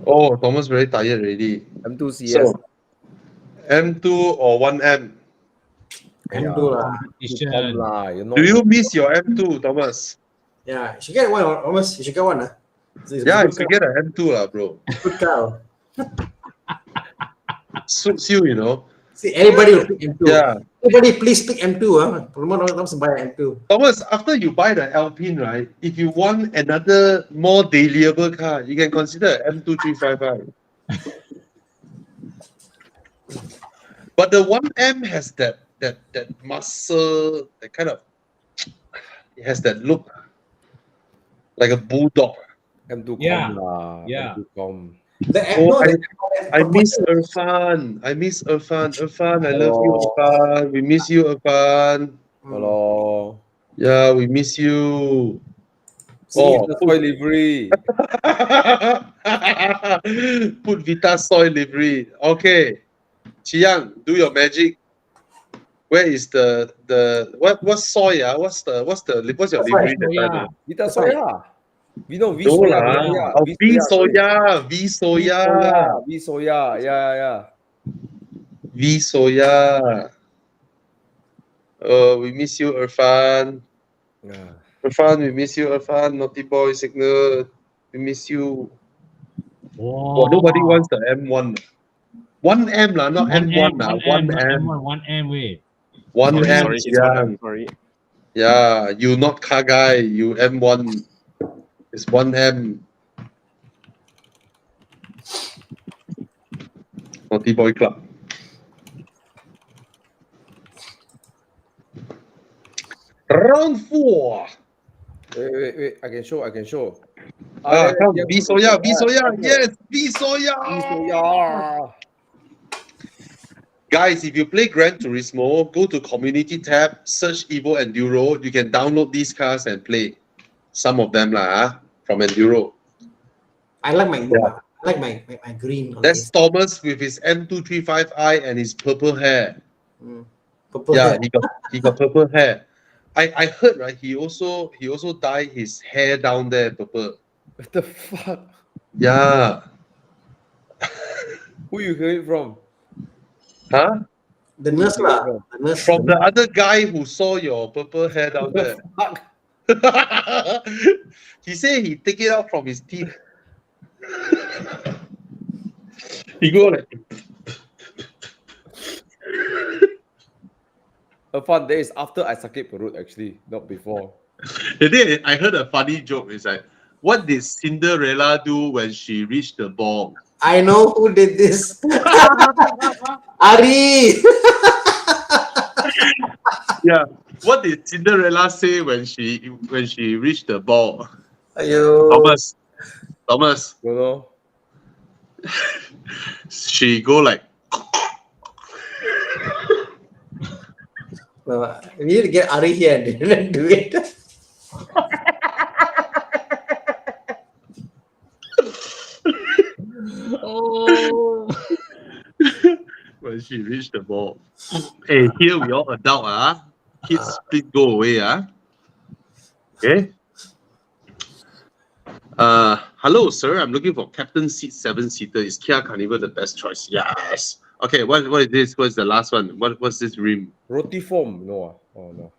Oh, Thomas very tired already. M2 CS. So, M2 or 1M? M2 lah. Competition. Do you miss your M2, Thomas? Yeah. You should get one, almost. You should get one. It's a Yeah, good if you get an M2 lah, bro. Good car. Suits you, you know. See, everybody will pick M2. Yeah. Everybody, please pick M2. Promote comes to buy an M2. Thomas, after you buy the Alpine, right? If you want another more dailyable car, you can consider M2355. But the 1M has that muscle, that kind of, it has that look like a bulldog. M2 Yeah. Com lah. Yeah. M2 Com. I miss Irfan. Irfan, I love you, Irfan. We miss you, Irfan. Hello. Yeah, we miss you. Oh, soy livery. Put Vita soy livery. Okay. Chiang, do your magic. Where is the what's soy? What's your livery that time? Vita soya. We know V No soya. lah. Oh, V soya. V soya. Yeah. V soya. We miss you, Irfan. Yeah. Irfan, we miss you, Irfan. Naughty boy signal. We miss you. Oh, Nobody wants the M1. 1M lah, not M1 lah. 1M. 1M, wait. 1M. Sorry, it's Yeah. 1M. Sorry. Yeah, you not car guy. You M1. It's 1M. Naughty boy club. Round 4. Wait. I can show. Come, V soya. Yes, V soya. V soya. Guys, if you play Gran Turismo, go to community tab, search Evo Enduro. You can download these cars and play. Some of them from Enduro. I like my Yeah. my green. On That's this. Thomas with his M235i and his purple hair. Purple Yeah, hair. he got purple hair. I heard right. He also dyed his hair down there purple. What the fuck? Yeah. Who you hear it from? Huh? The Who you nurse hear it lah. from? The nurse. From the other guy who saw your purple hair down What there. the fuck? He said he take it out from his teeth. He go like. Fun, that is after I sakit perut actually, not before. The day I heard a funny joke. It's like, what did Cinderella do when she reached the ball? I know who did this. Ari. Yeah. What did Cinderella say when she reached the ball? Ayo. Thomas. You know? She go like. No, we need to get Ari here and didn't do it. Oh. When she reached the ball. Hey, here we all adult, kids, please go away, Okay. Hello, sir. I'm looking for captain seat 7-seater. Is Kia Carnival the best choice? Yes. Okay. What is this? What's the last one? What's this rim? Roti form, no. Oh no.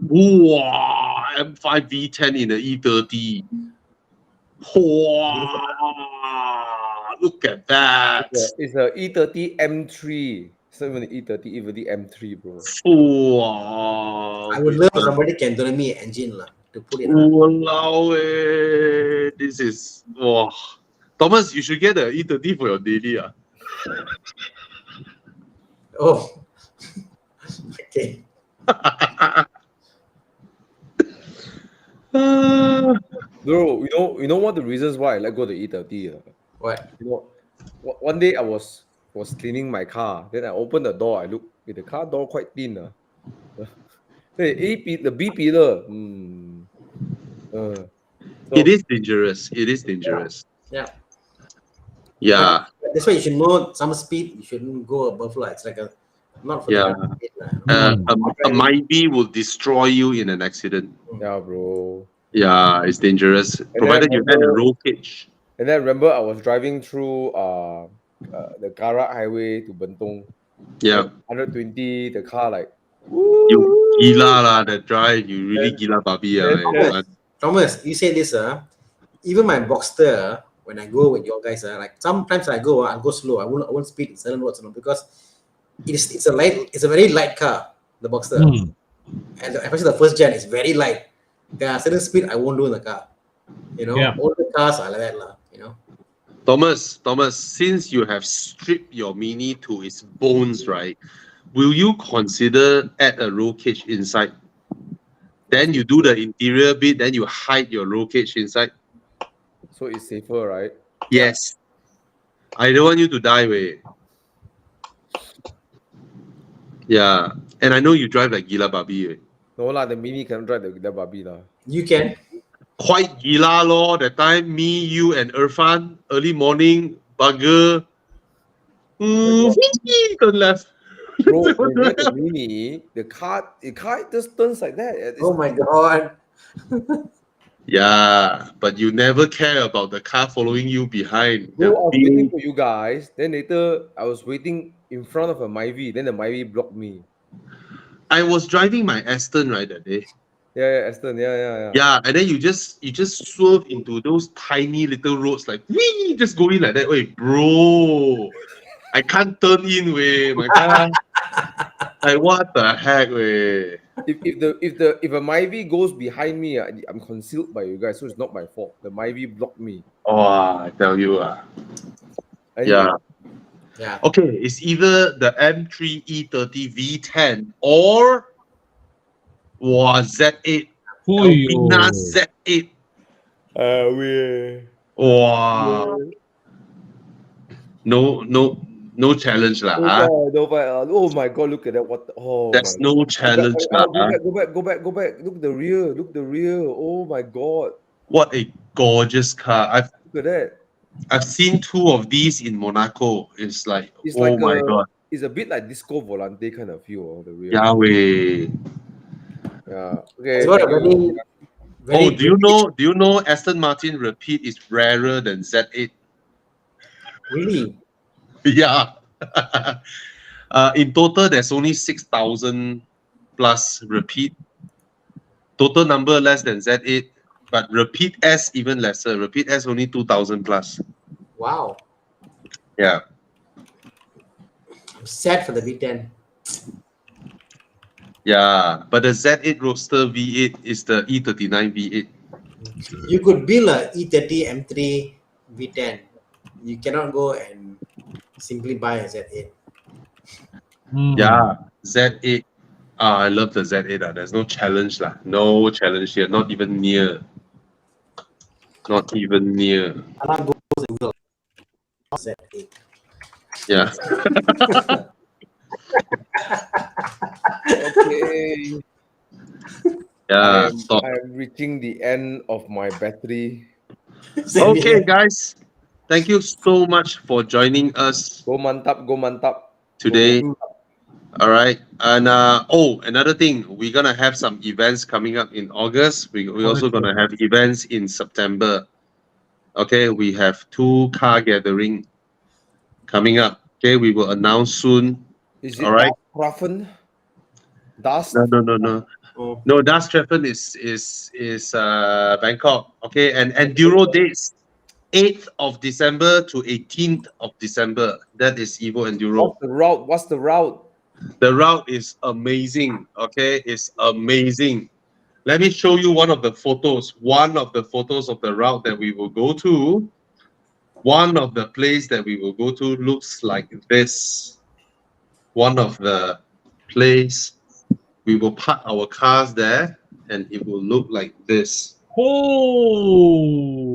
Wow, M5 V10 in the E30. Wow, look at that. It's a E30 M3. It's not even the E30, even the M3, bro. Wow. I would love somebody can donate me an engine lah to put it. Walao, this is wow. Thomas, you should get the E30 for your daily. Oh. Okay. Bro, you know what the reasons why I let go the E30? What? You know, one day I was cleaning my car. Then I opened the door. I look, the car door quite thin. The B pillar. It is dangerous. It is dangerous. Yeah. Yeah. That's why you should know some speed. You shouldn't go above lah. It's like a not for Yeah. the speed, A Myvi will destroy you in an accident. Yeah, bro. Yeah, it's dangerous. Provided you had a roll cage. And then I remember I was driving through the Karak Highway to Bentong. Yeah. 120, the car like. You gila lah that drive. You really gila babi. Thomas, you say this, even my Boxster, when I go with your guys, like sometimes I'll go slow. I won't speed in certain roads, because it's a very light car, the Boxster. And especially the first gen is very light. There are certain speed I won't do in the car. All the cars are like that, Thomas, since you have stripped your Mini to its bones, right? Will you consider add a roll cage inside? Then you do the interior bit, then you hide your roll cage inside. So it's safer, right? Yes. I don't want you to die, way. Yeah. And I know you drive like gila babi. No lah, the Mini cannot drive the babi lah. You can. Quite gila lor. That time, me, you, and Irfan, early morning, bugger. Turn left. Bro, when you get the Mini, the car just turns like that. Oh my god. Yeah, but you never care about the car following you behind. Bro, I was waiting for you guys. Then later, I was waiting in front of a Myvi. Then the Myvi blocked me. I was driving my Aston right that day. Yeah, Aston. Yeah. Yeah, and then you just swerve into those tiny little roads like wee, just go in like that. Wait, bro, I can't turn in, way. My car. Like what the heck, way? If a Myvi goes behind me, I'm concealed by you guys, so it's not my fault. The Myvi blocked me. Oh, I tell you, yeah. Yeah. Okay, it's either the M3 E30 V10 or Z8. Alpina Z8. Wow. No challenge lah. No, oh my god, look at that. There's no challenge lah. Go back. Look the rear. Oh my god. What a gorgeous car. Look at that. I've seen two of these in Monaco. It's like, oh my god. it's a bit like Disco Volante kind of feel. The rear. Yahweh. Yeah. Okay. It's got a thank you. very Oh, do you know Aston Martin Repeat is rarer than Z8? really. Yeah. In total, there's only 6,000 plus Repeat. Total number less than Z8, but Repeat S even lesser. Repeat S only 2,000 plus. Wow. Yeah. I'm sad for the V10. Yeah, but the Z8 Roadster V8 is the E39 V8. You could build a E30 M3 V10. You cannot go and simply buy a Z8. Yeah, Z8. I love the Z8. There's no challenge. No challenge here. Not even near. Not even near. Anna goes and build a Z8. Yeah. Okay. Yeah. Stop. I am reaching the end of my battery. Okay, guys. Thank you so much for joining us Go mantap, go mantap. today. All right. And another thing, we're gonna have some events coming up in August. We're also gonna have events in September. Okay, we have 2 car gathering coming up. Okay, we will announce soon. Is it All right. Raffen? Dust? No. Oh. No, Das Treffen is Bangkok. Okay, and Enduro dates 8th of December to 18th of December. That is Evo Enduro. What's the route? The route is amazing. Okay, it's amazing. Let me show you one of the photos. One of the photos of the route that we will go to. One of the place that we will go to looks like this. One of the place. We will park our cars there and it will look like this. Oh!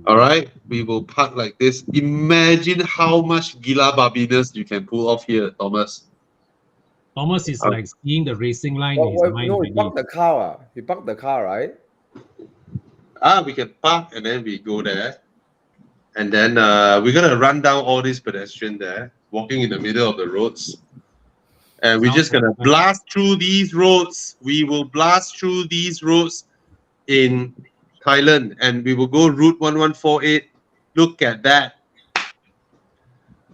All right, we will park like this. Imagine how much gila babiness you can pull off here, Thomas. Thomas is like seeing the racing line in his mind. No, you park the car. You park the car, right? We can park and then we go there. And then we're going to run down all these pedestrians there, walking in the middle of the roads. And we're just going to blast through these roads. We will blast through these roads in Thailand. And we will go Route 1148. Look at that.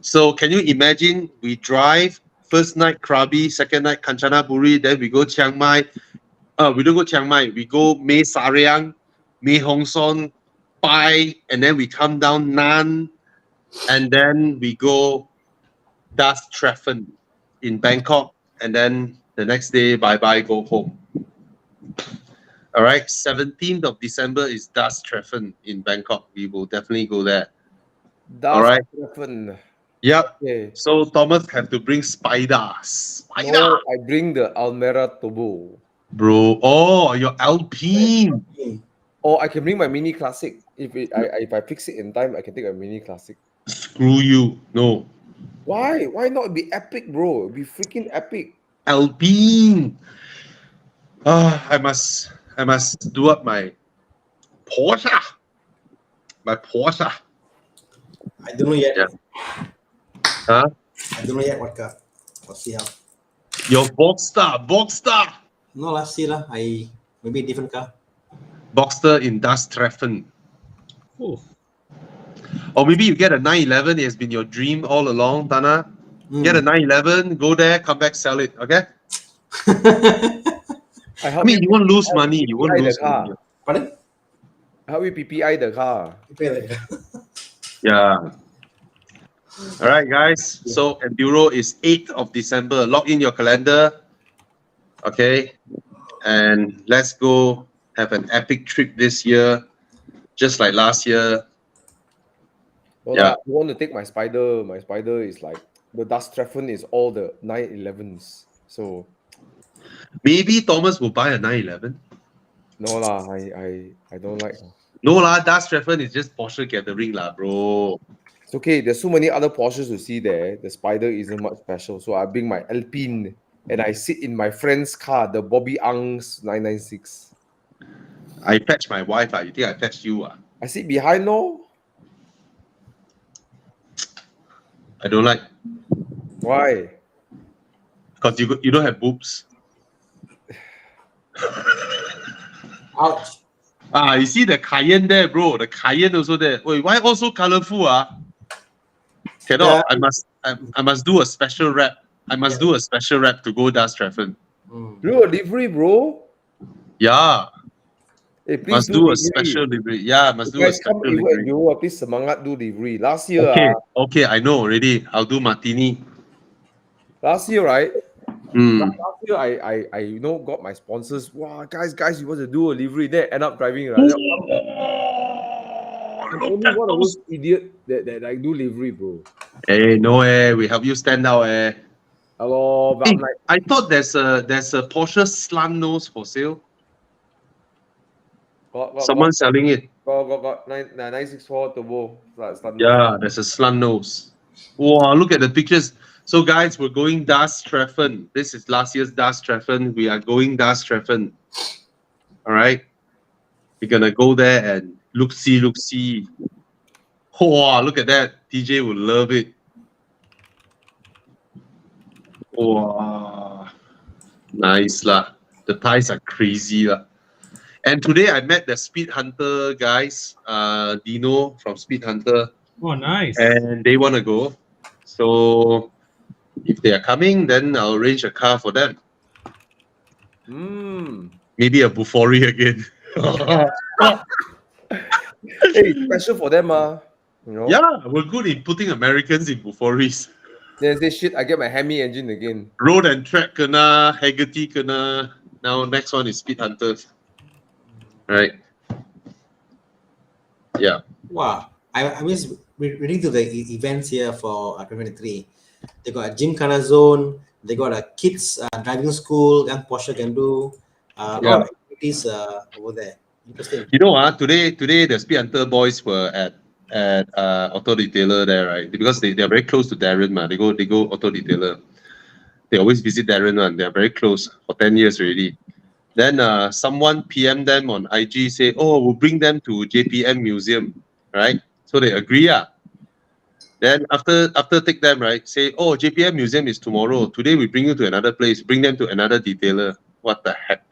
So can you imagine we drive, first night Krabi, second night Kanchanaburi, then we go Chiang Mai. We don't go Chiang Mai. We go Mae Sariang, Mae Hong Son, Pai, and then we come down Nan. And then we go Das Treffen in Bangkok, and then the next day, bye-bye, go home. All right, 17th of December is Das Treffen in Bangkok. We will definitely go there. All right. Treffen. Yep. Okay. So Thomas have to bring spiders. No, I bring the Almera Turbo. Bro, oh, your Alpine. Or I can bring my Mini Classic. If I fix it in time, I can take a Mini Classic. Screw you. No. Why? Why not? It'd be epic, bro. It'd be freaking epic. Alpine. I must do up my Porsche. My Porsche. I don't know yet. Yeah. Huh? I don't know yet what car. We'll see how. Your Boxster. No, let's see lah. Maybe a different car. Boxster in Das Treffen. Oh. Or maybe you get a 911. It has been your dream all along, Thana. Get a 911, go there, come back, sell it. Okay? I mean, you won't lose money. You won't lose money. Pardon? How we PPI the car? Yeah. All right, guys. So Enduro is 8th of December. Log in your calendar. Okay. And let's go have an epic trip this year, just like last year. Well, yeah. I want to take my Spider. My Spider is like, the Das Treffen is all the 911s. So maybe Thomas will buy a 911. No lah, I don't like. No lah, Das Treffen is just Porsche gathering lah, bro. It's okay. There's so many other Porsches to see there. The Spider isn't much special. So I bring my Alpine and I sit in my friend's car, the Bobby Ang's 996. I fetch my wife. You think I fetch you? I sit behind, no? I don't like. Why? Because you don't have boobs. Ouch. You see the Cayenne there, bro. The Cayenne also there. Wait, why also colorful? Cannot. I must do a special wrap. I must do a special wrap to go Dust Traffic. Do a livery, bro. Yeah. Hey, please Must do do a livery. special livery. Yeah, must do a Guys, come special over at livery. Enduro, please semangat do livery. Last year, Okay, I know already. I'll do martini. last year, right? Hmm. Last year, I got my sponsors. Wow, guys, you want to do a livery? Then end up driving. Oh, I'm look only at one of those. those idiot that like do livery, bro. Hey, no we help you stand out Hello, but Hey, I'm like, I thought there's a Porsche slant nose for sale. Someone selling it. got 964 turbo. Yeah, there's a slant nose. Wow, look at the pictures. So guys, we're going Dust Traffic. This is last year's Dust Traffic. We are going Dust Traffic. All right. We're gonna go there and look see. Wow, look at that. TJ will love it. Wow. Nice lah. The ties are crazy lah. And today I met the Speed Hunter guys, Dino from Speed Hunter, Oh, nice. and they want to go. So if they are coming, then I'll arrange a car for them. Maybe a Bufori again. hey, special for them, you know. Yeah, we're good in putting Americans in Buforis. Then say shit, I get my Hemi engine again. Road and Track kena, Haggerty kena. Now next one is Speed Hunters. Right. Yeah. Wow. I miss reading to the events here for 2023. They got a gymkhana zone. They got a kids driving school. Young Porsche can do. A lot of activities over there. Interesting. You know, today the Speed Hunter boys were at Auto Detailer there, right? Because they are very close to Darren, man. They go Auto Detailer. They always visit Darren, man. They are very close for 10 years already. Then someone PM them on IG say, oh, we'll bring them to JPM Museum, right? So they agree, Then after take them, right, say, oh, JPM Museum is tomorrow. Today we bring you to another place, bring them to another detailer. What the heck?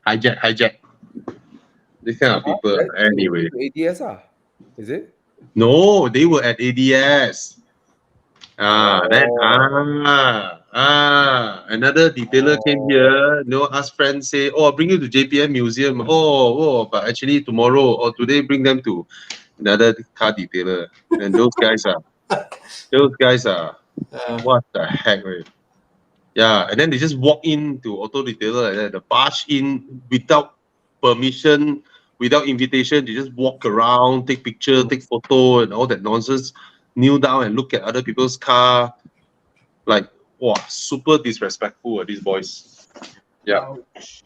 hijack. This kind of people. Anyway. ADS, is it? No, they were at ADS. Then another detailer came here. Ask friends say, oh, I'll bring you to JPM Museum. But actually tomorrow or today bring them to another car detailer. And those guys are what the heck, right? Yeah, and then they just walk into Auto Detailer like that. They barge in without permission, without invitation. They just walk around, take picture, take photo, and all that nonsense. Kneel down and look at other people's car. Like, wow, super disrespectful, these boys. Yeah.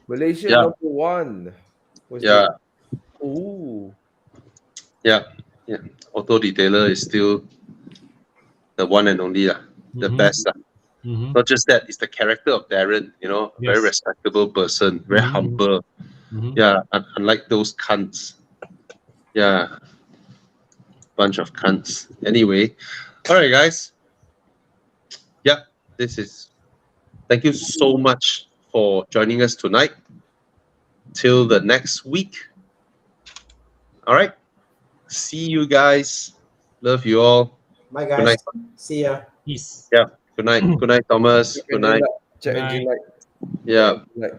Malaysia Yeah. number one. Yeah. Ooh. Yeah. Auto Detailer is still the one and only, the best. Not just that, it's the character of Darren, very respectable person, very humble. Yeah, unlike those cunts. Yeah, bunch of cunts. Anyway, all right, guys. Yeah, thank you so much for joining us tonight. Till the next week. All right. See you guys. Love you all. Bye, guys. Good night. See ya. Peace. Yeah. Good night. Good night, Thomas. Good night. Check engine light. Yeah. Like